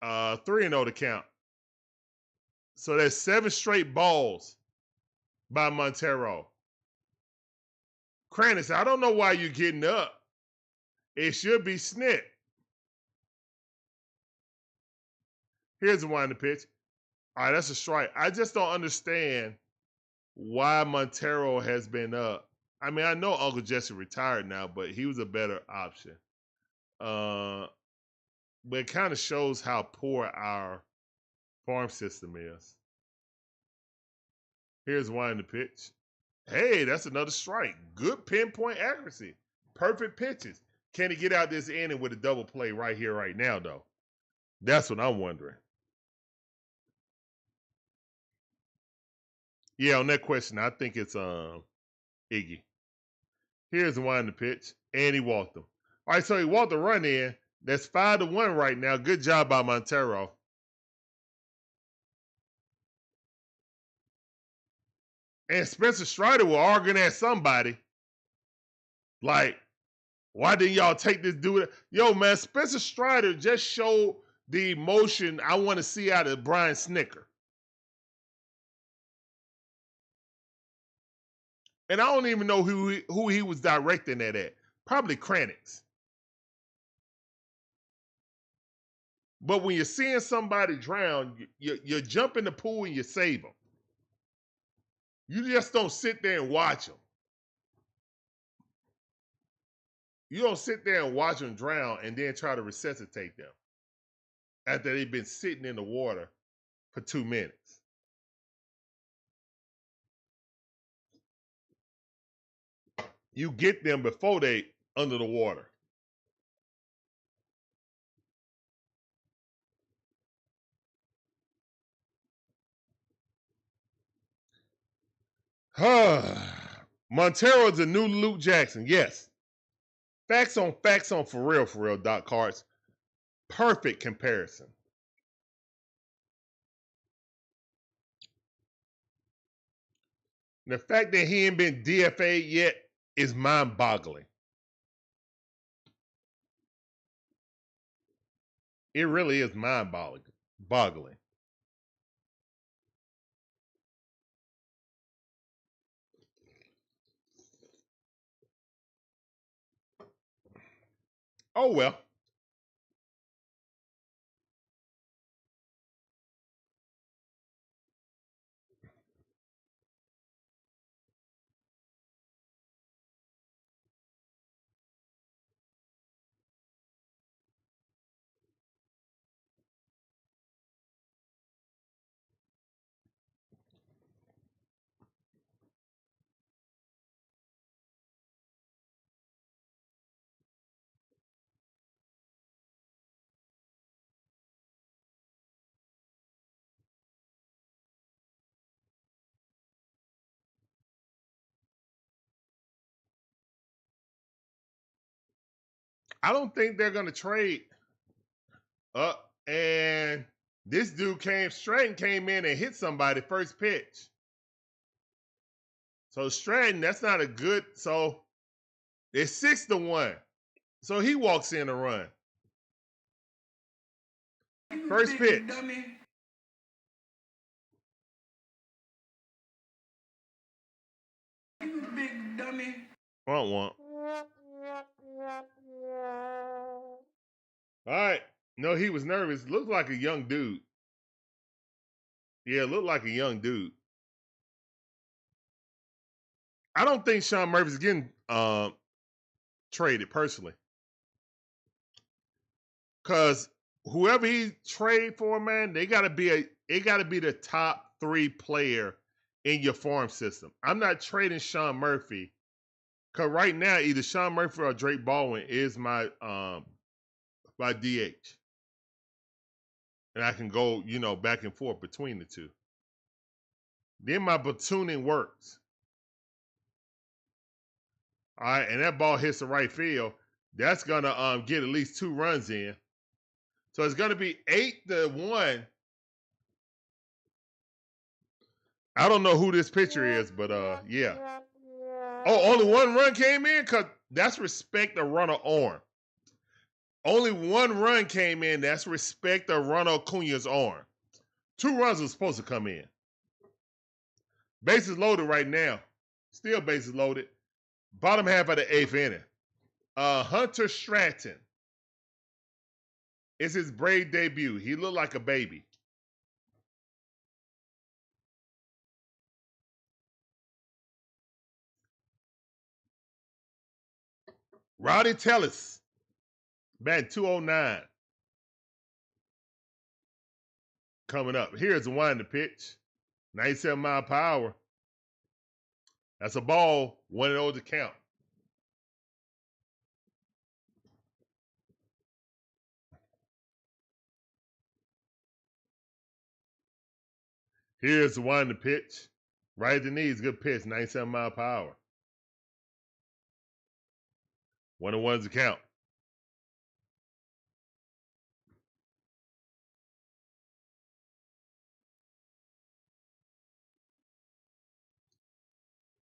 3-0 to count. So that's 7 straight balls by Montero. Kranis, I don't know why you're getting up. It should be Snit. Here's one to pitch. All right, that's a strike. I just don't understand why Montero has been up. I mean, I know Uncle Jesse retired now, but he was a better option. But it kind of shows how poor our farm system is. Here's one to pitch. Hey, that's another strike. Good pinpoint accuracy. Perfect pitches. Can he get out this inning with a double play right here, right now, though? That's what I'm wondering. Yeah, on that question, I think it's Iggy. Here's one to pitch, and he walked him. All right, so he walked the run in. That's 5-1 right now. Good job by Montero. And Spencer Strider was arguing at somebody. Like, why didn't y'all take this dude? Yo, man, Spencer Strider just showed the emotion I want to see out of Brian Snicker. And I don't even know who he was directing that at. Probably Kranix. But when you're seeing somebody drown, you jump in the pool and you save them. You just don't sit there and watch them. You don't sit there and watch them drown and then try to resuscitate them after they've been sitting in the water for 2 minutes. You get them before they under the water. Montero's a new Luke Jackson. Yes. Facts on for real, Doc Carts. Perfect comparison. The fact that he ain't been DFA'd yet is mind-boggling. It really is mind-boggling. Oh, well. I don't think they're going to trade up. And this dude Stratton came in and hit somebody first pitch. So Stratton, that's not a good. So it's 6-1. So he walks in to run. First pitch. Big dummy. Womp. All right. No, he was nervous. Looked like a young dude. Yeah, looked like a young dude. I don't think Sean Murphy's getting traded personally. Cause whoever he trade for, man, it gotta be the top 3 player in your farm system. I'm not trading Sean Murphy. Cause right now, either Sean Murphy or Drake Baldwin is my DH. And I can go, back and forth between the two. Then my platooning works. All right, and that ball hits the right field. That's gonna get at least 2 runs in. So it's gonna be 8-1. I don't know who this pitcher is, but yeah. Oh, only 1 run came in? Cause that's respect the runner arm. Only 1 run came in. That's respect the Ronald Acuna's arm. 2 runs were supposed to come in. Bases loaded right now. Still bases loaded. Bottom half of the 8th inning. Hunter Stratton. It's his Brave debut. He looked like a baby. Rowdy Tellis. Batting 209. Coming up. Here's the wind pitch. 97 mile per hour. That's a ball. 1-0 to count. Here's the wind pitch. Right at the knees. Good pitch. 97 mile per hour. 1-1 to count.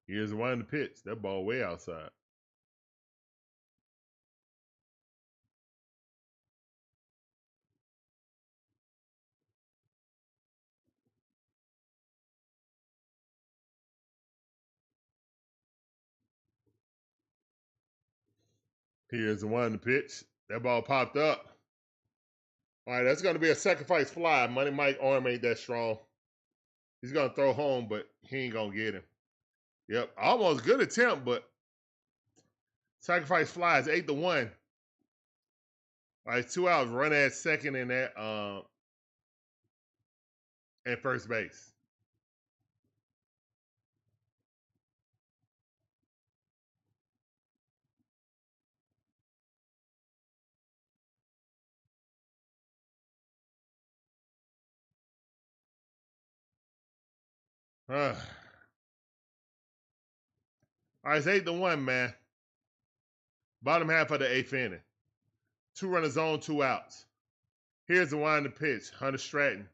Here's the wind pitch. That ball way outside. Here's the wind pitch. That ball popped up. All right, that's going to be a sacrifice fly. Money Mike arm ain't that strong. He's going to throw home, but he ain't going to get him. Yep, almost good attempt, but sacrifice fly is 8-1. All right, 2 outs. Run at second and at first base. All right, it's 8-1, man. Bottom half of the 8th inning. 2 runners on, 2 outs. Here's the wind pitch. Hunter Stratton.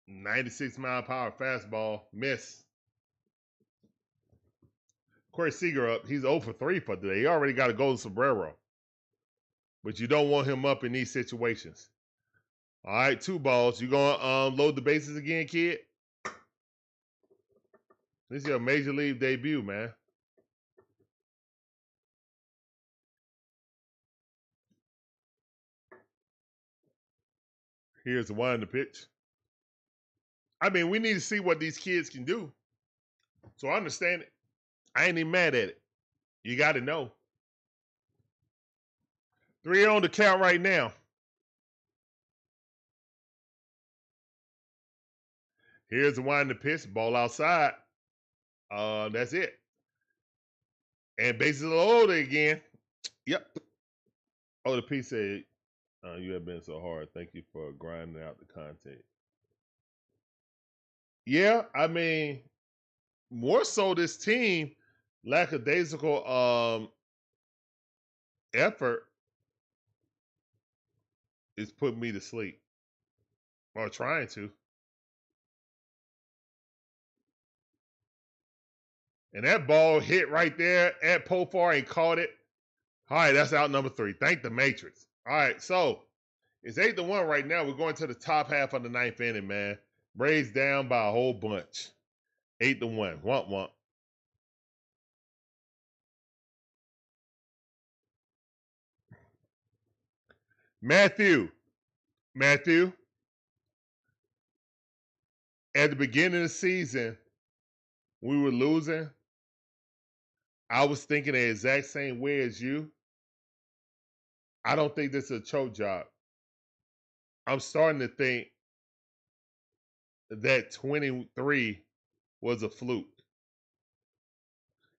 96 mile per hour fastball. Miss. Corey Seager up. He's 0 for 3 for today. He already got a golden sombrero. But you don't want him up in these situations. All right, 2 balls. You going to load the bases again, kid? This is your major league debut, man. Here's the wind pitch. I mean, we need to see what these kids can do. So I understand it. I ain't even mad at it. You got to know. 3 on the count right now. Here's the wind pitch. Ball outside. That's it. And bases loaded again. Yep. Oh, the piece said, you have been so hard. Thank you for grinding out the content. Yeah, I mean, more so this team, lackadaisical effort is putting me to sleep. Or trying to. And that ball hit right there at Profar and caught it. All right, that's out number 3. Thank the Matrix. All right, so it's 8-1 right now. We're going to the top half of the 9th inning, man. Braves down by a whole bunch. 8-1. Womp womp. Matthew, at the beginning of the season, we were losing. I was thinking the exact same way as you. I don't think this is a choke job. I'm starting to think that 23 was a fluke.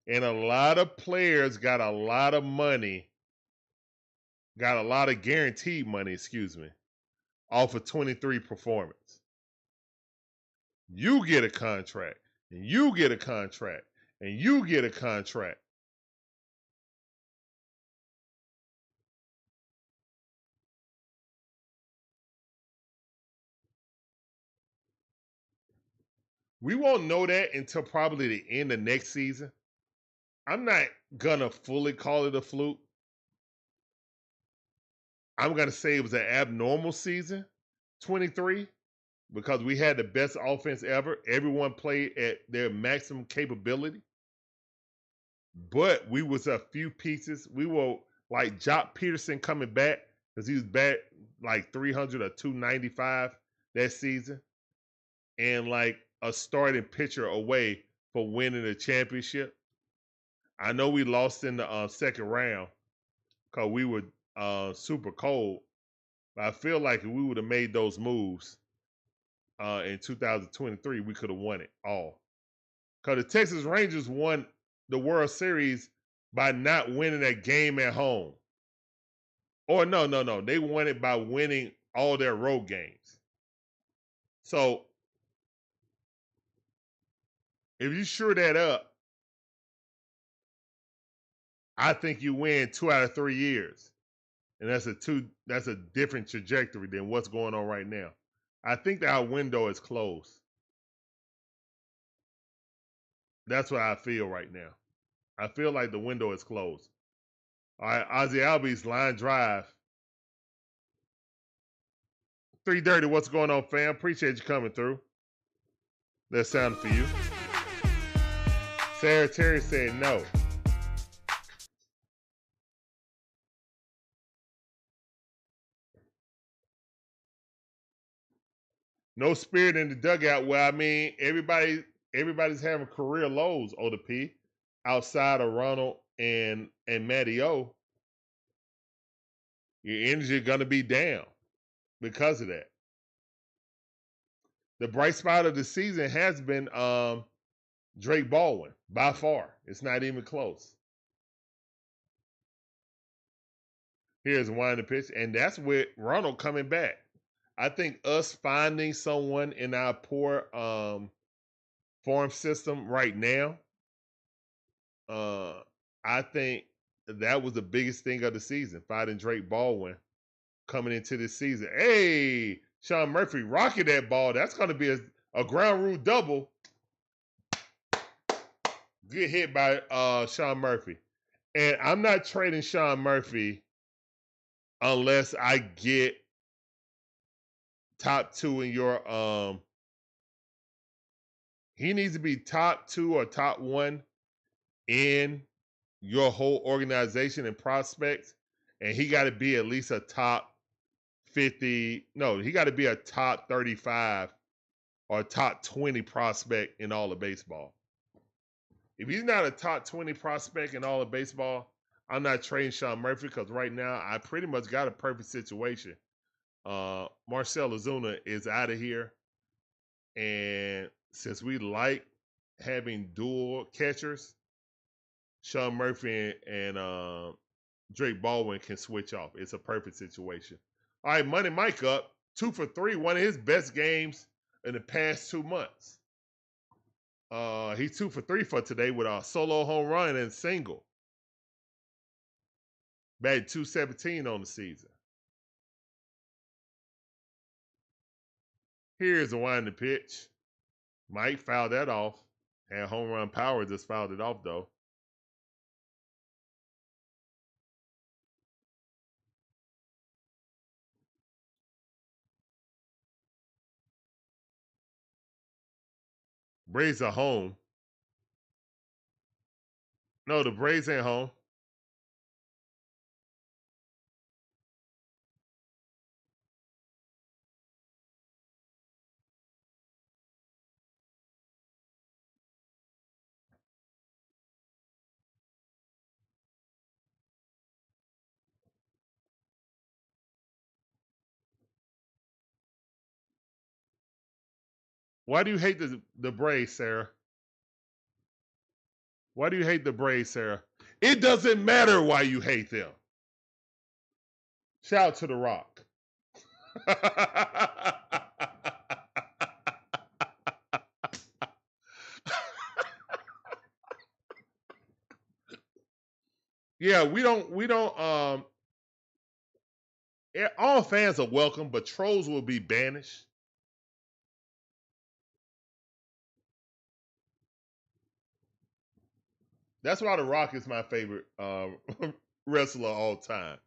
And a lot of players got a lot of money, got a lot of guaranteed money, off of 23 performance. You get a contract, and you get a contract, and you get a contract. We won't know that until probably the end of next season. I'm not gonna fully call it a fluke. I'm gonna say it was an abnormal season, 23, because we had the best offense ever. Everyone played at their maximum capability. But we was a few pieces. We were like Jock Peterson coming back because he was back like 300 or 295 that season. And like a starting pitcher away for winning the championship. I know we lost in the second round because we were super cold. But I feel like if we would have made those moves in 2023, we could have won it all. Because the Texas Rangers won the World Series by not winning that game at home. Or no. They won it by winning all their road games. So if you sure that up, I think you win 2 out of 3 years. And that's a different trajectory than what's going on right now. I think that our window is closed. That's what I feel right now. I feel like the window is closed. All right, Ozzy Albies line drive. 3:30, what's going on, fam? Appreciate you coming through. That sounded for you. Sarah Terry said no. No spirit in the dugout. Well, I mean, everybody's having career lows, Oda P, outside of Ronald and Matty O. Your energy is gonna be down because of that. The bright spot of the season has been Drake Baldwin, by far. It's not even close. Here's one the pitch, and that's with Ronald coming back. I think us finding someone in our poor farm system right now, I think that was the biggest thing of the season, finding Drake Baldwin coming into this season. Hey, Sean Murphy rocking that ball. That's going to be a ground rule double. Good hit by Sean Murphy. And I'm not trading Sean Murphy unless I get top 2 in your he needs to be top 2 or top 1 in your whole organization and prospects, and he got to be at least a top 50. No, he got to be a top 35 or a top 20 prospect in all of baseball. If he's not a top 20 prospect in all of baseball, I'm not trading Sean Murphy because right now I pretty much got a perfect situation. Marcell Ozuna is out of here, and since we like having dual catchers, Sean Murphy and Drake Baldwin can switch off. It's a perfect situation. All right, Money Mike up 2 for 3, one of his best games in the past 2 months. He's 2 for 3 for today with a solo home run and single. Batted .217 on the season. Here's the winding pitch. Mike fouled that off. Had home run power, just fouled it off though. Braves are home. No, the Braves ain't home. Why do you hate the Braves, Sarah? Why do you hate the Braves, Sarah? It doesn't matter why you hate them. Shout out to The Rock. Yeah, we don't all fans are welcome, but trolls will be banished. That's why The Rock is my favorite wrestler of all time.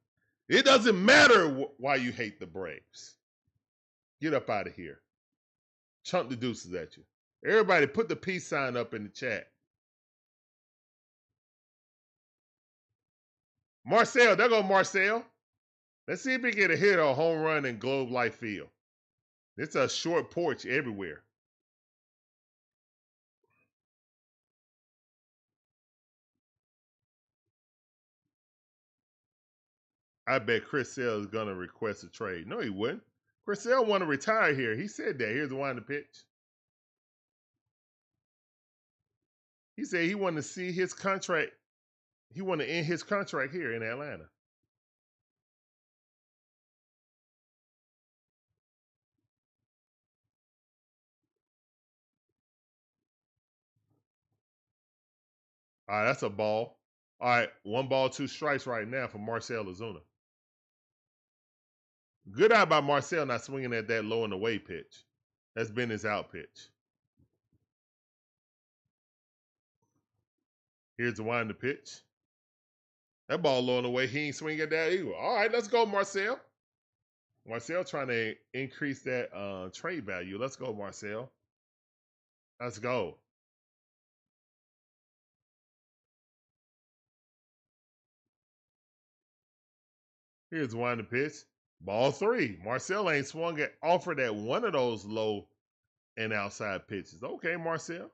It doesn't matter why you hate the Braves. Get up out of here. Chunk the deuces at you. Everybody put the peace sign up in the chat. Marcel, there go Marcel. Let's see if we get a hit or a home run in Globe Life Field. It's a short porch everywhere. I bet Chris Sale is going to request a trade. No, he wouldn't. Chris Sale want to retire here. He said that. Here's the wind of pitch. He said he wanted to see his contract. He wanted to end his contract here in Atlanta. All right, that's a ball. All right, 1 ball, 2 strikes right now for Marcell Ozuna. Good eye by Marcell not swinging at that low and away pitch. That's been his out pitch. Here's the wind of pitch. That ball low and away. He ain't swinging at that either. All right, let's go, Marcell. Marcell trying to increase that trade value. Let's go, Marcell. Let's go. Here's the wind of pitch. Ball 3. Marcell ain't swung at offered at one of those low and outside pitches. Okay, Marcell.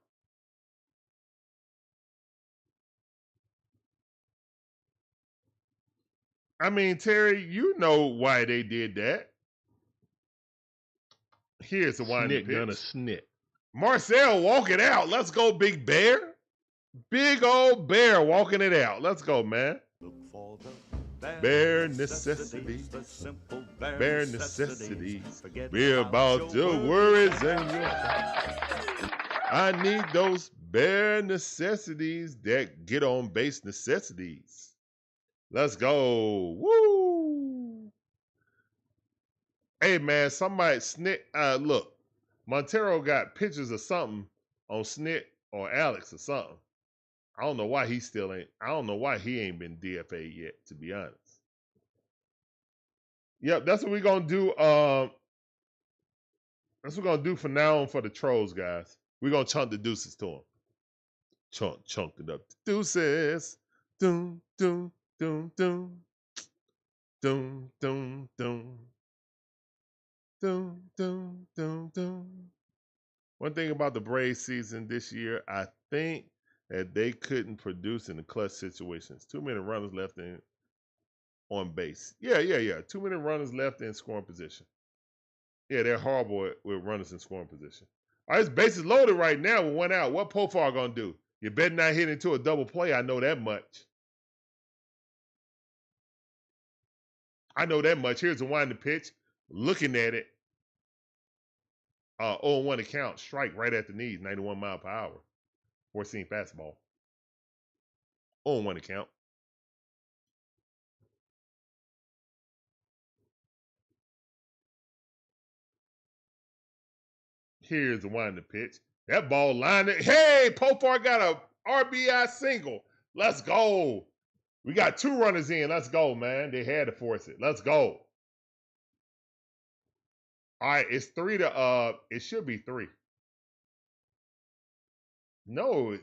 I mean, Terry, you know why they did that. Here's the wind of pitch. Gonna snit. Marcell walking out. Let's go, Big Bear. Big old Bear walking it out. Let's go, man. Look for the bare necessities. the simple Bare necessities. Be about your worries and your I need those bare necessities, that get on base necessities. Let's go. Woo! Hey man, somebody Snit. Look, Montero got pictures of something on Snit or Alex or something. I don't know why he still ain't. I don't know why he ain't been DFA yet, to be honest. Yep, that's what we're gonna do. That's what we're gonna do for now on for the trolls, guys. We're gonna chunk the deuces to them. Chunk it up. Deuces. Doom, doom, doom, doom. Doom, doom, doom. Doom, doom, doom, doom. One thing about the Braves season this year, I think that they couldn't produce in the clutch situations. Too many runners left on base. Yeah. Too many runners left in scoring position. Yeah, they're horrible with runners in scoring position. All right, it's bases loaded right now with 1 out. What Profar gonna do? You better not hit into a double play. I know that much. Here's the wind the pitch. Looking at it. 0-1 account. Strike right at the knees. 91 mile per hour. 4-seam fastball. 0-1 account. Here's the wind the pitch. That ball lined it. Hey, Popar got a RBI single. Let's go. We got 2 runners in. Let's go, man. They had to force it. Let's go. All right, it's 3 to it should be 3. No,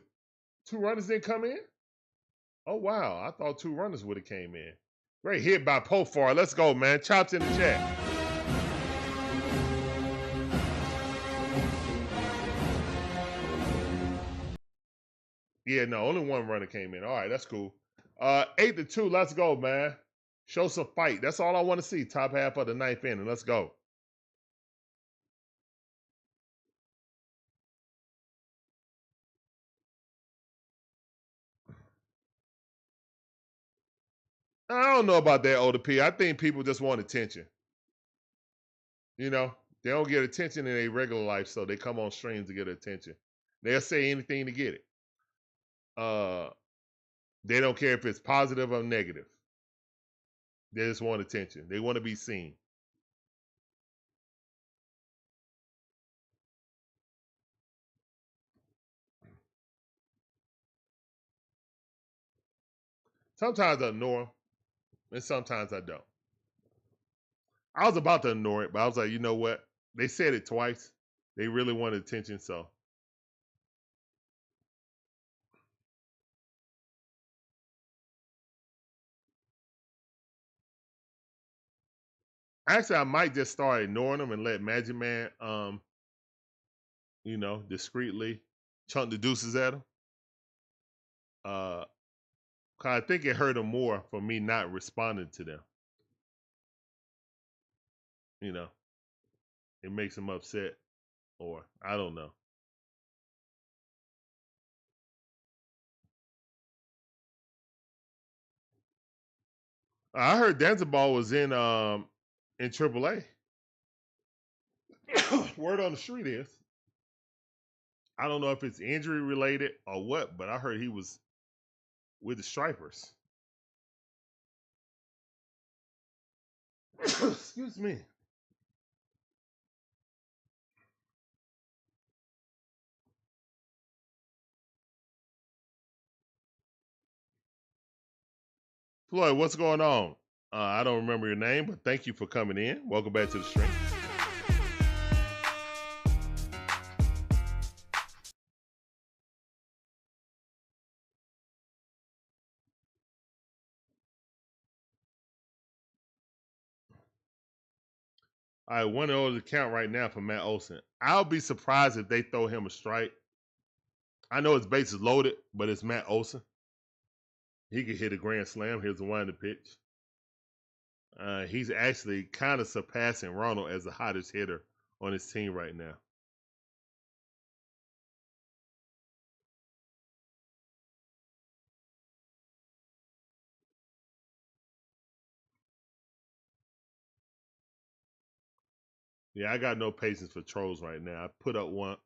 2 runners didn't come in? Oh wow. I thought 2 runners would have came in. Great hit by Popar. Let's go, man. Chops in the chat. Yeah, no, only 1 runner came in. All right, that's cool. 8 to 2. Let's go, man. Show some fight. That's all I want to see. Top half of the 9th inning. Let's go. I don't know about that, Older P. I think people just want attention. You know, they don't get attention in their regular life, so they come on streams to get attention. They'll say anything to get it. They don't care if it's positive or negative. They just want attention. They want to be seen. Sometimes I ignore them, and sometimes I don't. I was about to ignore it, but I was like, you know what? They said it twice. They really wanted attention, so. Actually, I might just start ignoring them and let Magic Man, you know, discreetly chunk the deuces at him. Cause I think it hurt him more for me not responding to them. You know, it makes him upset, or I don't know. I heard Danzabal was in AAA. Word on the street is, I don't know if it's injury related or what, but I heard he was with the Stripers. Excuse me. Floyd, what's going on? I don't remember your name, but thank you for coming in. Welcome back to the stream. All right, 1-0 to count right now for Matt Olson. I'll be surprised if they throw him a strike. I know his base is loaded, but it's Matt Olson. He could hit a grand slam. Here's the one to pitch. He's actually kind of surpassing Ronald as the hottest hitter on his team right now. Yeah, I got no patience for trolls right now. I put up one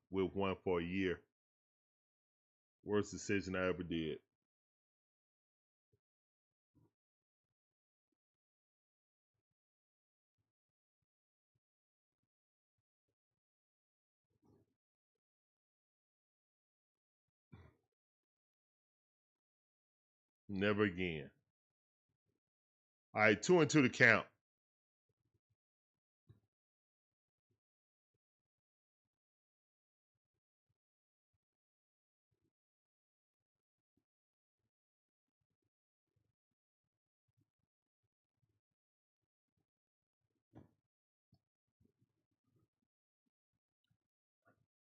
for a year. Worst decision I ever did. Never again. All right, 2-2 to count.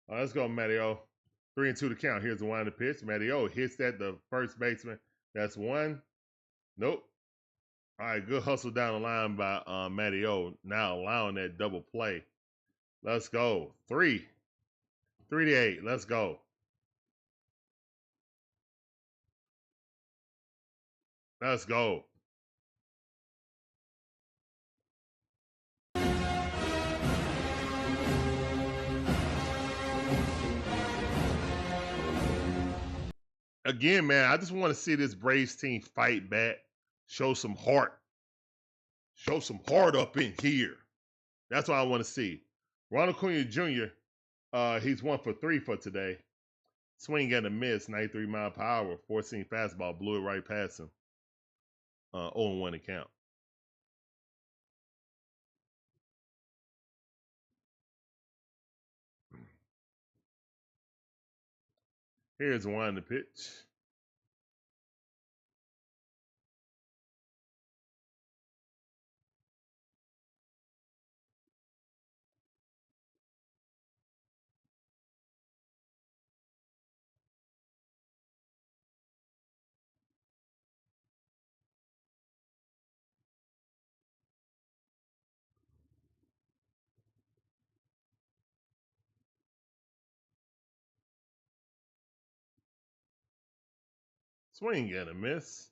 Let's go, Mateo. 3-2 to count. Here's the one to pitch. Mateo hits that the first baseman. That's one. Nope. All right, good hustle down the line by Mateo. Now allowing that double play. Let's go. 3 to 8. Let's go. Let's go. Again, man, I just want to see this Braves team fight back. Show some heart. Show some heart up in here. That's what I want to see. Ronald Acuna Jr. He's 1 for 3 for today. Swing and a miss, 93 mile per hour, 4-seam fastball, blew it right past him. 0-1 to count. Here's one to pitch. Swing and a miss.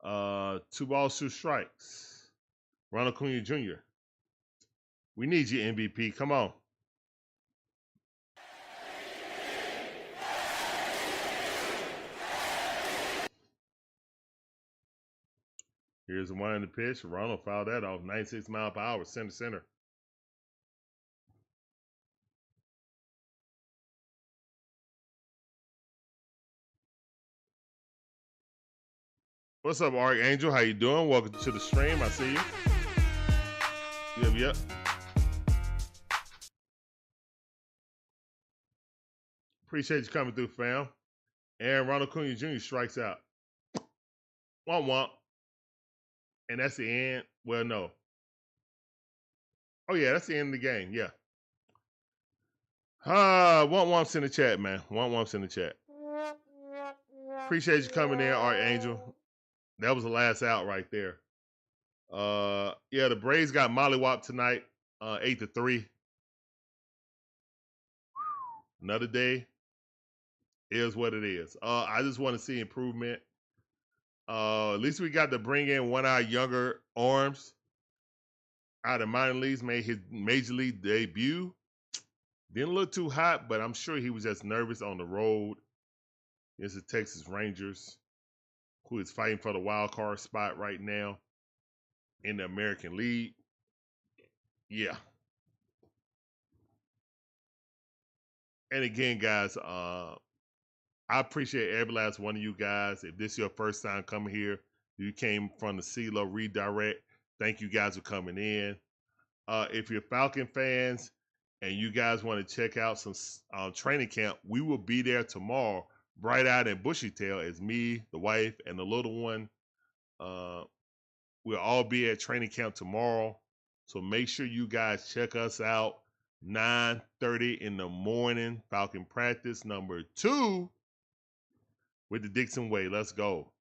2 balls, 2 strikes. Ronald Acuna Jr. We need you, MVP. Come on. Here's one in the pitch. Ronald fouled that off. 96 mile per hour, center. What's up, Archangel? How you doing? Welcome to the stream. I see you. Yep. Appreciate you coming through, fam. And Ronald Acuna Jr. strikes out. Womp. And that's the end. Well, no. Oh, yeah, that's the end of the game. Yeah. Womp's in the chat, man. Womp's in the chat. Appreciate you coming in, Archangel. That was the last out right there. Yeah, the Braves got mollywopped tonight, 8-3. Another day is what it is. I just want to see improvement. At least we got to bring in one of our younger arms out of minor leagues, made his major league debut. Didn't look too hot, but I'm sure he was just nervous on the road. It's the Texas Rangers, who is fighting for the wild card spot right now in the American League. Yeah. And again, guys, I appreciate every last one of you guys. If this is your first time coming here, you came from the CeeLo Redirect, thank you guys for coming in. If you're Falcon fans and you guys want to check out some training camp, we will be there tomorrow, bright-eyed and bushy-tailed, as me, the wife, and the little one. We'll all be at training camp tomorrow. So make sure you guys check us out. 9:30 in the morning, Falcon practice number 2 with the DIXON Way. Let's go.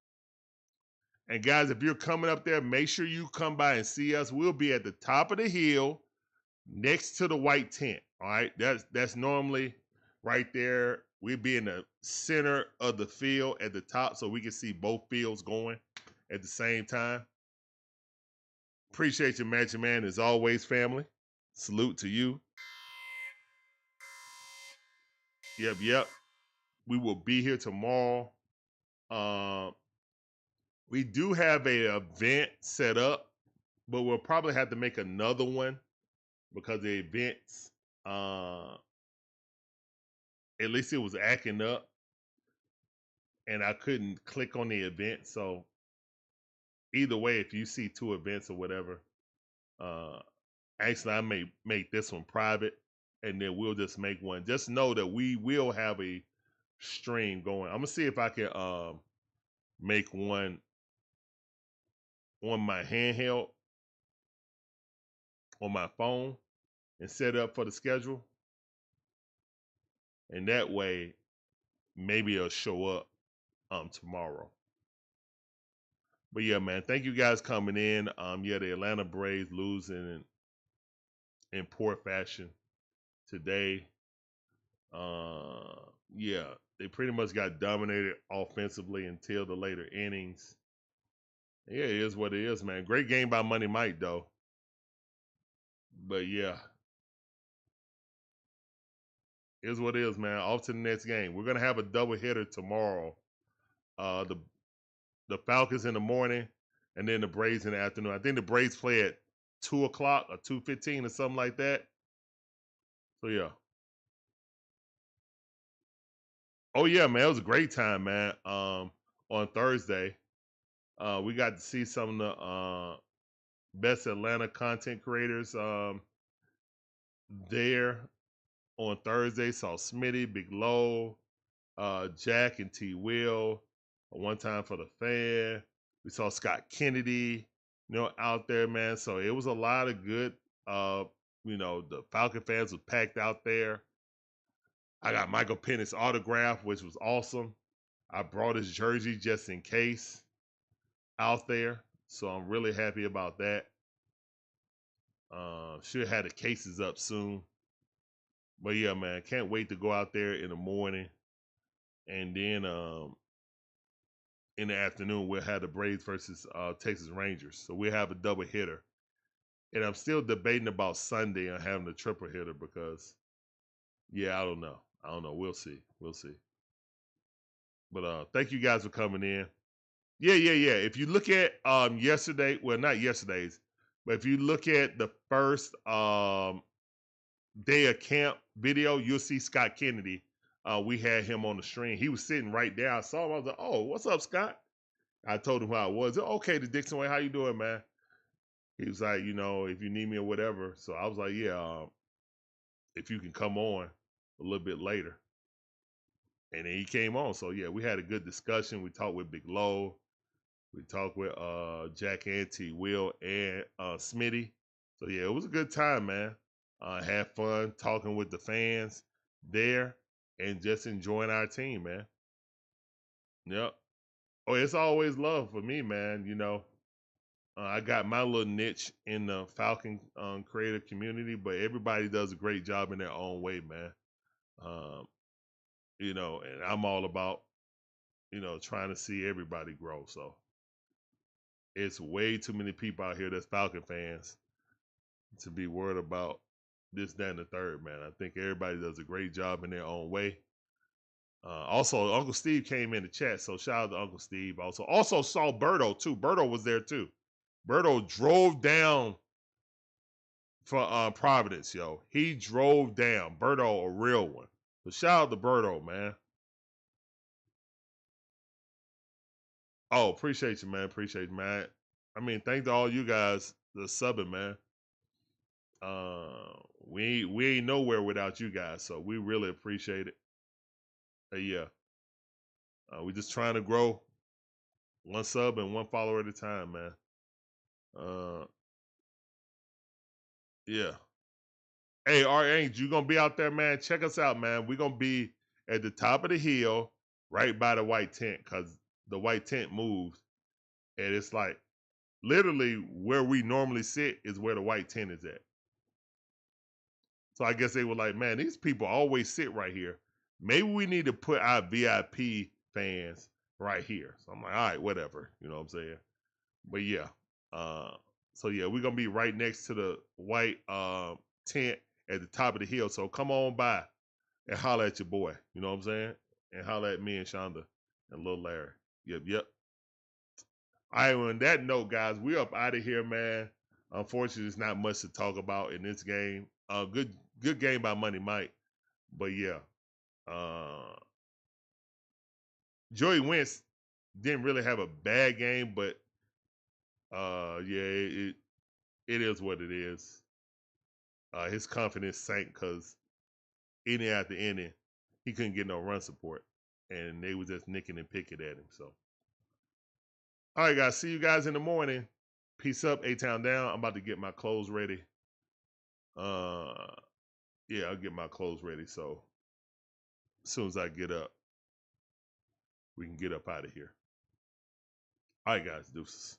And guys, if you're coming up there, make sure you come by and see us. We'll be at the top of the hill next to the white tent. All right. That's normally right there. We'll be in the center of the field at the top so we can see both fields going at the same time. Appreciate you, Magic Man, as always, family. Salute to you. Yep. We will be here tomorrow. We do have an event set up, but we'll probably have to make another one because the events, at least it was acting up and I couldn't click on the event. So either way, if you see 2 events or whatever, actually I may make this one private and then we'll just make one. Just know that we will have a stream going. I'm gonna see if I can make one on my handheld on my phone and set it up for the schedule. And that way maybe it'll show up tomorrow. But yeah, man, thank you guys coming in. Yeah, the Atlanta Braves losing in poor fashion today. Yeah, they pretty much got dominated offensively until the later innings. Yeah, it is what it is, man. Great game by Money Mike, though. But yeah, it is what it is, man. Off to the next game. We're gonna have a double hitter tomorrow. The Falcons in the morning, and then the Braves in the afternoon. I think the Braves play at 2 o'clock or 2:15 or something like that. So yeah. Oh yeah, man, it was a great time, man. On Thursday, we got to see some of the best Atlanta content creators there on Thursday. Saw Smitty, Big Low, Jack and T Will, one time for the fan. We saw Scott Kennedy, out there, man. So it was a lot of good. The Falcon fans were packed out there. I got Michael Penix's autograph, which was awesome. I brought his jersey just in case out there, so I'm really happy about that. Should have the cases up soon, but yeah, man, can't wait to go out there in the morning, and then in the afternoon we'll have the Braves versus Texas Rangers, so we'll have a double hitter. And I'm still debating about Sunday and having a triple hitter because, yeah, I don't know. We'll see. But thank you guys for coming in. Yeah. If you look at yesterday, well, not yesterday's, but if you look at the first day of camp video, you'll see Scott Kennedy. We had him on the stream. He was sitting right there. I saw him. I was like, "Oh, what's up, Scott?" I told him who I was. Okay, the DIXON Way. How you doing, man? He was like, if you need me or whatever. So I was like, yeah, if you can come on a little bit later. And then he came on. So yeah, we had a good discussion. We talked with Big Low. We talked with Jack and T Will and Smitty. So yeah, it was a good time, man. Had fun talking with the fans there and just enjoying our team, man. Yep. Oh, it's always love for me, man. I got my little niche in the Falcon creative community, but everybody does a great job in their own way, man. And I'm all about, trying to see everybody grow. So it's way too many people out here that's Falcon fans to be worried about this, that, and the third, man. I think everybody does a great job in their own way. Also, Uncle Steve came in the chat, so shout out to Uncle Steve. Also saw Berto too. Berto was there too. Berto drove down for Providence, yo. He drove down. Berto, a real one. So shout out to Berto, man. Oh, appreciate you, man. Appreciate you, man. I mean, thank to all you guys that's subbing, man. We ain't nowhere without you guys, so we really appreciate it. Yeah. We just trying to grow one sub and one follower at a time, man. Yeah. Hey, Angel, you gonna be out there, man? Check us out, man. We're gonna be at the top of the hill, right by the white tent, because the white tent moves, and it's like literally where we normally sit is where the white tent is at. So I guess they were like, man, these people always sit right here. Maybe we need to put our VIP fans right here. So I'm like, all right, whatever. You know what I'm saying? But yeah. So yeah, we're gonna be right next to the white tent at the top of the hill. So come on by and holler at your boy. You know what I'm saying? And holler at me and Shonda and little Larry. Yep. All right, on that note, guys, we up out of here, man. Unfortunately, there's not much to talk about in this game. Good game by Money Mike. But yeah. Joey Wentz didn't really have a bad game, but it is what it is. His confidence sank because inning after inning, he couldn't get no run support, and they were just nicking and picking at him. So, all right, guys, see you guys in the morning. Peace up, A-Town down. I'm about to get my clothes ready. Yeah, I'll get my clothes ready. So, as soon as I get up, we can get up out of here. All right, guys, deuces.